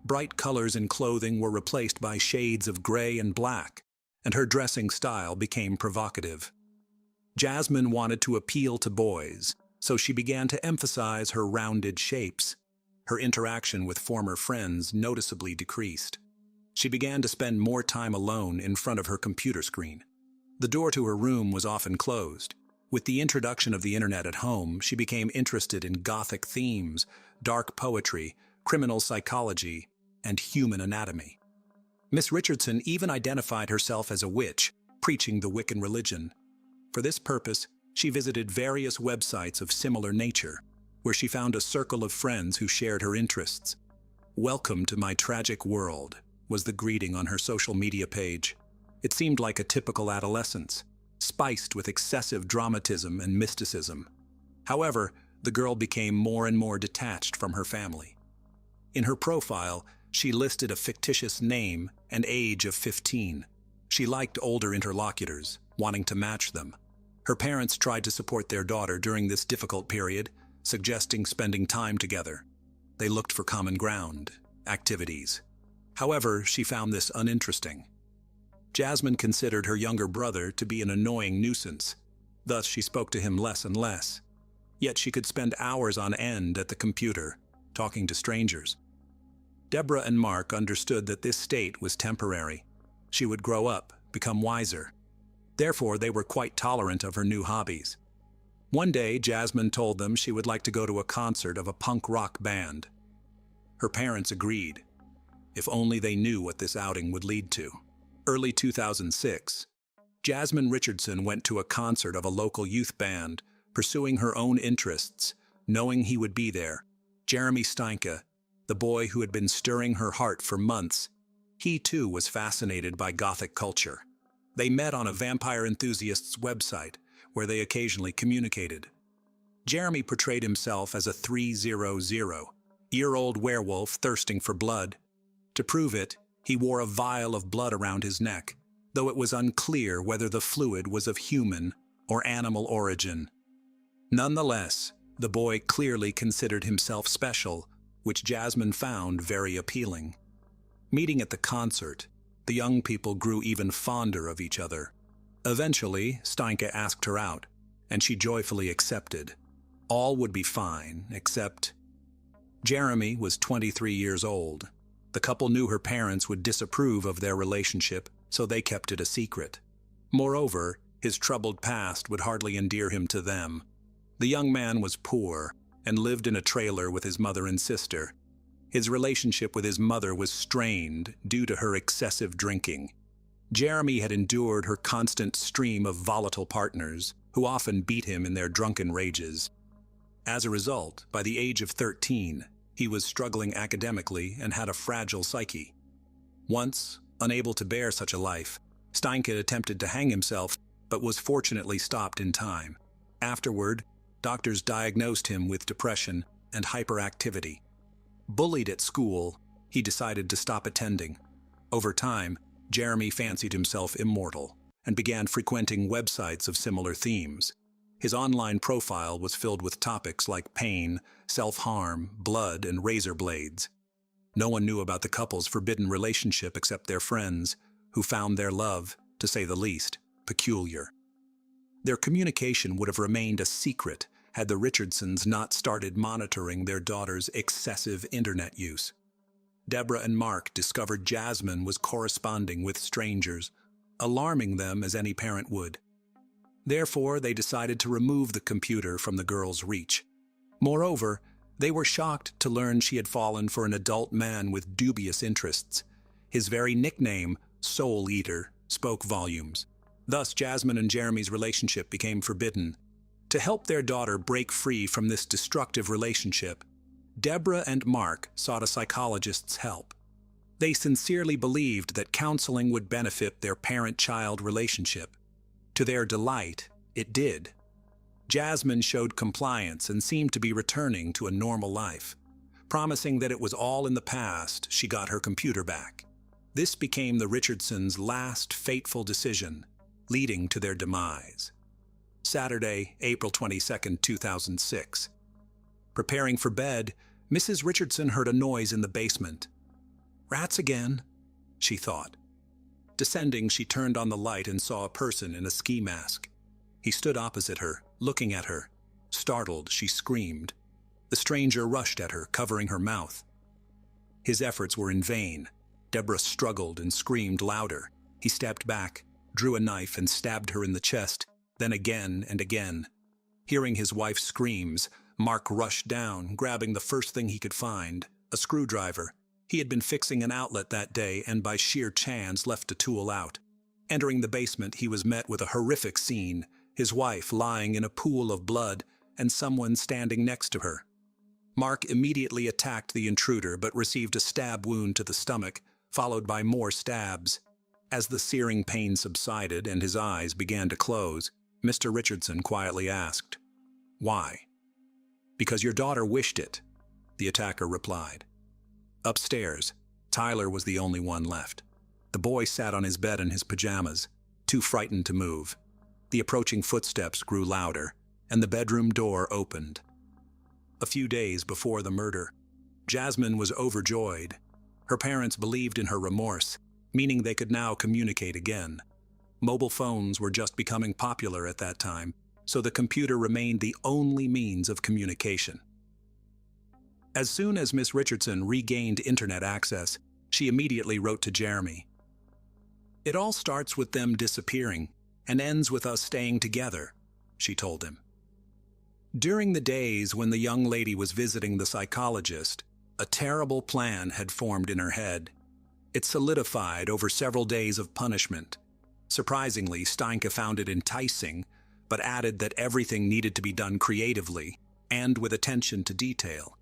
Bright colors in clothing were replaced by shades of gray and black, and her dressing style became provocative. Jasmine wanted to appeal to boys, so she began to emphasize her rounded shapes. Her interaction with former friends noticeably decreased. She began to spend more time alone in front of her computer screen. The door to her room was often closed. With the introduction of the internet at home, she became interested in Gothic themes, dark poetry, criminal psychology, and human anatomy. Miss Richardson even identified herself as a witch, preaching the Wiccan religion. For this purpose, she visited various websites of similar nature, where she found a circle of friends who shared her interests. "Welcome to my tragic world," was the greeting on her social media page. It seemed like a typical adolescence, spiced with excessive dramatism and mysticism. However, the girl became more and more detached from her family. In her profile, she listed a fictitious name and age of 15. She liked older interlocutors, wanting to match them. Her parents tried to support their daughter during this difficult period, suggesting spending time together. They looked for common ground, activities. However, she found this uninteresting. Jasmine considered her younger brother to be an annoying nuisance. Thus, she spoke to him less and less. Yet she could spend hours on end at the computer, talking to strangers. Deborah and Mark understood that this state was temporary. She would grow up, become wiser. Therefore, they were quite tolerant of her new hobbies. One day, Jasmine told them she would like to go to a concert of a punk rock band. Her parents agreed, if only they knew what this outing would lead to. Early 2006, Jasmine Richardson went to a concert of a local youth band, pursuing her own interests, knowing he would be there. Jeremy Steinke, the boy who had been stirring her heart for months, he too was fascinated by Gothic culture. They met on a vampire enthusiast's website, where they occasionally communicated. Jeremy portrayed himself as a 300-year-old werewolf thirsting for blood. To prove it, he wore a vial of blood around his neck, though it was unclear whether the fluid was of human or animal origin. Nonetheless, the boy clearly considered himself special, which Jasmine found very appealing. Meeting at the concert, the young people grew even fonder of each other. Eventually, Steinke asked her out, and she joyfully accepted. All would be fine, except Jeremy was 23 years old. The couple knew her parents would disapprove of their relationship, so they kept it a secret. Moreover, his troubled past would hardly endear him to them. The young man was poor and lived in a trailer with his mother and sister. His relationship with his mother was strained due to her excessive drinking. Jeremy had endured her constant stream of volatile partners, who often beat him in their drunken rages. As a result, by the age of 13, he was struggling academically and had a fragile psyche. Once, unable to bear such a life, Steinke attempted to hang himself, but was fortunately stopped in time. Afterward, doctors diagnosed him with depression and hyperactivity. Bullied at school, he decided to stop attending. Over time, Jeremy fancied himself immortal and began frequenting websites of similar themes. His online profile was filled with topics like pain, self-harm, blood, and razor blades. No one knew about the couple's forbidden relationship except their friends, who found their love, to say the least, peculiar. Their communication would have remained a secret had the Richardsons not started monitoring their daughter's excessive internet use. Deborah and Mark discovered Jasmine was corresponding with strangers, alarming them as any parent would. Therefore, they decided to remove the computer from the girl's reach. Moreover, they were shocked to learn she had fallen for an adult man with dubious interests. His very nickname, Soul Eater, spoke volumes. Thus, Jasmine and Jeremy's relationship became forbidden. To help their daughter break free from this destructive relationship, Deborah and Mark sought a psychologist's help. They sincerely believed that counseling would benefit their parent-child relationship. To their delight, it did. Jasmine showed compliance and seemed to be returning to a normal life. Promising that it was all in the past, she got her computer back. This became the Richardsons' last fateful decision, leading to their demise. Saturday, April 22, 2006. Preparing for bed, Mrs. Richardson heard a noise in the basement. "Rats again," she thought. Descending, she turned on the light and saw a person in a ski mask. He stood opposite her, looking at her. Startled, she screamed. The stranger rushed at her, covering her mouth. His efforts were in vain. Deborah struggled and screamed louder. He stepped back, drew a knife and stabbed her in the chest, then again and again. Hearing his wife's screams, Mark rushed down, grabbing the first thing he could find, a screwdriver. He had been fixing an outlet that day and by sheer chance left the tool out. Entering the basement, he was met with a horrific scene, his wife lying in a pool of blood and someone standing next to her. Mark immediately attacked the intruder but received a stab wound to the stomach, followed by more stabs. As the searing pain subsided and his eyes began to close, Mr. Richardson quietly asked, "Why?" "Because your daughter wished it," the attacker replied. Upstairs, Tyler was the only one left. The boy sat on his bed in his pajamas, too frightened to move. The approaching footsteps grew louder, and the bedroom door opened. A few days before the murder, Jasmine was overjoyed. Her parents believed in her remorse, meaning they could now communicate again. Mobile phones were just becoming popular at that time, so the computer remained the only means of communication. As soon as Miss Richardson regained internet access, she immediately wrote to Jeremy. "It all starts with them disappearing and ends with us staying together," she told him. During the days when the young lady was visiting the psychologist, a terrible plan had formed in her head. It solidified over several days of punishment. Surprisingly, Steinke found it enticing, but added that everything needed to be done creatively and with attention to detail.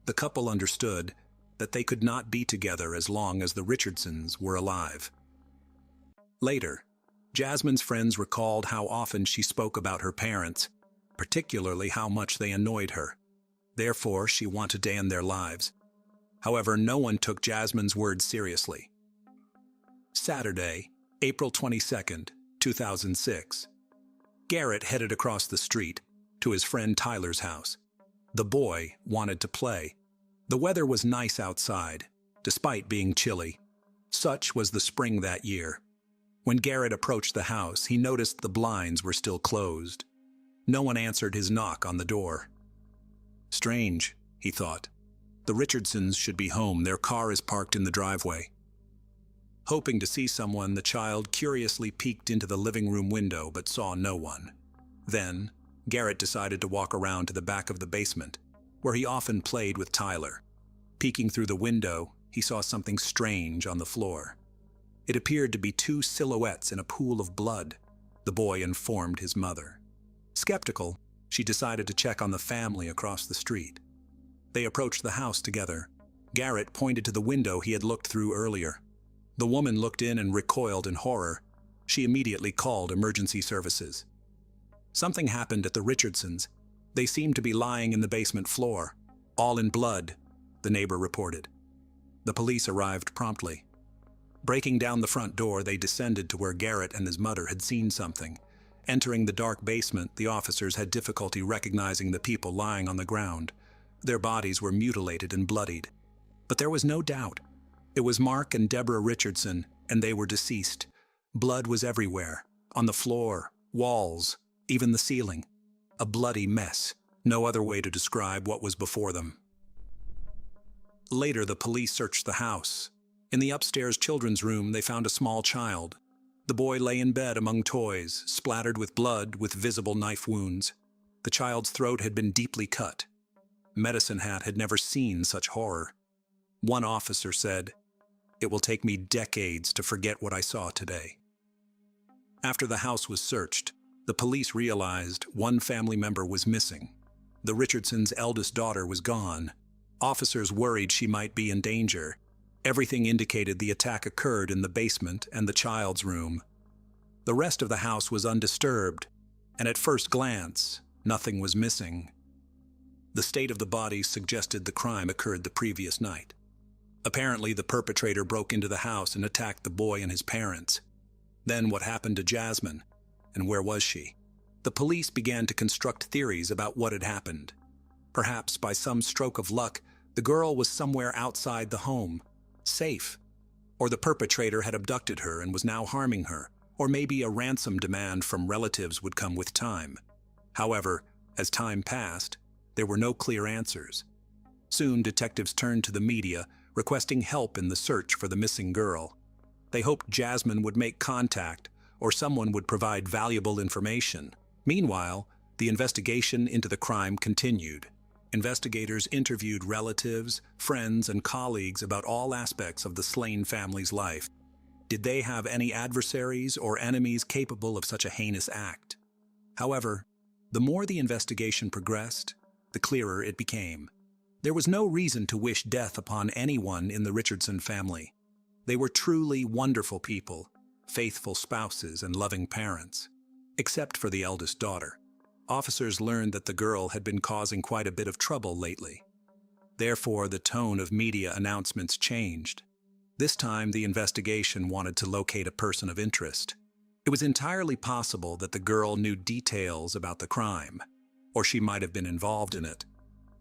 The couple understood that they could not be together as long as the Richardsons were alive. Later, Jasmine's friends recalled how often she spoke about her parents, particularly how much they annoyed her. Therefore, she wanted to end their lives. However, no one took Jasmine's words seriously. Saturday, April 22, 2006. Garrett headed across the street to his friend Tyler's house. The boy wanted to play. The weather was nice outside, despite being chilly. Such was the spring that year. When Garrett approached the house, he noticed the blinds were still closed. No one answered his knock on the door. Strange, he thought. The Richardsons should be home. Their car is parked in the driveway. Hoping to see someone, the child curiously peeked into the living room window but saw no one. Then, Garrett decided to walk around to the back of the basement, where he often played with Tyler. Peeking through the window, he saw something strange on the floor. It appeared to be two silhouettes in a pool of blood, the boy informed his mother. Skeptical, she decided to check on the family across the street. They approached the house together. Garrett pointed to the window he had looked through earlier. The woman looked in and recoiled in horror. She immediately called emergency services. Something happened at the Richardsons. They seemed to be lying in the basement floor, all in blood, the neighbor reported. The police arrived promptly. Breaking down the front door, they descended to where Garrett and his mother had seen something. Entering the dark basement, the officers had difficulty recognizing the people lying on the ground. Their bodies were mutilated and bloodied. But there was no doubt. It was Mark and Deborah Richardson, and they were deceased. Blood was everywhere, on the floor, walls, even the ceiling. A bloody mess. No other way to describe what was before them. Later, the police searched the house. In the upstairs children's room, they found a small child. The boy lay in bed among toys, splattered with blood with visible knife wounds. The child's throat had been deeply cut. Medicine Hat had never seen such horror. One officer said, "It will take me decades to forget what I saw today." After the house was searched, the police realized one family member was missing. The Richardsons' eldest daughter was gone. Officers worried she might be in danger. Everything indicated the attack occurred in the basement and the child's room. The rest of the house was undisturbed, and at first glance, nothing was missing. The state of the bodies suggested the crime occurred the previous night. Apparently, the perpetrator broke into the house and attacked the boy and his parents. Then what happened to Jasmine, and where was she? The police began to construct theories about what had happened. Perhaps by some stroke of luck, the girl was somewhere outside the home, safe. Or the perpetrator had abducted her and was now harming her, or maybe a ransom demand from relatives would come with time. However, as time passed, there were no clear answers. Soon, detectives turned to the media, requesting help in the search for the missing girl. They hoped Jasmine would make contact, or someone would provide valuable information. Meanwhile, the investigation into the crime continued. Investigators interviewed relatives, friends, and colleagues about all aspects of the slain family's life. Did they have any adversaries or enemies capable of such a heinous act? However, the more the investigation progressed, the clearer it became. There was no reason to wish death upon anyone in the Richardson family. They were truly wonderful people, faithful spouses and loving parents, except for the eldest daughter. Officers learned that the girl had been causing quite a bit of trouble lately. Therefore, the tone of media announcements changed. This time, the investigation wanted to locate a person of interest. It was entirely possible that the girl knew details about the crime, or she might have been involved in it.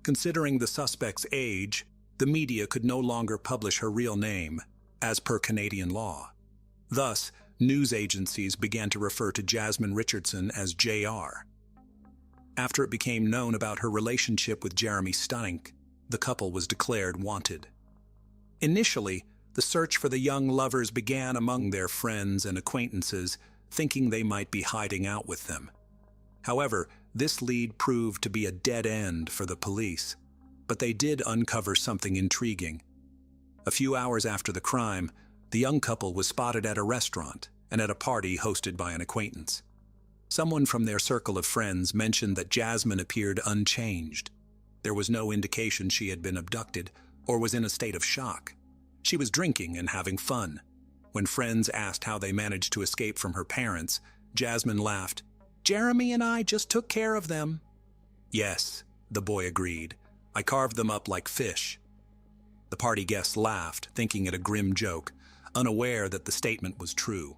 Considering the suspect's age, the media could no longer publish her real name, as per Canadian law. Thus, news agencies began to refer to Jasmine Richardson as JR. After it became known about her relationship with Jeremy Steinke, the couple was declared wanted. Initially, the search for the young lovers began among their friends and acquaintances, thinking they might be hiding out with them. However, this lead proved to be a dead end for the police, but they did uncover something intriguing. A few hours after the crime, the young couple was spotted at a restaurant and at a party hosted by an acquaintance. Someone from their circle of friends mentioned that Jasmine appeared unchanged. There was no indication she had been abducted or was in a state of shock. She was drinking and having fun. When friends asked how they managed to escape from her parents, Jasmine laughed. "Jeremy and I just took care of them." "Yes," the boy agreed. "I carved them up like fish." The party guests laughed, thinking it a grim joke, unaware that the statement was true.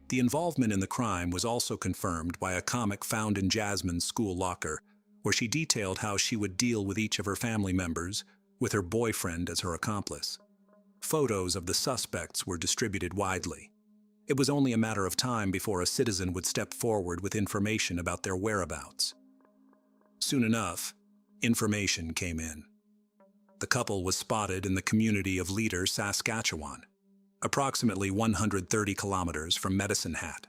The involvement in the crime was also confirmed by a comic found in Jasmine's school locker, where she detailed how she would deal with each of her family members, with her boyfriend as her accomplice. Photos of the suspects were distributed widely. It was only a matter of time before a citizen would step forward with information about their whereabouts. Soon enough, information came in. The couple was spotted in the community of Leader, Saskatchewan, approximately 130 kilometers from Medicine Hat.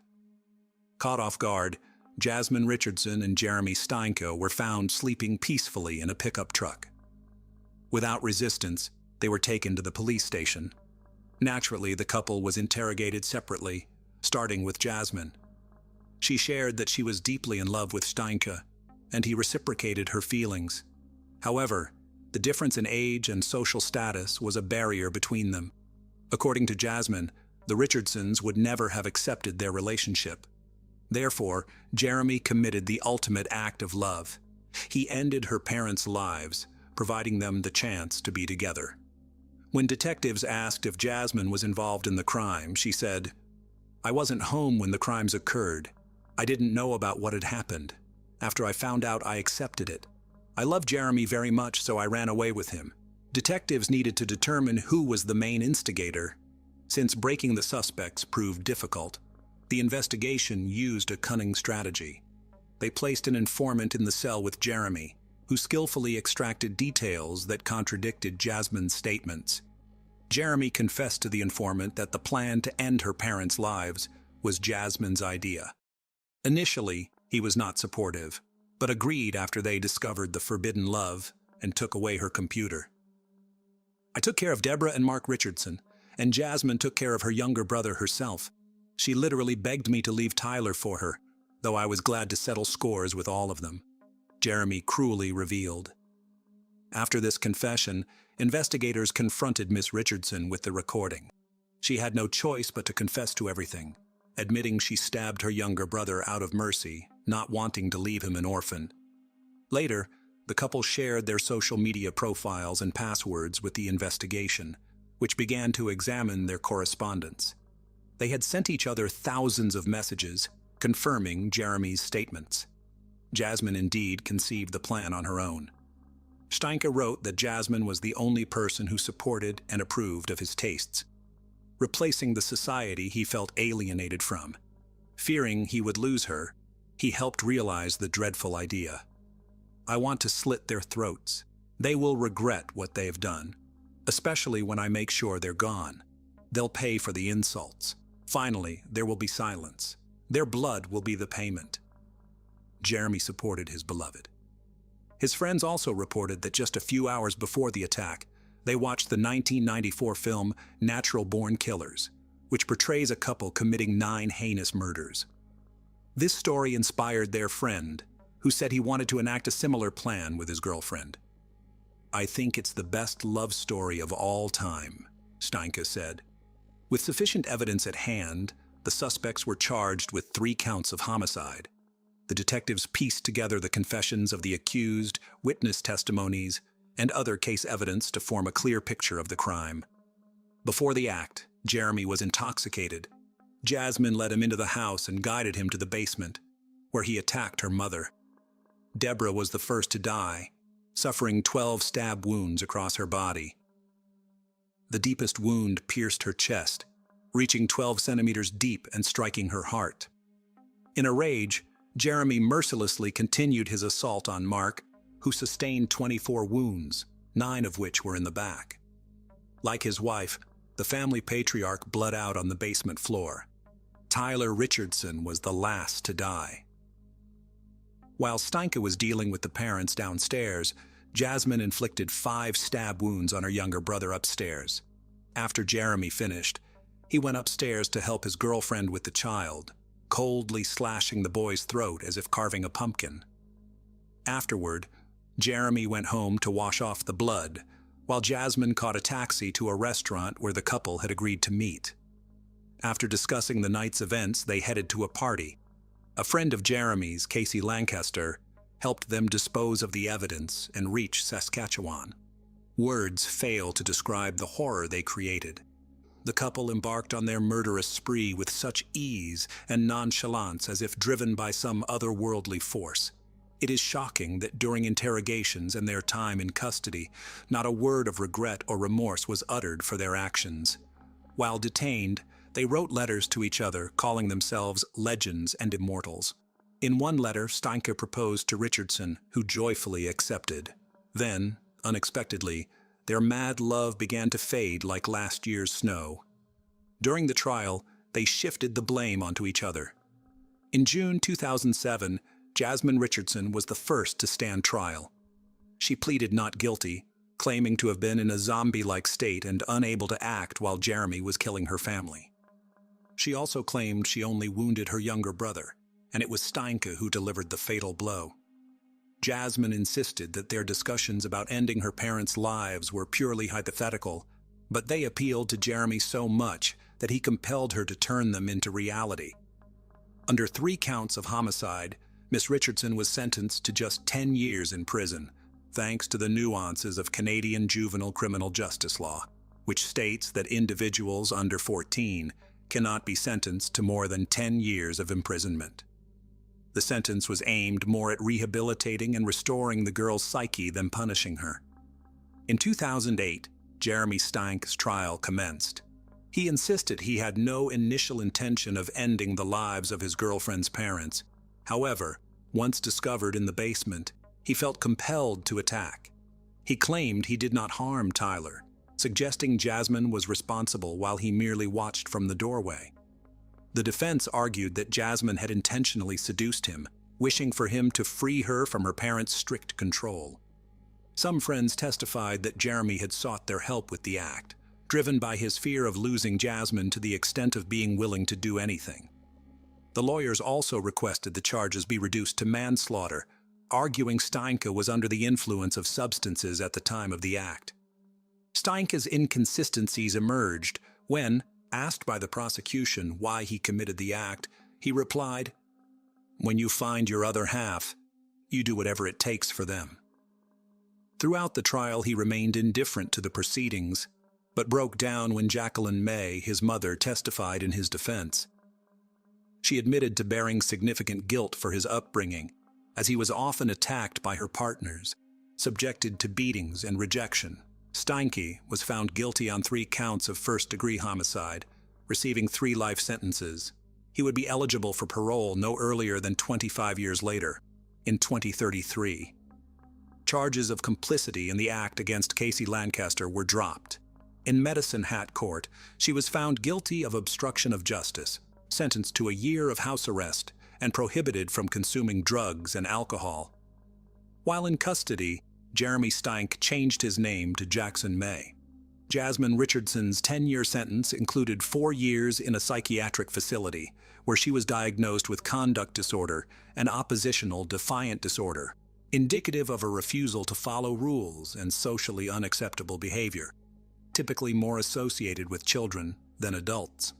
Caught off guard, Jasmine Richardson and Jeremy Steinke were found sleeping peacefully in a pickup truck. Without resistance, they were taken to the police station. Naturally, the couple was interrogated separately, starting with Jasmine. She shared that she was deeply in love with Steinke, and he reciprocated her feelings. However, the difference in age and social status was a barrier between them. According to Jasmine, the Richardsons would never have accepted their relationship. Therefore, Jeremy committed the ultimate act of love. He ended her parents' lives, providing them the chance to be together. When detectives asked if Jasmine was involved in the crime, she said, "I wasn't home when the crimes occurred. I didn't know about what had happened. After I found out, I accepted it. I loved Jeremy very much, so I ran away with him. Detectives needed to determine who was the main instigator. Since breaking the suspects proved difficult, the investigation used a cunning strategy. They placed an informant in the cell with Jeremy, who skillfully extracted details that contradicted Jasmine's statements. Jeremy confessed to the informant that the plan to end her parents' lives was Jasmine's idea. Initially, he was not supportive, but agreed after they discovered the forbidden love and took away her computer. I took care of Deborah and Mark Richardson, and Jasmine took care of her younger brother herself. She literally begged me to leave Tyler for her, though I was glad to settle scores with all of them. Jeremy cruelly revealed. After this confession, investigators confronted Miss Richardson with the recording. She had no choice but to confess to everything, admitting she stabbed her younger brother out of mercy, not wanting to leave him an orphan. Later, the couple shared their social media profiles and passwords with the investigation, which began to examine their correspondence. They had sent each other thousands of messages, confirming Jeremy's statements. Jasmine indeed conceived the plan on her own. Steinke wrote that Jasmine was the only person who supported and approved of his tastes, replacing the society he felt alienated from. Fearing he would lose her, he helped realize the dreadful idea. I want to slit their throats. They will regret what they have done, especially when I make sure they're gone. They'll pay for the insults. Finally, there will be silence. Their blood will be the payment. Jeremy supported his beloved. His friends also reported that just a few hours before the attack, they watched the 1994 film Natural Born Killers, which portrays a couple committing 9 heinous murders. This story inspired their friend, who said he wanted to enact a similar plan with his girlfriend. "I think it's the best love story of all time," Steinke said. With sufficient evidence at hand, the suspects were charged with 3 counts of homicide. The detectives pieced together the confessions of the accused, witness testimonies, and other case evidence to form a clear picture of the crime. Before the act, Jeremy was intoxicated. Jasmine led him into the house and guided him to the basement, where he attacked her mother. Deborah was the first to die, suffering 12 stab wounds across her body. The deepest wound pierced her chest, reaching 12 centimeters deep and striking her heart. In a rage, Jeremy mercilessly continued his assault on Mark, who sustained 24 wounds, 9 of which were in the back. Like his wife, the family patriarch bled out on the basement floor. Tyler Richardson was the last to die. While Steinke was dealing with the parents downstairs, Jasmine inflicted 5 stab wounds on her younger brother upstairs. After Jeremy finished, he went upstairs to help his girlfriend with the child, coldly slashing the boy's throat as if carving a pumpkin. Afterward, Jeremy went home to wash off the blood, while Jasmine caught a taxi to a restaurant where the couple had agreed to meet. After discussing the night's events, they headed to a party. A friend of Jeremy's, Casey Lancaster, helped them dispose of the evidence and reach Saskatchewan. Words fail to describe the horror they created. The couple embarked on their murderous spree with such ease and nonchalance as if driven by some otherworldly force. It is shocking that during interrogations and their time in custody, not a word of regret or remorse was uttered for their actions. While detained, they wrote letters to each other, calling themselves legends and immortals. In one letter, Steinke proposed to Richardson, who joyfully accepted. Then, unexpectedly, their mad love began to fade like last year's snow. During the trial, they shifted the blame onto each other. In June 2007, Jasmine Richardson was the first to stand trial. She pleaded not guilty, claiming to have been in a zombie-like state and unable to act while Jeremy was killing her family. She also claimed she only wounded her younger brother, and it was Steinke who delivered the fatal blow. Jasmine insisted that their discussions about ending her parents' lives were purely hypothetical, but they appealed to Jeremy so much that he compelled her to turn them into reality. Under 3 counts of homicide, Miss Richardson was sentenced to just 10 years in prison, thanks to the nuances of Canadian juvenile criminal justice law, which states that individuals under 14 cannot be sentenced to more than 10 years of imprisonment. The sentence was aimed more at rehabilitating and restoring the girl's psyche than punishing her. In 2008, Jeremy Steink's trial commenced. He insisted he had no initial intention of ending the lives of his girlfriend's parents. However, once discovered in the basement, he felt compelled to attack. He claimed he did not harm Tyler, suggesting Jasmine was responsible while he merely watched from the doorway. The defense argued that Jasmine had intentionally seduced him, wishing for him to free her from her parents' strict control. Some friends testified that Jeremy had sought their help with the act, driven by his fear of losing Jasmine to the extent of being willing to do anything. The lawyers also requested the charges be reduced to manslaughter, arguing Steinke was under the influence of substances at the time of the act. Steinke's inconsistencies emerged when, asked by the prosecution why he committed the act, he replied, "When you find your other half, you do whatever it takes for them." Throughout the trial, he remained indifferent to the proceedings, but broke down when Jacqueline May, his mother, testified in his defense. She admitted to bearing significant guilt for his upbringing, as he was often attacked by her partners, subjected to beatings and rejection. Steinke was found guilty on 3 counts of first-degree homicide, receiving 3 life sentences. He would be eligible for parole no earlier than 25 years later, in 2033. Charges of complicity in the act against Casey Lancaster were dropped. In Medicine Hat Court, she was found guilty of obstruction of justice, sentenced to a year of house arrest, and prohibited from consuming drugs and alcohol. While in custody, Jeremy Steinke changed his name to Jackson May. Jasmine Richardson's 10-year sentence included 4 years in a psychiatric facility, where she was diagnosed with conduct disorder and oppositional defiant disorder, indicative of a refusal to follow rules and socially unacceptable behavior, typically more associated with children than adults.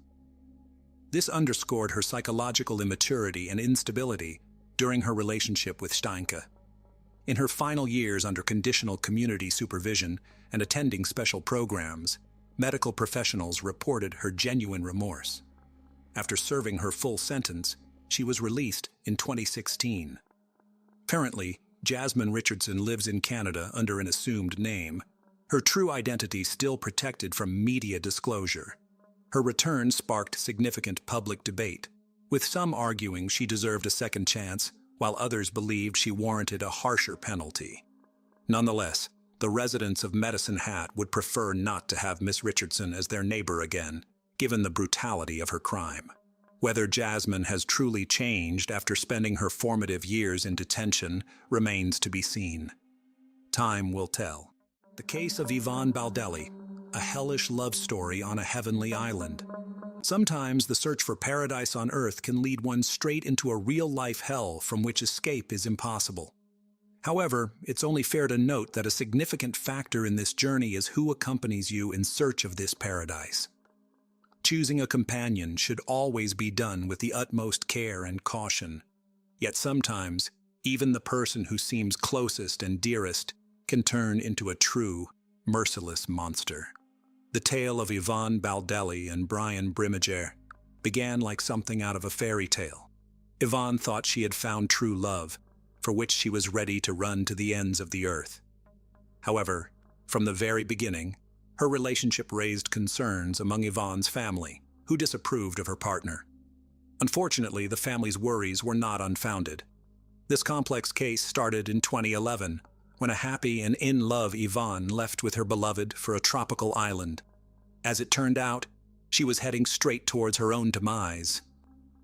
This underscored her psychological immaturity and instability during her relationship with Steinke. In her final years under conditional community supervision and attending special programs, medical professionals reported her genuine remorse. After serving her full sentence, she was released in 2016. Currently, Jasmine Richardson lives in Canada under an assumed name, her true identity still protected from media disclosure. Her return sparked significant public debate, with some arguing she deserved a second chance, while others believed she warranted a harsher penalty. Nonetheless, the residents of Medicine Hat would prefer not to have Miss Richardson as their neighbor again, given the brutality of her crime. Whether Jasmine has truly changed after spending her formative years in detention remains to be seen. Time will tell. The case of Yvonne Baldelli, a hellish love story on a heavenly island. Sometimes the search for paradise on Earth can lead one straight into a real-life hell from which escape is impossible. However, it's only fair to note that a significant factor in this journey is who accompanies you in search of this paradise. Choosing a companion should always be done with the utmost care and caution. Yet sometimes, even the person who seems closest and dearest can turn into a true, merciless monster. The tale of Yvonne Baldelli and Brian Brimager began like something out of a fairy tale. Yvonne thought she had found true love, for which she was ready to run to the ends of the earth. However, from the very beginning, her relationship raised concerns among Yvonne's family, who disapproved of her partner. Unfortunately, the family's worries were not unfounded. This complex case started in 2011, when a happy and in-love Yvonne left with her beloved for a tropical island. As it turned out, she was heading straight towards her own demise.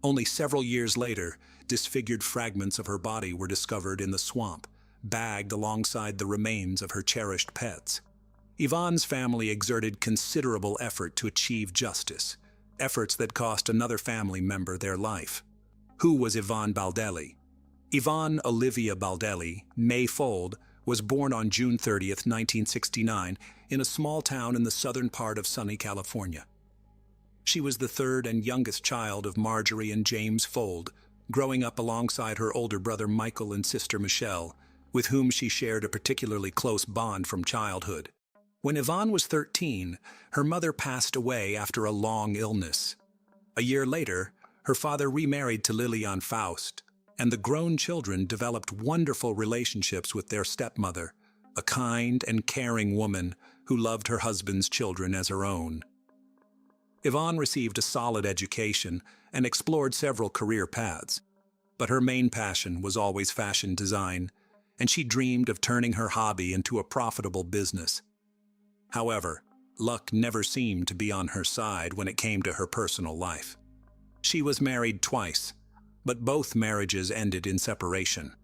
Only several years later, disfigured fragments of her body were discovered in the swamp, bagged alongside the remains of her cherished pets. Yvonne's family exerted considerable effort to achieve justice, efforts that cost another family member their life. Who was Yvonne Baldelli? Yvonne Olivia Baldelli, May Fold, was born on June 30, 1969, in a small town in the southern part of sunny California. She was the third and youngest child of Marjorie and James Fold, growing up alongside her older brother Michael and sister Michelle, with whom she shared a particularly close bond from childhood. When Yvonne was 13, her mother passed away after a long illness. A year later, her father remarried to Lillian Faust, and the grown children developed wonderful relationships with their stepmother, a kind and caring woman who loved her husband's children as her own. Yvonne received a solid education and explored several career paths, but her main passion was always fashion design, and she dreamed of turning her hobby into a profitable business. However, luck never seemed to be on her side when it came to her personal life. She was married twice, but both marriages ended in separation.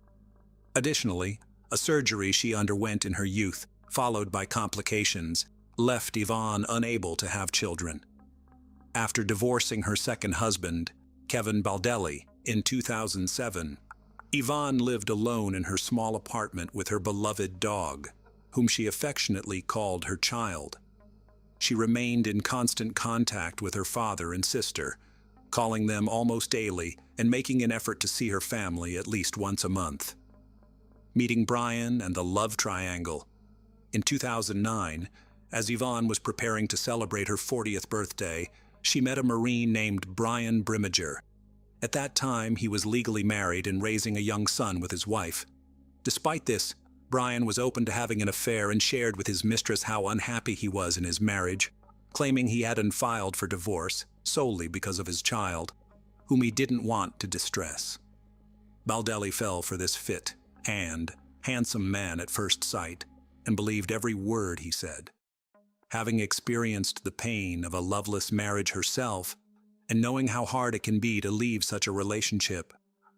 Additionally, a surgery she underwent in her youth, followed by complications, left Yvonne unable to have children. After divorcing her second husband, Kevin Baldelli, in 2007, Yvonne lived alone in her small apartment with her beloved dog, whom she affectionately called her child. She remained in constant contact with her father and sister, calling them almost daily and making an effort to see her family at least once a month. Meeting Brian and the love triangle. In 2009, as Yvonne was preparing to celebrate her 40th birthday, she met a Marine named Brian Brimmager. At that time, he was legally married and raising a young son with his wife. Despite this, Brian was open to having an affair and shared with his mistress how unhappy he was in his marriage, claiming he hadn't filed for divorce solely because of his child, whom he didn't want to distress. Baldelli fell for this fit and handsome man at first sight and believed every word he said. Having experienced the pain of a loveless marriage herself, and knowing how hard it can be to leave such a relationship,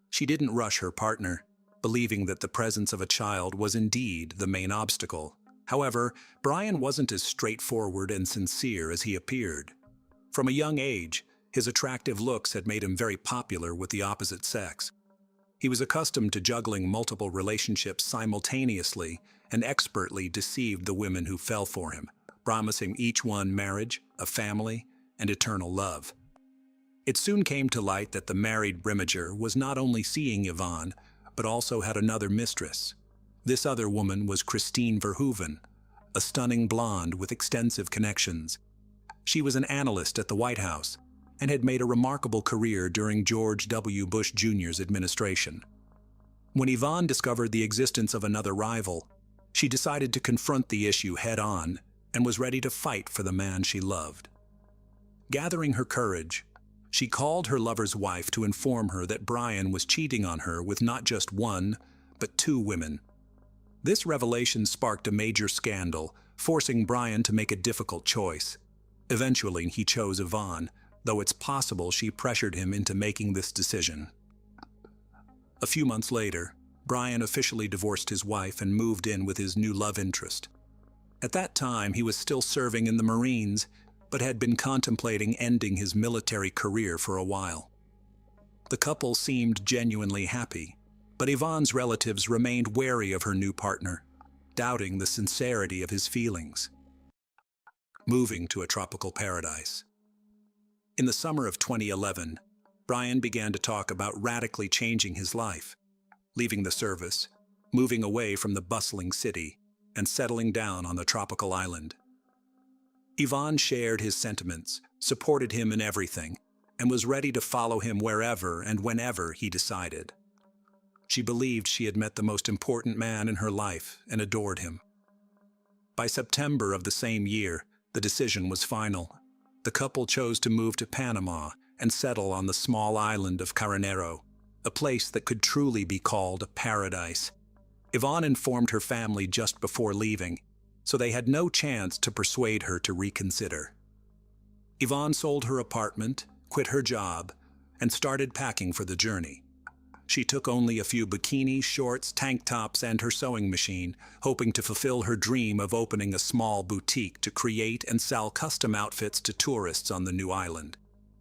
she didn't rush her partner, believing that the presence of a child was indeed the main obstacle. However, Brian wasn't as straightforward and sincere as he appeared. From a young age, his attractive looks had made him very popular with the opposite sex. He was accustomed to juggling multiple relationships simultaneously and expertly deceived the women who fell for him, promising each one marriage, a family, and eternal love. It soon came to light that the married Brimmager was not only seeing Yvonne, but also had another mistress. This other woman was Christine Verhoeven, a stunning blonde with extensive connections. She was an analyst at the White House and had made a remarkable career during George W. Bush Jr.'s administration. When Yvonne discovered the existence of another rival, she decided to confront the issue head-on and was ready to fight for the man she loved. Gathering her courage, she called her lover's wife to inform her that Brian was cheating on her with not just one, but two women. This revelation sparked a major scandal, forcing Brian to make a difficult choice. Eventually, he chose Yvonne, though it's possible she pressured him into making this decision. A few months later, Brian officially divorced his wife and moved in with his new love interest. At that time, he was still serving in the Marines, but had been contemplating ending his military career for a while. The couple seemed genuinely happy, but Yvonne's relatives remained wary of her new partner, doubting the sincerity of his feelings. Moving to a tropical paradise. In the summer of 2011, Brian began to talk about radically changing his life, leaving the service, moving away from the bustling city, and settling down on the tropical island. Yvonne shared his sentiments, supported him in everything, and was ready to follow him wherever and whenever he decided. She believed she had met the most important man in her life and adored him. By September of the same year, the decision was final. The couple chose to move to Panama and settle on the small island of Carnero, a place that could truly be called a paradise. Yvonne informed her family just before leaving, so they had no chance to persuade her to reconsider. Yvonne sold her apartment, quit her job, and started packing for the journey. She took only a few bikinis, shorts, tank tops, and her sewing machine, hoping to fulfill her dream of opening a small boutique to create and sell custom outfits to tourists on the new island.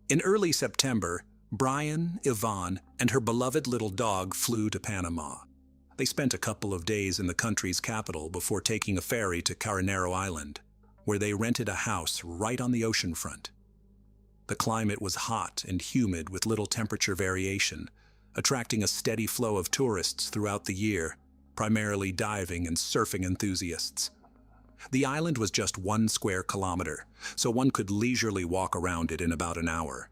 In early September, Brian, Yvonne, and her beloved little dog flew to Panama. They spent a couple of days in the country's capital before taking a ferry to Carnero Island, where they rented a house right on the ocean front. The climate was hot and humid with little temperature variation, attracting a steady flow of tourists throughout the year, primarily diving and surfing enthusiasts. The island was just 1 square kilometer, so one could leisurely walk around it in about an hour.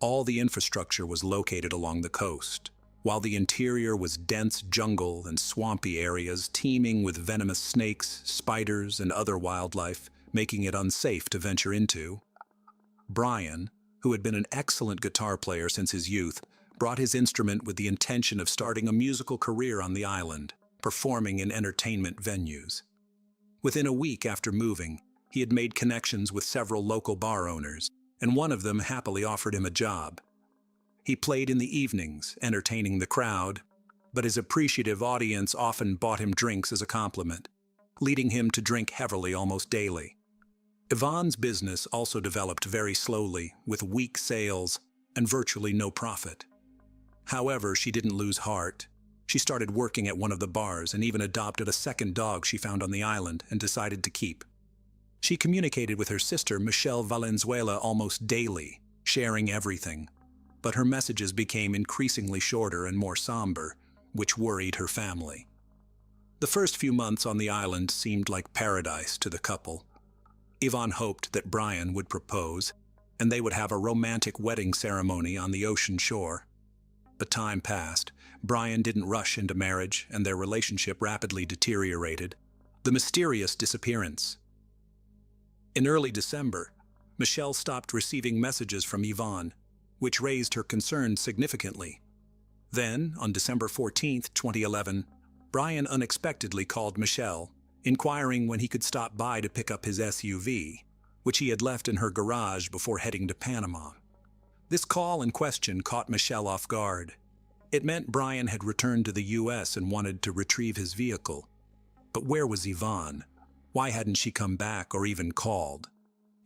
All the infrastructure was located along the coast, while the interior was dense jungle and swampy areas teeming with venomous snakes, spiders, and other wildlife, making it unsafe to venture into. Brian, who had been an excellent guitar player since his youth, brought his instrument with the intention of starting a musical career on the island, performing in entertainment venues. Within a week after moving, he had made connections with several local bar owners, and one of them happily offered him a job. He played in the evenings, entertaining the crowd, but his appreciative audience often bought him drinks as a compliment, leading him to drink heavily almost daily. Yvonne's business also developed very slowly, with weak sales and virtually no profit. However, she didn't lose heart. She started working at one of the bars and even adopted a second dog she found on the island and decided to keep. She communicated with her sister, Michelle Valenzuela, almost daily, sharing everything. But her messages became increasingly shorter and more somber, which worried her family. The first few months on the island seemed like paradise to the couple. Yvonne hoped that Brian would propose, and they would have a romantic wedding ceremony on the ocean shore. But time passed. Brian didn't rush into marriage, and their relationship rapidly deteriorated. The mysterious disappearance. In early December, Michelle stopped receiving messages from Yvonne, which raised her concern significantly. Then, on December 14, 2011, Brian unexpectedly called Michelle, inquiring when he could stop by to pick up his SUV, which he had left in her garage before heading to Panama. This call and question caught Michelle off guard. It meant Brian had returned to the U.S. and wanted to retrieve his vehicle. But where was Yvonne? Why hadn't she come back or even called?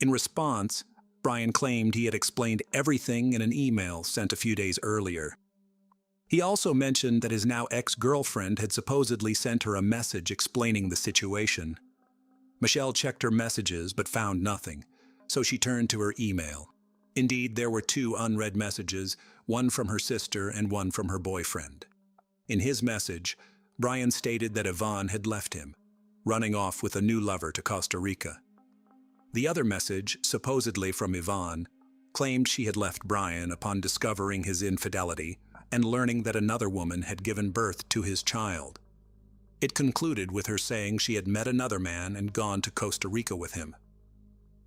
In response, Brian claimed he had explained everything in an email sent a few days earlier. He also mentioned that his now ex-girlfriend had supposedly sent her a message explaining the situation. Michelle checked her messages but found nothing, so she turned to her email. Indeed, there were 2 unread messages, one from her sister and one from her boyfriend. In his message, Brian stated that Yvonne had left him, running off with a new lover to Costa Rica. The other message, supposedly from Yvonne, claimed she had left Brian upon discovering his infidelity and learning that another woman had given birth to his child. It concluded with her saying she had met another man and gone to Costa Rica with him.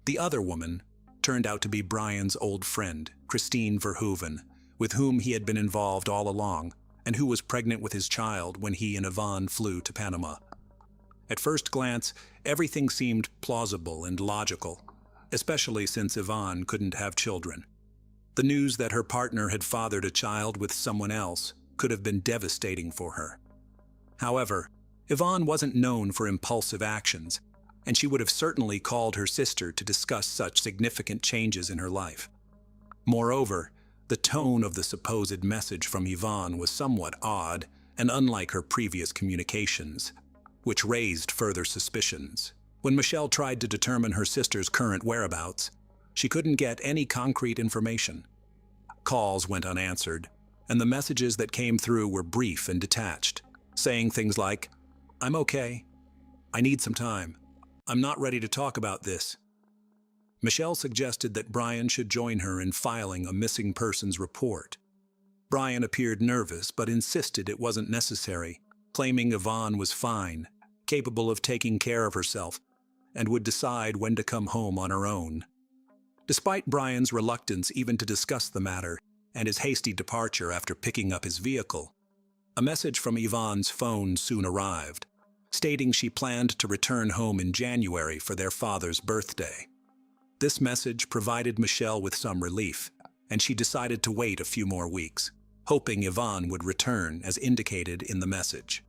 The other woman turned out to be Brian's old friend, Christine Verhoeven, with whom he had been involved all along, and who was pregnant with his child when he and Yvonne flew to Panama. At first glance, everything seemed plausible and logical, especially since Yvonne couldn't have children. The news that her partner had fathered a child with someone else could have been devastating for her. However, Yvonne wasn't known for impulsive actions, and she would have certainly called her sister to discuss such significant changes in her life. Moreover, the tone of the supposed message from Yvonne was somewhat odd and unlike her previous communications, which raised further suspicions. When Michelle tried to determine her sister's current whereabouts, she couldn't get any concrete information. Calls went unanswered, and the messages that came through were brief and detached, saying things like, "I'm okay. I need some time. I'm not ready to talk about this." Michelle suggested that Brian should join her in filing a missing persons report. Brian appeared nervous but insisted it wasn't necessary, claiming Yvonne was fine, capable of taking care of herself, and would decide when to come home on her own. Despite Brian's reluctance even to discuss the matter and his hasty departure after picking up his vehicle, a message from Yvonne's phone soon arrived, stating she planned to return home in January for their father's birthday. This message provided Michelle with some relief, and she decided to wait a few more weeks, hoping Yvonne would return as indicated in the message.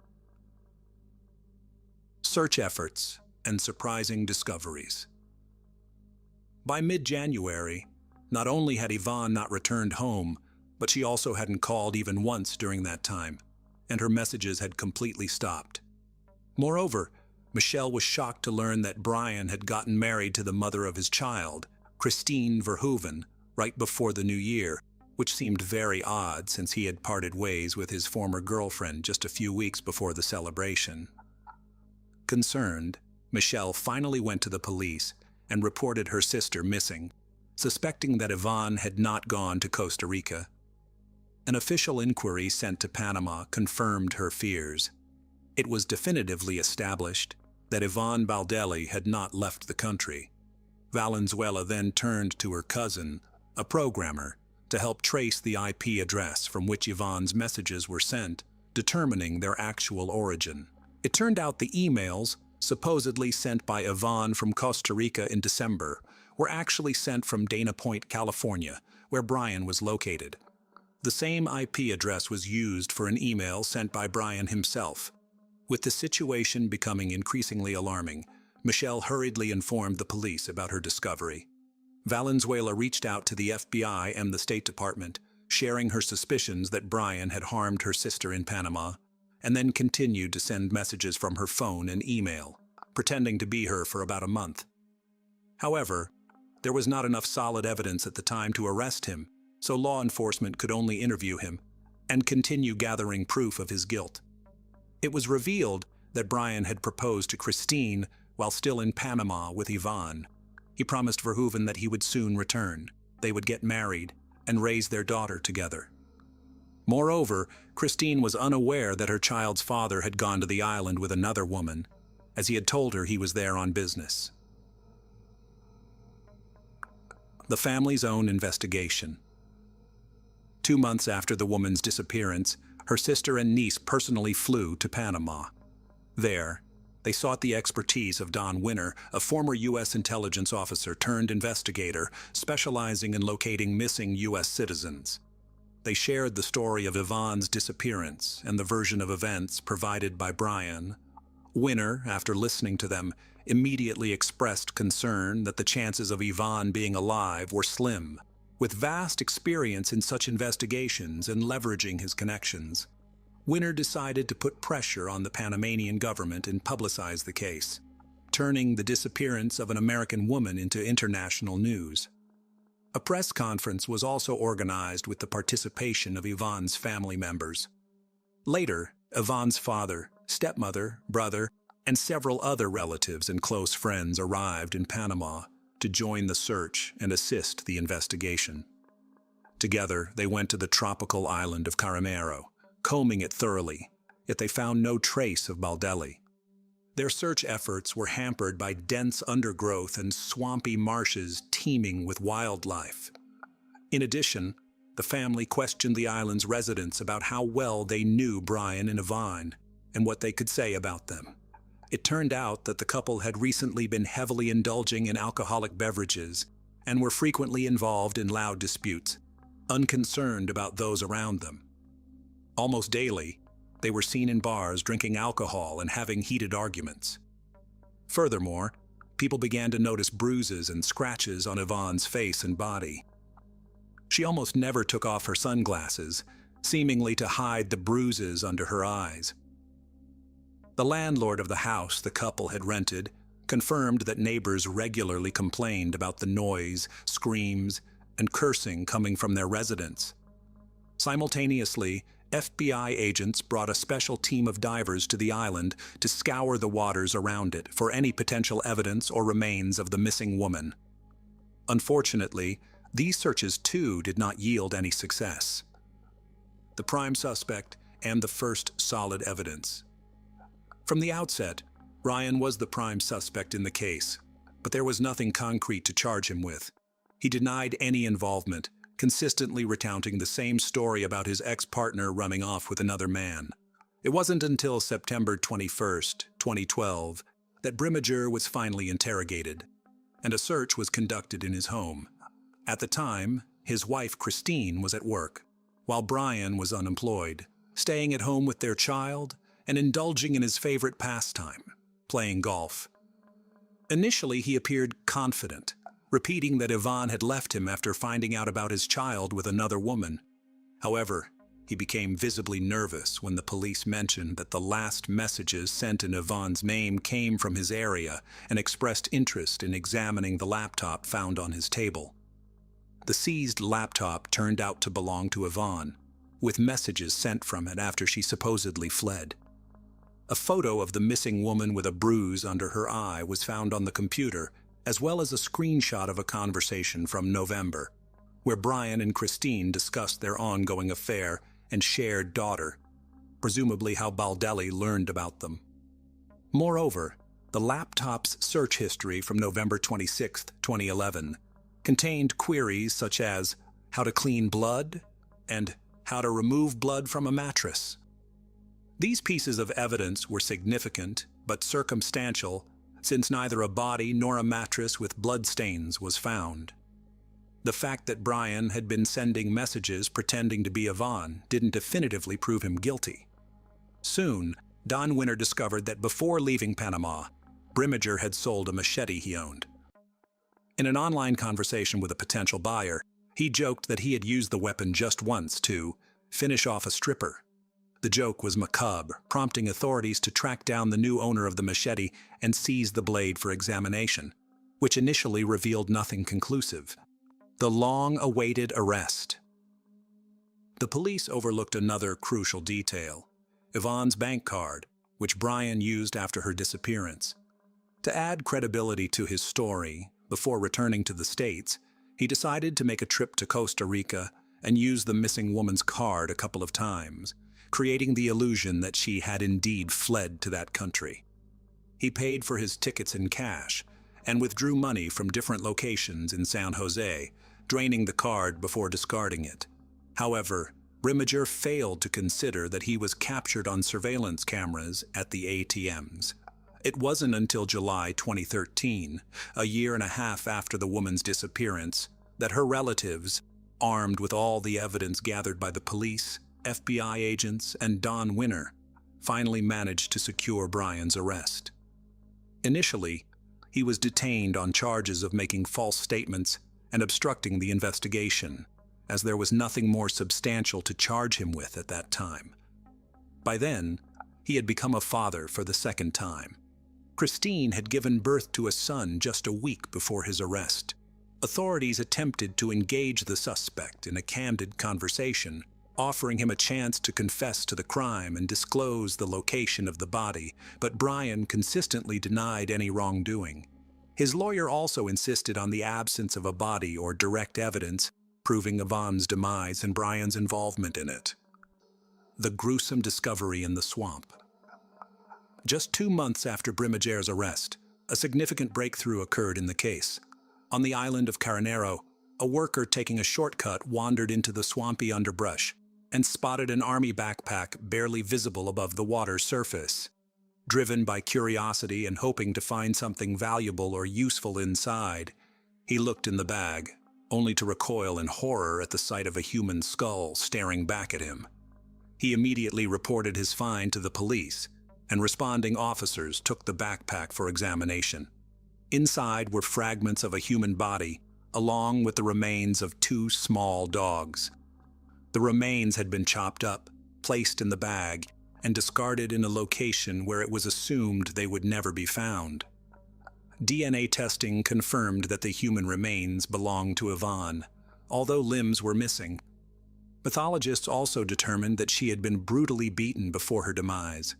Search efforts and surprising discoveries. By mid-January, not only had Yvonne not returned home, but she also hadn't called even once during that time, and her messages had completely stopped. Moreover, Michelle was shocked to learn that Brian had gotten married to the mother of his child, Christine Verhoeven, right before the new year, which seemed very odd since he had parted ways with his former girlfriend just a few weeks before the celebration. Concerned, Michelle finally went to the police and reported her sister missing, suspecting that Yvonne had not gone to Costa Rica. An official inquiry sent to Panama confirmed her fears. It was definitively established that Yvonne Baldelli had not left the country. Valenzuela then turned to her cousin, a programmer, to help trace the IP address from which Yvonne's messages were sent, determining their actual origin. It turned out the emails, supposedly sent by Yvonne from Costa Rica in December, were actually sent from Dana Point, California, where Brian was located. The same IP address was used for an email sent by Brian himself. With the situation becoming increasingly alarming, Michelle hurriedly informed the police about her discovery. Valenzuela reached out to the FBI and the State Department, sharing her suspicions that Brian had harmed her sister in Panama, and then continued to send messages from her phone and email, pretending to be her for about a month. However, there was not enough solid evidence at the time to arrest him, so law enforcement could only interview him and continue gathering proof of his guilt. It was revealed that Brian had proposed to Christine while still in Panama with Yvonne. He promised Verhoeven that he would soon return, they would get married, and raise their daughter together. Moreover, Christine was unaware that her child's father had gone to the island with another woman, as he had told her he was there on business. The family's own investigation. 2 months after the woman's disappearance, her sister and niece personally flew to Panama. There, they sought the expertise of Don Winner, a former U.S. intelligence officer turned investigator specializing in locating missing U.S. citizens. They shared the story of Yvonne's disappearance and the version of events provided by Brian. Winner, after listening to them, immediately expressed concern that the chances of Yvonne being alive were slim. With vast experience in such investigations and leveraging his connections, Winner decided to put pressure on the Panamanian government and publicize the case, turning the disappearance of an American woman into international news. A press conference was also organized with the participation of Yvonne's family members. Later, Yvonne's father, stepmother, brother, and several other relatives and close friends arrived in Panama to join the search and assist the investigation. Together, they went to the tropical island of Carimero, combing it thoroughly, yet they found no trace of Baldelli. Their search efforts were hampered by dense undergrowth and swampy marshes teeming with wildlife. In addition, the family questioned the island's residents about how well they knew Brian and Yvonne and what they could say about them. It turned out that the couple had recently been heavily indulging in alcoholic beverages and were frequently involved in loud disputes, unconcerned about those around them. Almost daily, they were seen in bars drinking alcohol and having heated arguments. Furthermore, people began to notice bruises and scratches on Yvonne's face and body. She almost never took off her sunglasses, seemingly to hide the bruises under her eyes. The landlord of the house the couple had rented confirmed that neighbors regularly complained about the noise, screams, and cursing coming from their residence. Simultaneously, FBI agents brought a special team of divers to the island to scour the waters around it for any potential evidence or remains of the missing woman. Unfortunately, these searches too did not yield any success. The prime suspect and the first solid evidence. From the outset, Ryan was the prime suspect in the case, but there was nothing concrete to charge him with. He denied any involvement, consistently recounting the same story about his ex-partner running off with another man. It wasn't until September 21st, 2012, that Brimmager was finally interrogated, and a search was conducted in his home. At the time, his wife Christine was at work, while Brian was unemployed, staying at home with their child and indulging in his favorite pastime, playing golf. Initially, he appeared confident, repeating that Yvonne had left him after finding out about his child with another woman. However, he became visibly nervous when the police mentioned that the last messages sent in Yvonne's name came from his area and expressed interest in examining the laptop found on his table. The seized laptop turned out to belong to Yvonne, with messages sent from it after she supposedly fled. A photo of the missing woman with a bruise under her eye was found on the computer, as well as a screenshot of a conversation from November. where Brian and Christine discussed their ongoing affair and shared daughter, presumably how Baldelli learned about them. Moreover, the laptop's search history from November 26, 2011, contained queries such as how to clean blood and how to remove blood from a mattress. These pieces of evidence were significant but circumstantial, since neither a body nor a mattress with bloodstains was found. The fact that Brian had been sending messages pretending to be Yvonne didn't definitively prove him guilty. Soon, Don Winter discovered that before leaving Panama, Brimmager had sold a machete he owned. In an online conversation with a potential buyer, he joked that he had used the weapon just once to finish off a stripper. The joke was macabre, prompting authorities to track down the new owner of the machete and seize the blade for examination, which initially revealed nothing conclusive. The long-awaited arrest. The police overlooked another crucial detail: Yvonne's bank card, which Brian used after her disappearance. To add credibility to his story, before returning to the States, he decided to make a trip to Costa Rica and use the missing woman's card a couple of times, creating the illusion that she had indeed fled to that country. He paid for his tickets in cash and withdrew money from different locations in San Jose, draining the card before discarding it. However, Brimmager failed to consider that he was captured on surveillance cameras at the ATMs. It wasn't until July 2013, a year and a half after the woman's disappearance, that her relatives, armed with all the evidence gathered by the police, FBI agents, and Don Winter, finally managed to secure Brian's arrest. Initially, he was detained on charges of making false statements and obstructing the investigation, as there was nothing more substantial to charge him with at that time. By then, he had become a father for the second time. Christine had given birth to a son just a week before his arrest. Authorities attempted to engage the suspect in a candid conversation, offering him a chance to confess to the crime and disclose the location of the body, but Brian consistently denied any wrongdoing. His lawyer also insisted on the absence of a body or direct evidence, proving Yvonne's demise and Brian's involvement in it. The gruesome discovery in the swamp. Just 2 months after Brimmager's arrest, a significant breakthrough occurred in the case. On the island of Carnero, a worker taking a shortcut wandered into the swampy underbrush and spotted an army backpack barely visible above the water's surface. Driven by curiosity and hoping to find something valuable or useful inside, he looked in the bag, only to recoil in horror at the sight of a human skull staring back at him. He immediately reported his find to the police, and responding officers took the backpack for examination. Inside were fragments of a human body, along with the remains of 2 small dogs. The remains had been chopped up, placed in the bag, and discarded in a location where it was assumed they would never be found. DNA testing confirmed that the human remains belonged to Yvonne, although limbs were missing. Pathologists also determined that she had been brutally beaten before her demise,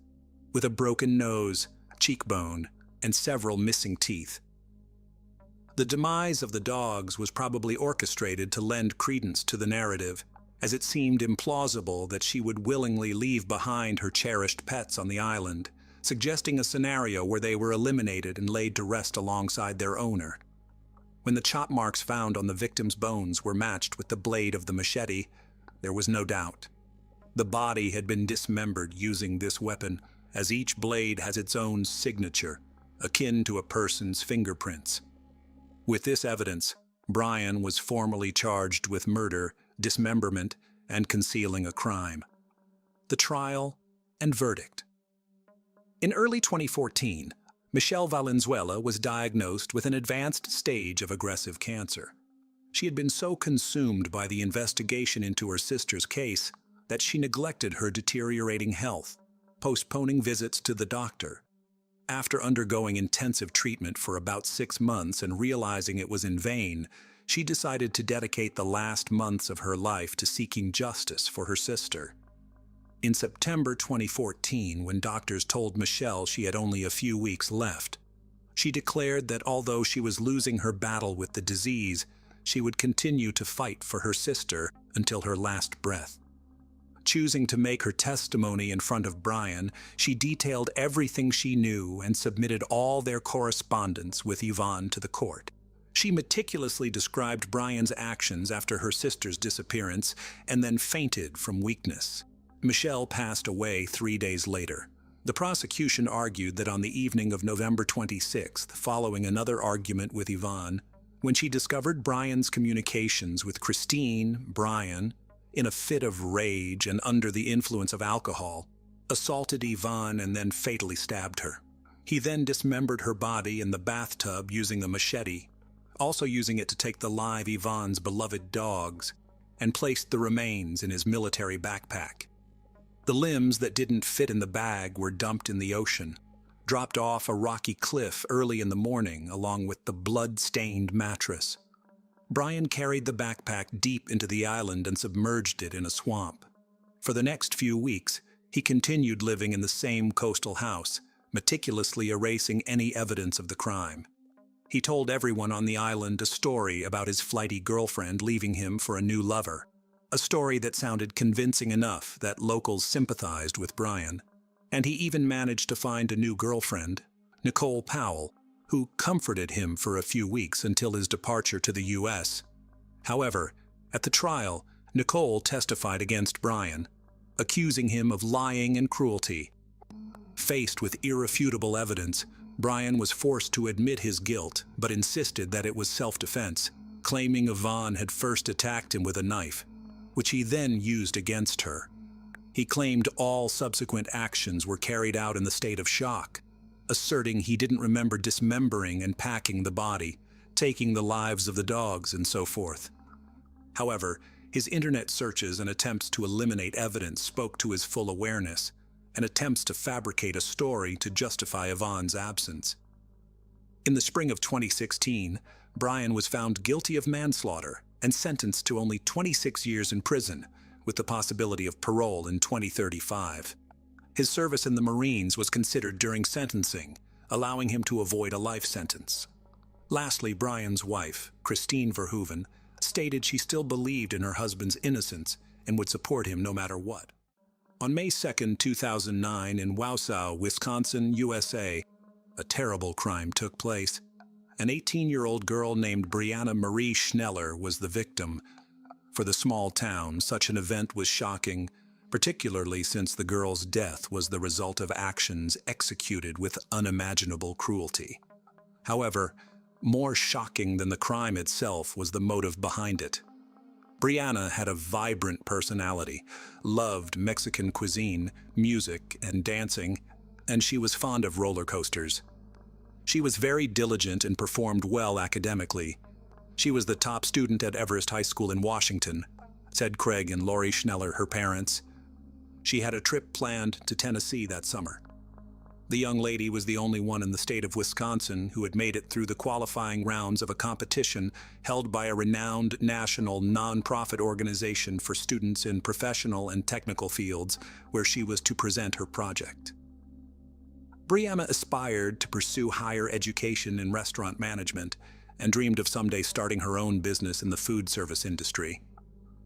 with a broken nose, cheekbone, and several missing teeth. The demise of the dogs was probably orchestrated to lend credence to the narrative, as it seemed implausible that she would willingly leave behind her cherished pets on the island, suggesting a scenario where they were eliminated and laid to rest alongside their owner. When the chop marks found on the victim's bones were matched with the blade of the machete, there was no doubt. The body had been dismembered using this weapon, as each blade has its own signature, akin to a person's fingerprints. With this evidence, Brian was formally charged with murder, dismemberment, and concealing a crime. The trial and verdict. In early 2014, Michelle Valenzuela was diagnosed with an advanced stage of aggressive cancer. She had been so consumed by the investigation into her sister's case that she neglected her deteriorating health, postponing visits to the doctor. After undergoing intensive treatment for about 6 months and realizing it was in vain, she decided to dedicate the last months of her life to seeking justice for her sister. In September 2014, when doctors told Michelle she had only a few weeks left, she declared that although she was losing her battle with the disease, she would continue to fight for her sister until her last breath. Choosing to make her testimony in front of Brian, she detailed everything she knew and submitted all their correspondence with Yvonne to the court. She meticulously described Brian's actions after her sister's disappearance and then fainted from weakness. Michelle passed away 3 days later. The prosecution argued that on the evening of November 26th, following another argument with Yvonne, when she discovered Brian's communications with Christine, Brian, in a fit of rage and under the influence of alcohol, assaulted Yvonne and then fatally stabbed her. He then dismembered her body in the bathtub using a machete, also using it to take the live Yvonne's beloved dogs, and placed the remains in his military backpack. The limbs that didn't fit in the bag were dumped in the ocean, dropped off a rocky cliff early in the morning along with the blood-stained mattress. Brian carried the backpack deep into the island and submerged it in a swamp. For the next few weeks, he continued living in the same coastal house, meticulously erasing any evidence of the crime. He told everyone on the island a story about his flighty girlfriend leaving him for a new lover, a story that sounded convincing enough that locals sympathized with Brian. And he even managed to find a new girlfriend, Nicole Powell, who comforted him for a few weeks until his departure to the U.S. However, at the trial, Nicole testified against Brian, accusing him of lying and cruelty. Faced with irrefutable evidence, Brian was forced to admit his guilt, but insisted that it was self-defense, claiming Yvonne had first attacked him with a knife, which he then used against her. He claimed all subsequent actions were carried out in the state of shock, asserting he didn't remember dismembering and packing the body, taking the lives of the dogs, and so forth. However, his internet searches and attempts to eliminate evidence spoke to his full awareness, and attempts to fabricate a story to justify Yvonne's absence. In the spring of 2016, Brian was found guilty of manslaughter and sentenced to only 26 years in prison, with the possibility of parole in 2035. His service in the Marines was considered during sentencing, allowing him to avoid a life sentence. Lastly, Brian's wife, Christine Verhoeven, stated she still believed in her husband's innocence and would support him no matter what. On May 2, 2009, in Wausau, Wisconsin, USA, a terrible crime took place. An 18-year-old girl named Brianna Marie Schneller was the victim. For the small town, such an event was shocking, particularly since the girl's death was the result of actions executed with unimaginable cruelty. However, more shocking than the crime itself was the motive behind it. Brianna had a vibrant personality, loved Mexican cuisine, music, and dancing, and she was fond of roller coasters. She was very diligent and performed well academically. She was the top student at Everest High School in Washington, said Craig and Lori Schneller, her parents. She had a trip planned to Tennessee that summer. The young lady was the only one in the state of Wisconsin who had made it through the qualifying rounds of a competition held by a renowned national non-profit organization for students in professional and technical fields, where she was to present her project. Brianna aspired to pursue higher education in restaurant management and dreamed of someday starting her own business in the food service industry.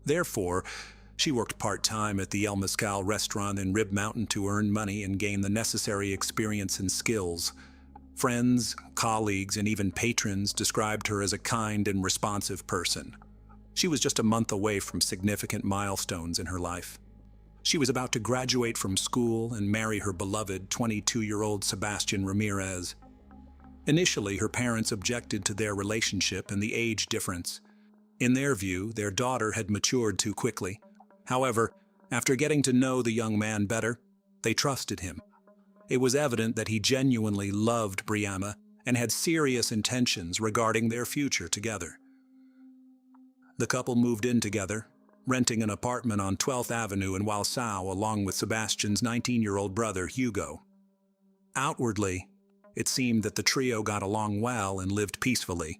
Therefore, she worked part-time at the El Mezcal restaurant in Rib Mountain to earn money and gain the necessary experience and skills. Friends, colleagues, and even patrons described her as a kind and responsive person. She was just a month away from significant milestones in her life. She was about to graduate from school and marry her beloved 22-year-old Sebastian Ramirez. Initially, her parents objected to their relationship and the age difference. In their view, their daughter had matured too quickly. However, after getting to know the young man better, they trusted him. It was evident that he genuinely loved Brianna and had serious intentions regarding their future together. The couple moved in together, renting an apartment on 12th Avenue in Wausau along with Sebastian's 19-year-old brother, Hugo. Outwardly, it seemed that the trio got along well and lived peacefully.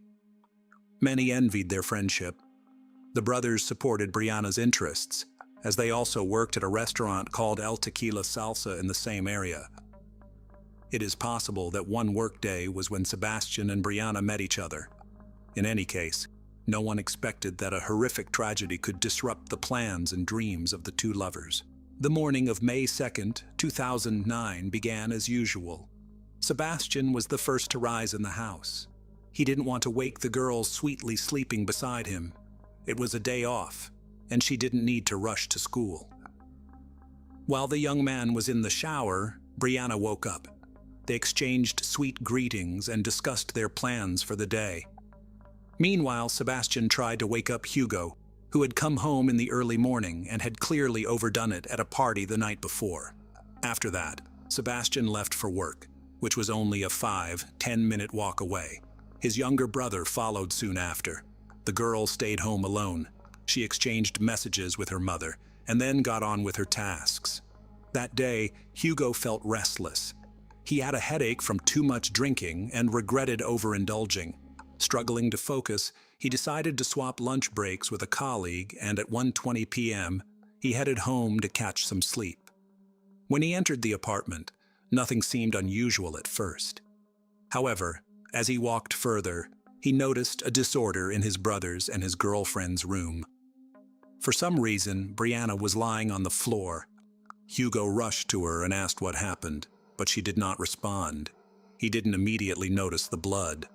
Many envied their friendship. The brothers supported Brianna's interests, as they also worked at a restaurant called El Tequila Salsa in the same area. It is possible that one workday was when Sebastian and Brianna met each other. In any case, No one expected that a horrific tragedy could disrupt the plans and dreams of the two lovers. The morning of May 2nd, 2009 began as usual. Sebastian was the first to rise in the house. He didn't want to wake the girl sweetly sleeping beside him. It was a day off, and she didn't need to rush to school. While the young man was in the shower, Brianna woke up. They exchanged sweet greetings and discussed their plans for the day. Meanwhile, Sebastian tried to wake up Hugo, who had come home in the early morning and had clearly overdone it at a party the night before. After that, Sebastian left for work, which was only a 5-10-minute walk away. His younger brother followed soon after. The girl stayed home alone. She exchanged messages with her mother and then got on with her tasks. That day, Hugo felt restless. He had a headache from too much drinking and regretted overindulging. Struggling to focus, he decided to swap lunch breaks with a colleague, and at 1:20 p.m., he headed home to catch some sleep. When he entered the apartment, nothing seemed unusual at first. However, as he walked further, he noticed a disorder in his brother's and his girlfriend's room. For some reason, Brianna was lying on the floor. Hugo rushed to her and asked what happened, but she did not respond. He didn't immediately notice the blood.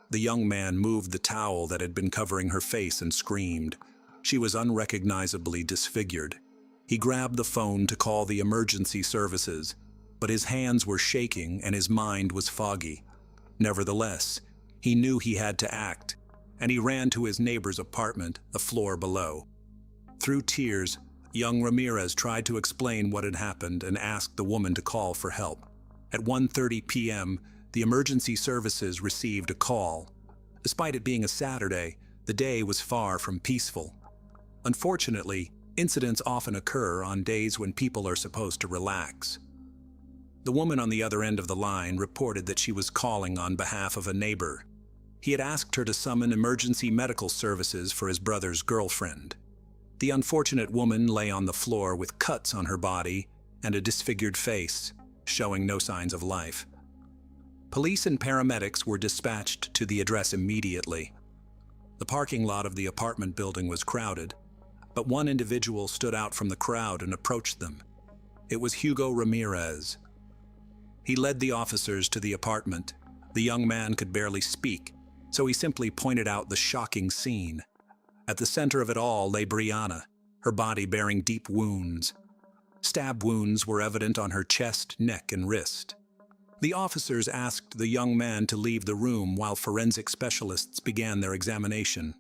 The young man moved the towel that had been covering her face and screamed. She was unrecognizably disfigured. He grabbed the phone to call the emergency services, but his hands were shaking and his mind was foggy. Nevertheless, he knew he had to act, and he ran to his neighbor's apartment, a floor below. Through tears, young Ramirez tried to explain what had happened and asked the woman to call for help. At 1:30 p.m., the emergency services received a call. Despite it being a Saturday, the day was far from peaceful. Unfortunately, incidents often occur on days when people are supposed to relax. The woman on the other end of the line reported that she was calling on behalf of a neighbor. He had asked her to summon emergency medical services for his brother's girlfriend. The unfortunate woman lay on the floor with cuts on her body and a disfigured face, showing no signs of life. Police and paramedics were dispatched to the address immediately. The parking lot of the apartment building was crowded, but one individual stood out from the crowd and approached them. It was Hugo Ramirez. He led the officers to the apartment. The young man could barely speak, so he simply pointed out the shocking scene. At the center of it all lay Brianna, her body bearing deep wounds. Stab wounds were evident on her chest, neck, and wrist. The officers asked the young man to leave the room while forensic specialists began their examination.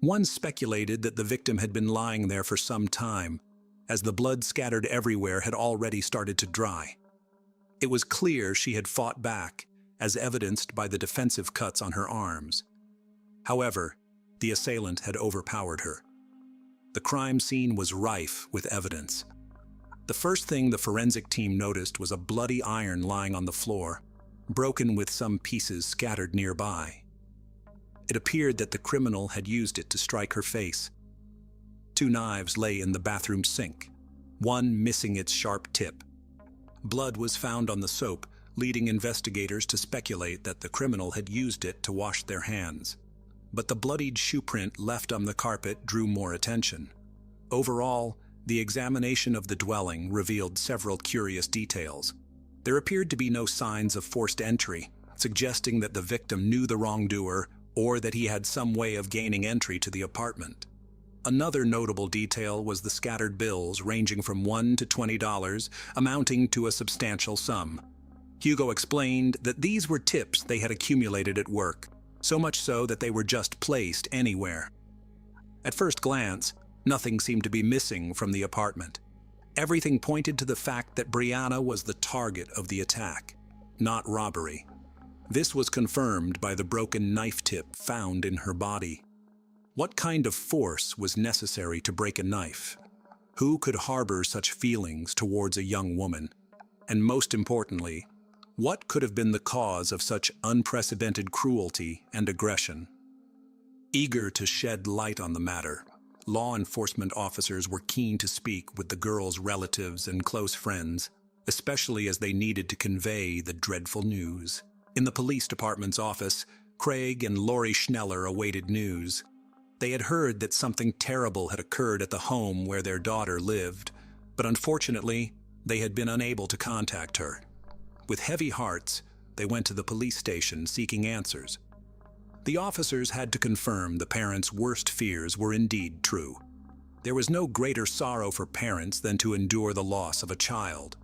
One speculated that the victim had been lying there for some time, as the blood scattered everywhere had already started to dry. It was clear she had fought back, as evidenced by the defensive cuts on her arms. However, the assailant had overpowered her. The crime scene was rife with evidence. The first thing the forensic team noticed was a bloody iron lying on the floor, broken with some pieces scattered nearby. It appeared that the criminal had used it to strike her face. 2 knives lay in the bathroom sink, one missing its sharp tip. Blood was found on the soap, leading investigators to speculate that the criminal had used it to wash their hands. But the bloodied shoe print left on the carpet drew more attention. Overall, the examination of the dwelling revealed several curious details. There appeared to be no signs of forced entry, suggesting that the victim knew the wrongdoer or that he had some way of gaining entry to the apartment. Another notable detail was the scattered bills ranging from $1 to $20, amounting to a substantial sum. Hugo explained that these were tips they had accumulated at work, so much so that they were just placed anywhere. At first glance, nothing seemed to be missing from the apartment. Everything pointed to the fact that Brianna was the target of the attack, not robbery. This was confirmed by the broken knife tip found in her body. What kind of force was necessary to break a knife? Who could harbor such feelings towards a young woman? And most importantly, what could have been the cause of such unprecedented cruelty and aggression? Eager to shed light on the matter, law enforcement officers were keen to speak with the girl's relatives and close friends, especially as they needed to convey the dreadful news. In the police department's office, Craig and Lori Schneller awaited news. They had heard that something terrible had occurred at the home where their daughter lived, but unfortunately, they had been unable to contact her. With heavy hearts, they went to the police station seeking answers. The officers had to confirm the parents' worst fears were indeed true. There was no greater sorrow for parents than to endure the loss of a child.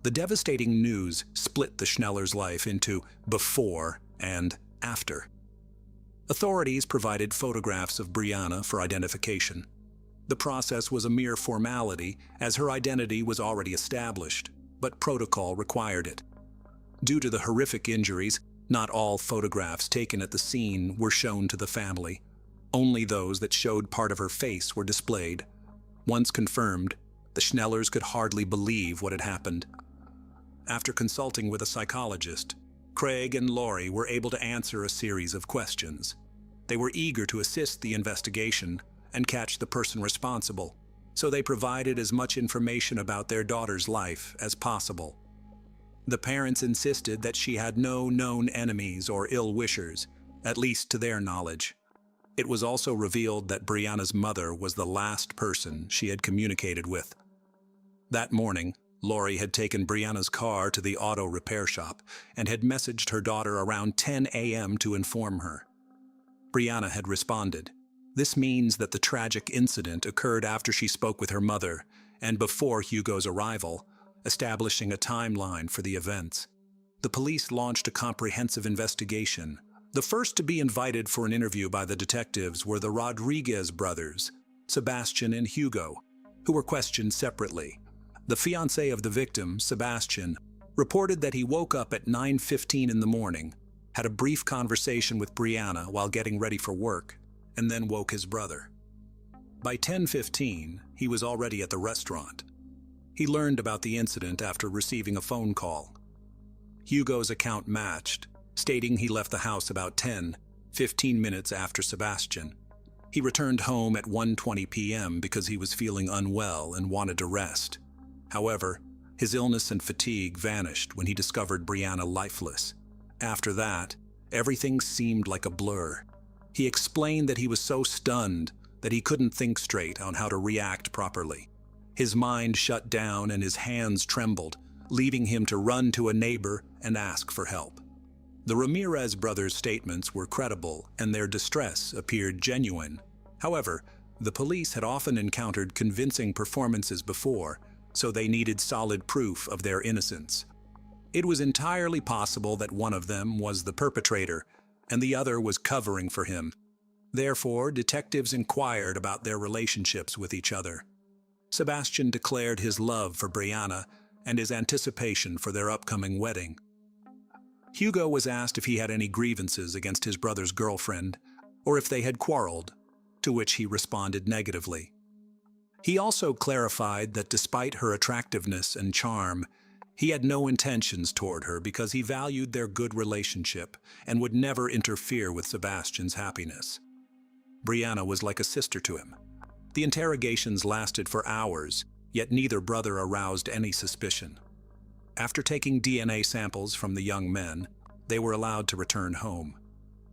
The devastating news split the Schnellers' life into before and after. Authorities provided photographs of Brianna for identification. The process was a mere formality, as her identity was already established, but protocol required it. Due to the horrific injuries, not all photographs taken at the scene were shown to the family. Only those that showed part of her face were displayed. Once confirmed, the Schnellers could hardly believe what had happened. After consulting with a psychologist, Craig and Lori were able to answer a series of questions. They were eager to assist the investigation and catch the person responsible, so they provided as much information about their daughter's life as possible. The parents insisted that she had no known enemies or ill-wishers, at least to their knowledge. It was also revealed that Brianna's mother was the last person she had communicated with. That morning, Lori had taken Brianna's car to the auto repair shop and had messaged her daughter around 10 a.m. to inform her. Brianna had responded. This means that the tragic incident occurred after she spoke with her mother and before Hugo's arrival, establishing a timeline for the events. The police launched a comprehensive investigation. The first to be invited for an interview by the detectives were the Rodriguez brothers, Sebastian and Hugo, who were questioned separately. The fiancé of the victim, Sebastian, reported that he woke up at 9:15 in the morning, had a brief conversation with Brianna while getting ready for work, and then woke his brother. By 10:15, he was already at the restaurant. He learned about the incident after receiving a phone call. Hugo's account matched, stating he left the house about 15 minutes after Sebastian. He returned home at 1:20 p.m. because he was feeling unwell and wanted to rest. However, his illness and fatigue vanished when he discovered Brianna lifeless. After that, everything seemed like a blur. He explained that he was so stunned that he couldn't think straight on how to react properly. His mind shut down and his hands trembled, leaving him to run to a neighbor and ask for help. The Ramirez brothers' statements were credible and their distress appeared genuine. However, the police had often encountered convincing performances before, so they needed solid proof of their innocence. It was entirely possible that one of them was the perpetrator, and the other was covering for him. Therefore, detectives inquired about their relationships with each other. Sebastian declared his love for Brianna and his anticipation for their upcoming wedding. Hugo was asked if he had any grievances against his brother's girlfriend, or if they had quarreled, to which he responded negatively. He also clarified that despite her attractiveness and charm, he had no intentions toward her because he valued their good relationship and would never interfere with Sebastian's happiness. Brianna was like a sister to him. The interrogations lasted for hours, yet neither brother aroused any suspicion. After taking DNA samples from the young men, they were allowed to return home.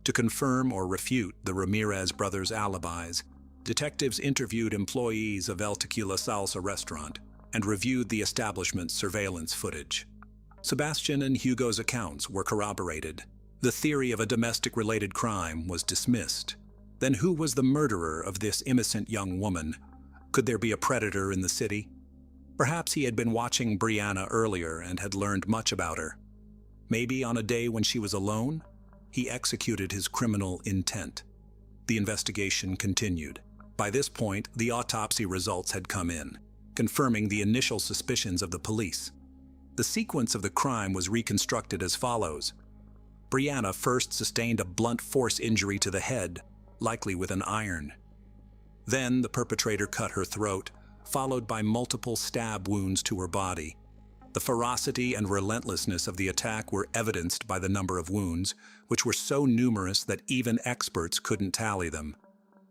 To confirm or refute the Ramirez brothers' alibis, detectives interviewed employees of El Tequila Salsa restaurant and reviewed the establishment's surveillance footage. Sebastian and Hugo's accounts were corroborated. The theory of a domestic-related crime was dismissed. Then who was the murderer of this innocent young woman? Could there be a predator in the city? Perhaps he had been watching Brianna earlier and had learned much about her. Maybe on a day when she was alone, he executed his criminal intent. The investigation continued. By this point, the autopsy results had come in, confirming the initial suspicions of the police. The sequence of the crime was reconstructed as follows. Brianna first sustained a blunt force injury to the head, likely with an iron. Then the perpetrator cut her throat, followed by multiple stab wounds to her body. The ferocity and relentlessness of the attack were evidenced by the number of wounds, which were so numerous that even experts couldn't tally them.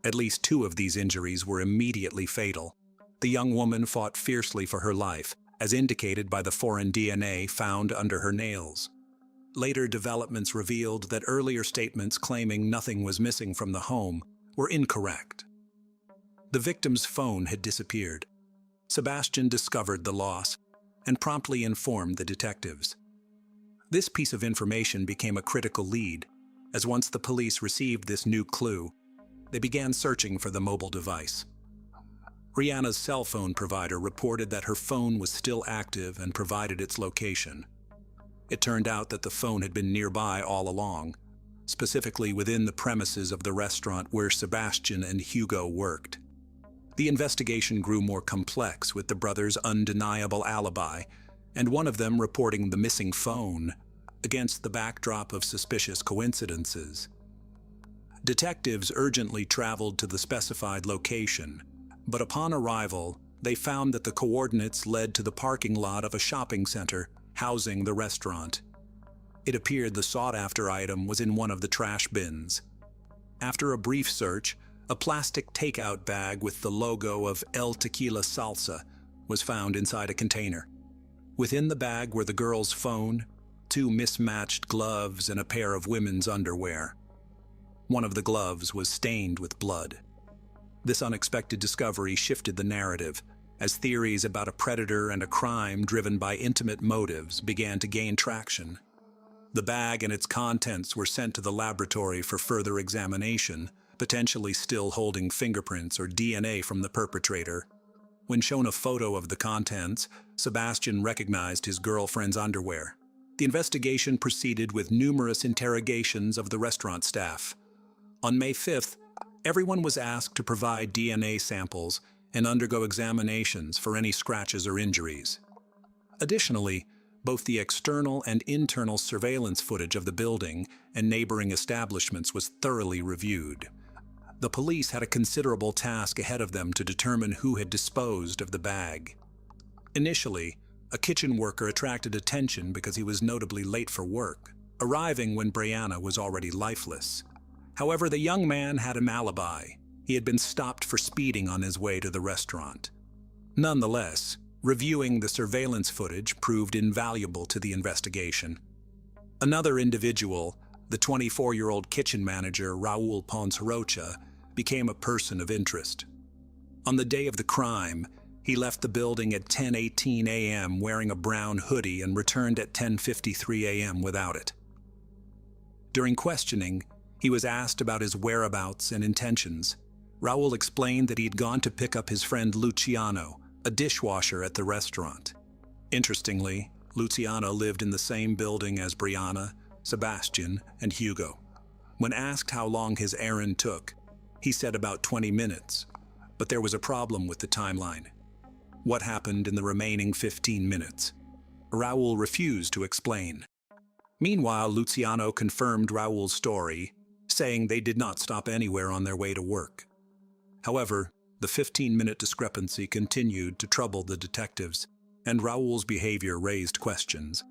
At least 2 of these injuries were immediately fatal. The young woman fought fiercely for her life, as indicated by the foreign DNA found under her nails. Later developments revealed that earlier statements claiming nothing was missing from the home were incorrect. The victim's phone had disappeared. Sebastian discovered the loss and promptly informed the detectives. This piece of information became a critical lead, as once the police received this new clue, they began searching for the mobile device. Brianna's cell phone provider reported that her phone was still active and provided its location. It turned out that the phone had been nearby all along, specifically within the premises of the restaurant where Sebastian and Hugo worked. The investigation grew more complex with the brothers' undeniable alibi, and one of them reporting the missing phone, against the backdrop of suspicious coincidences. Detectives urgently traveled to the specified location, but upon arrival, they found that the coordinates led to the parking lot of a shopping center housing the restaurant. It appeared the sought-after item was in one of the trash bins. After a brief search, a plastic takeout bag with the logo of El Tequila Salsa was found inside a container. Within the bag were the girl's phone, 2 mismatched gloves, and a pair of women's underwear. One of the gloves was stained with blood. This unexpected discovery shifted the narrative, as theories about a predator and a crime driven by intimate motives began to gain traction. The bag and its contents were sent to the laboratory for further examination, potentially still holding fingerprints or DNA from the perpetrator. When shown a photo of the contents, Sebastian recognized his girlfriend's underwear. The investigation proceeded with numerous interrogations of the restaurant staff. On May 5th, everyone was asked to provide DNA samples and undergo examinations for any scratches or injuries. Additionally, both the external and internal surveillance footage of the building and neighboring establishments was thoroughly reviewed. The police had a considerable task ahead of them to determine who had disposed of the bag. Initially, a kitchen worker attracted attention because he was notably late for work, arriving when Brianna was already lifeless. However, the young man had an alibi. He had been stopped for speeding on his way to the restaurant. Nonetheless, reviewing the surveillance footage proved invaluable to the investigation. Another individual, the 24-year-old kitchen manager Raul Ponce-Rocha, became a person of interest. On the day of the crime, he left the building at 10:18 a.m. wearing a brown hoodie and returned at 10:53 a.m. without it. During questioning, he was asked about his whereabouts and intentions. Raul explained that he had gone to pick up his friend Luciano, a dishwasher at the restaurant. Interestingly, Luciano lived in the same building as Brianna, Sebastian, and Hugo. When asked how long his errand took, he said about 20 minutes, but there was a problem with the timeline. What happened in the remaining 15 minutes? Raul refused to explain. Meanwhile, Luciano confirmed Raul's story, saying they did not stop anywhere on their way to work. However, the 15-minute discrepancy continued to trouble the detectives, and Raul's behavior raised questions.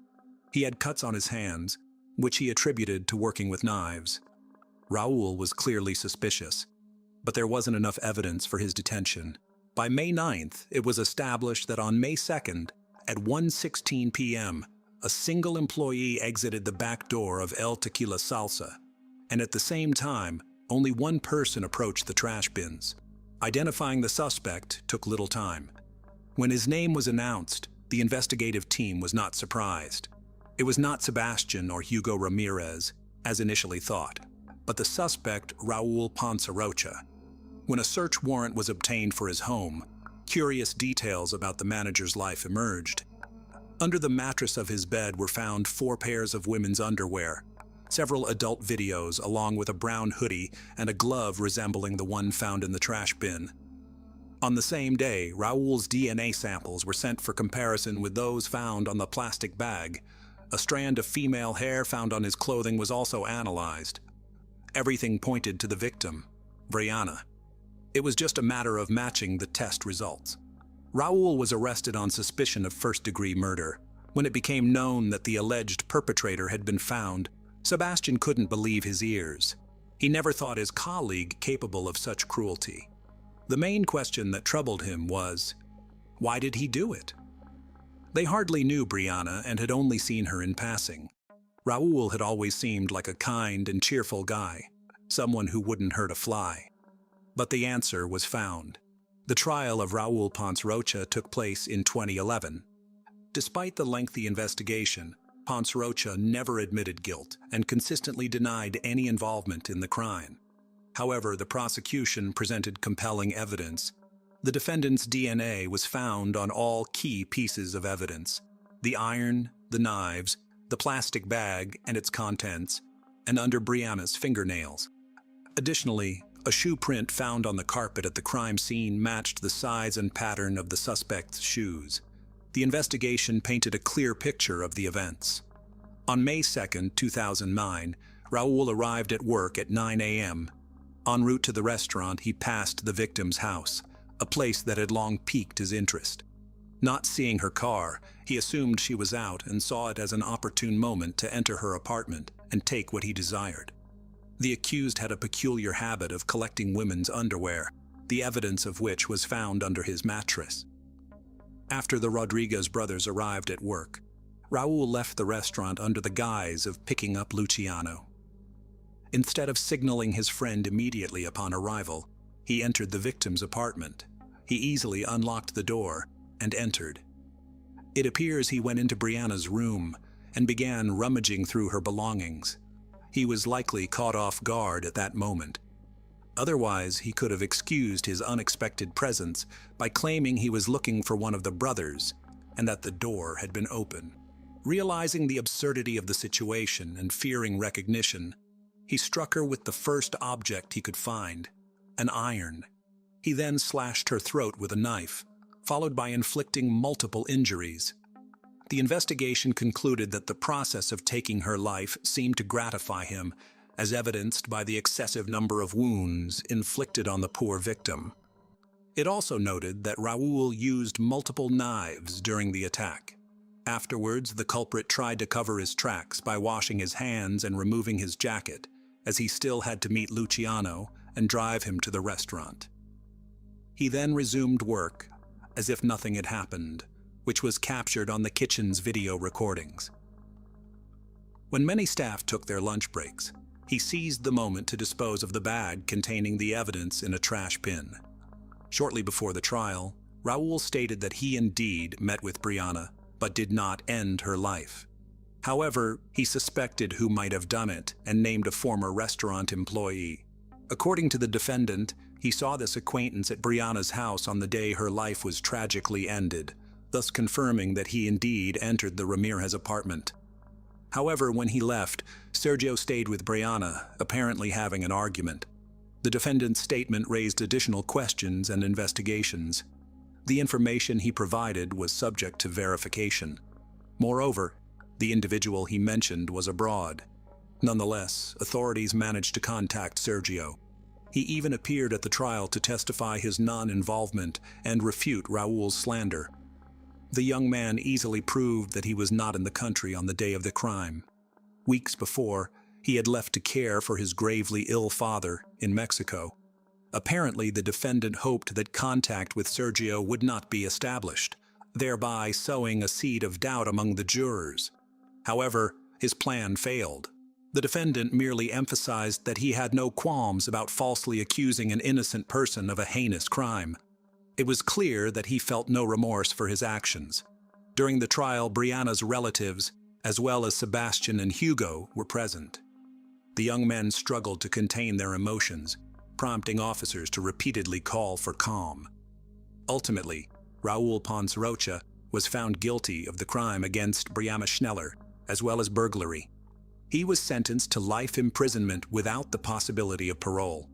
He had cuts on his hands, which he attributed to working with knives. Raul was clearly suspicious, but there wasn't enough evidence for his detention. By May 9th, it was established that on May 2nd, at 1:16 p.m., a single employee exited the back door of El Tequila Salsa, and at the same time, only one person approached the trash bins. Identifying the suspect took little time. When his name was announced, the investigative team was not surprised. It was not Sebastian or Hugo Ramirez, as initially thought, but the suspect Raul Ponce-Rocha. When a search warrant was obtained for his home, curious details about the manager's life emerged. Under the mattress of his bed were found 4 pairs of women's underwear, several adult videos along with a brown hoodie and a glove resembling the one found in the trash bin. On the same day, Raul's DNA samples were sent for comparison with those found on the plastic bag. A strand of female hair found on his clothing was also analyzed. Everything pointed to the victim, Brianna. It was just a matter of matching the test results. Raul was arrested on suspicion of first-degree murder. When it became known that the alleged perpetrator had been found, Sebastian couldn't believe his ears. He never thought his colleague capable of such cruelty. The main question that troubled him was, why did he do it? They hardly knew Brianna and had only seen her in passing. Raul had always seemed like a kind and cheerful guy, someone who wouldn't hurt a fly. But the answer was found. The trial of Raul Ponce Rocha took place in 2011. Despite the lengthy investigation, Ponce Rocha never admitted guilt and consistently denied any involvement in the crime. However, the prosecution presented compelling evidence. The defendant's DNA was found on all key pieces of evidence: the iron, the knives, the plastic bag and its contents, and under Brianna's fingernails. Additionally, a shoe print found on the carpet at the crime scene matched the size and pattern of the suspect's shoes. The investigation painted a clear picture of the events. On May 2, 2009, Raul arrived at work at 9 a.m. En route to the restaurant, he passed the victim's house, a place that had long piqued his interest. Not seeing her car, he assumed she was out and saw it as an opportune moment to enter her apartment and take what he desired. The accused had a peculiar habit of collecting women's underwear, the evidence of which was found under his mattress. After the Rodriguez brothers arrived at work, Raul left the restaurant under the guise of picking up Luciano. Instead of signaling his friend immediately upon arrival, he entered the victim's apartment. He easily unlocked the door and entered. It appears he went into Brianna's room and began rummaging through her belongings. He was likely caught off guard at that moment. Otherwise, he could have excused his unexpected presence by claiming he was looking for one of the brothers and that the door had been open. Realizing the absurdity of the situation and fearing recognition, he struck her with the first object he could find, an iron. He then slashed her throat with a knife, followed by inflicting multiple injuries. The investigation concluded that the process of taking her life seemed to gratify him, as evidenced by the excessive number of wounds inflicted on the poor victim. It also noted that Raul used multiple knives during the attack. Afterwards, the culprit tried to cover his tracks by washing his hands and removing his jacket, as he still had to meet Luciano and drive him to the restaurant. He then resumed work, as if nothing had happened, which was captured on the kitchen's video recordings. When many staff took their lunch breaks, he seized the moment to dispose of the bag containing the evidence in a trash bin. Shortly before the trial, Raul stated that he indeed met with Brianna, but did not end her life. However, he suspected who might have done it and named a former restaurant employee. According to the defendant, he saw this acquaintance at Brianna's house on the day her life was tragically ended, thus confirming that he indeed entered the Ramirez apartment. However, when he left, Sergio stayed with Brianna, apparently having an argument. The defendant's statement raised additional questions and investigations. The information he provided was subject to verification. Moreover, the individual he mentioned was abroad. Nonetheless, authorities managed to contact Sergio. He even appeared at the trial to testify his non-involvement and refute Raul's slander. The young man easily proved that he was not in the country on the day of the crime. Weeks before, he had left to care for his gravely ill father in Mexico. Apparently, the defendant hoped that contact with Sergio would not be established, thereby sowing a seed of doubt among the jurors. However, his plan failed. The defendant merely emphasized that he had no qualms about falsely accusing an innocent person of a heinous crime. It was clear that he felt no remorse for his actions. During the trial, Brianna's relatives, as well as Sebastian and Hugo, were present. The young men struggled to contain their emotions, prompting officers to repeatedly call for calm. Ultimately, Raul Ponce Rocha was found guilty of the crime against Brianna Schneller, as well as burglary. He was sentenced to life imprisonment without the possibility of parole.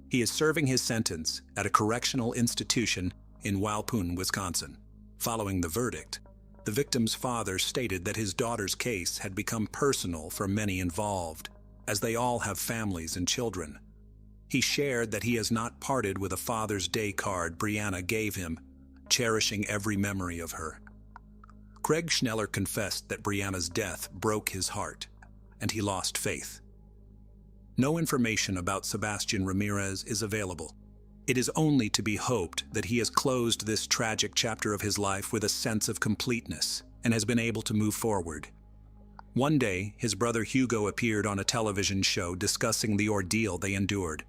He is serving his sentence at a correctional institution in Walpun, Wisconsin. Following the verdict, the victim's father stated that his daughter's case had become personal for many involved, as they all have families and children. He shared that he has not parted with a Father's Day card Brianna gave him, cherishing every memory of her. Craig Schneller confessed that Brianna's death broke his heart, and he lost faith. No information about Sebastian Ramirez is available. It is only to be hoped that he has closed this tragic chapter of his life with a sense of completeness and has been able to move forward. One day, his brother Hugo appeared on a television show discussing the ordeal they endured.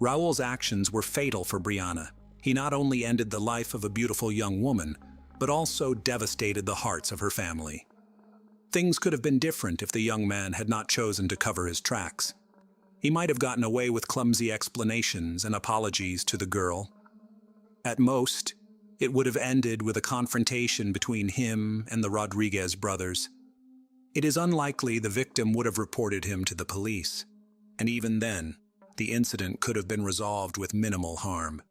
Raul's actions were fatal for Brianna. He not only ended the life of a beautiful young woman, but also devastated the hearts of her family. Things could have been different if the young man had not chosen to cover his tracks. He might have gotten away with clumsy explanations and apologies to the girl. At most, it would have ended with a confrontation between him and the Rodriguez brothers. It is unlikely the victim would have reported him to the police, and even then, the incident could have been resolved with minimal harm.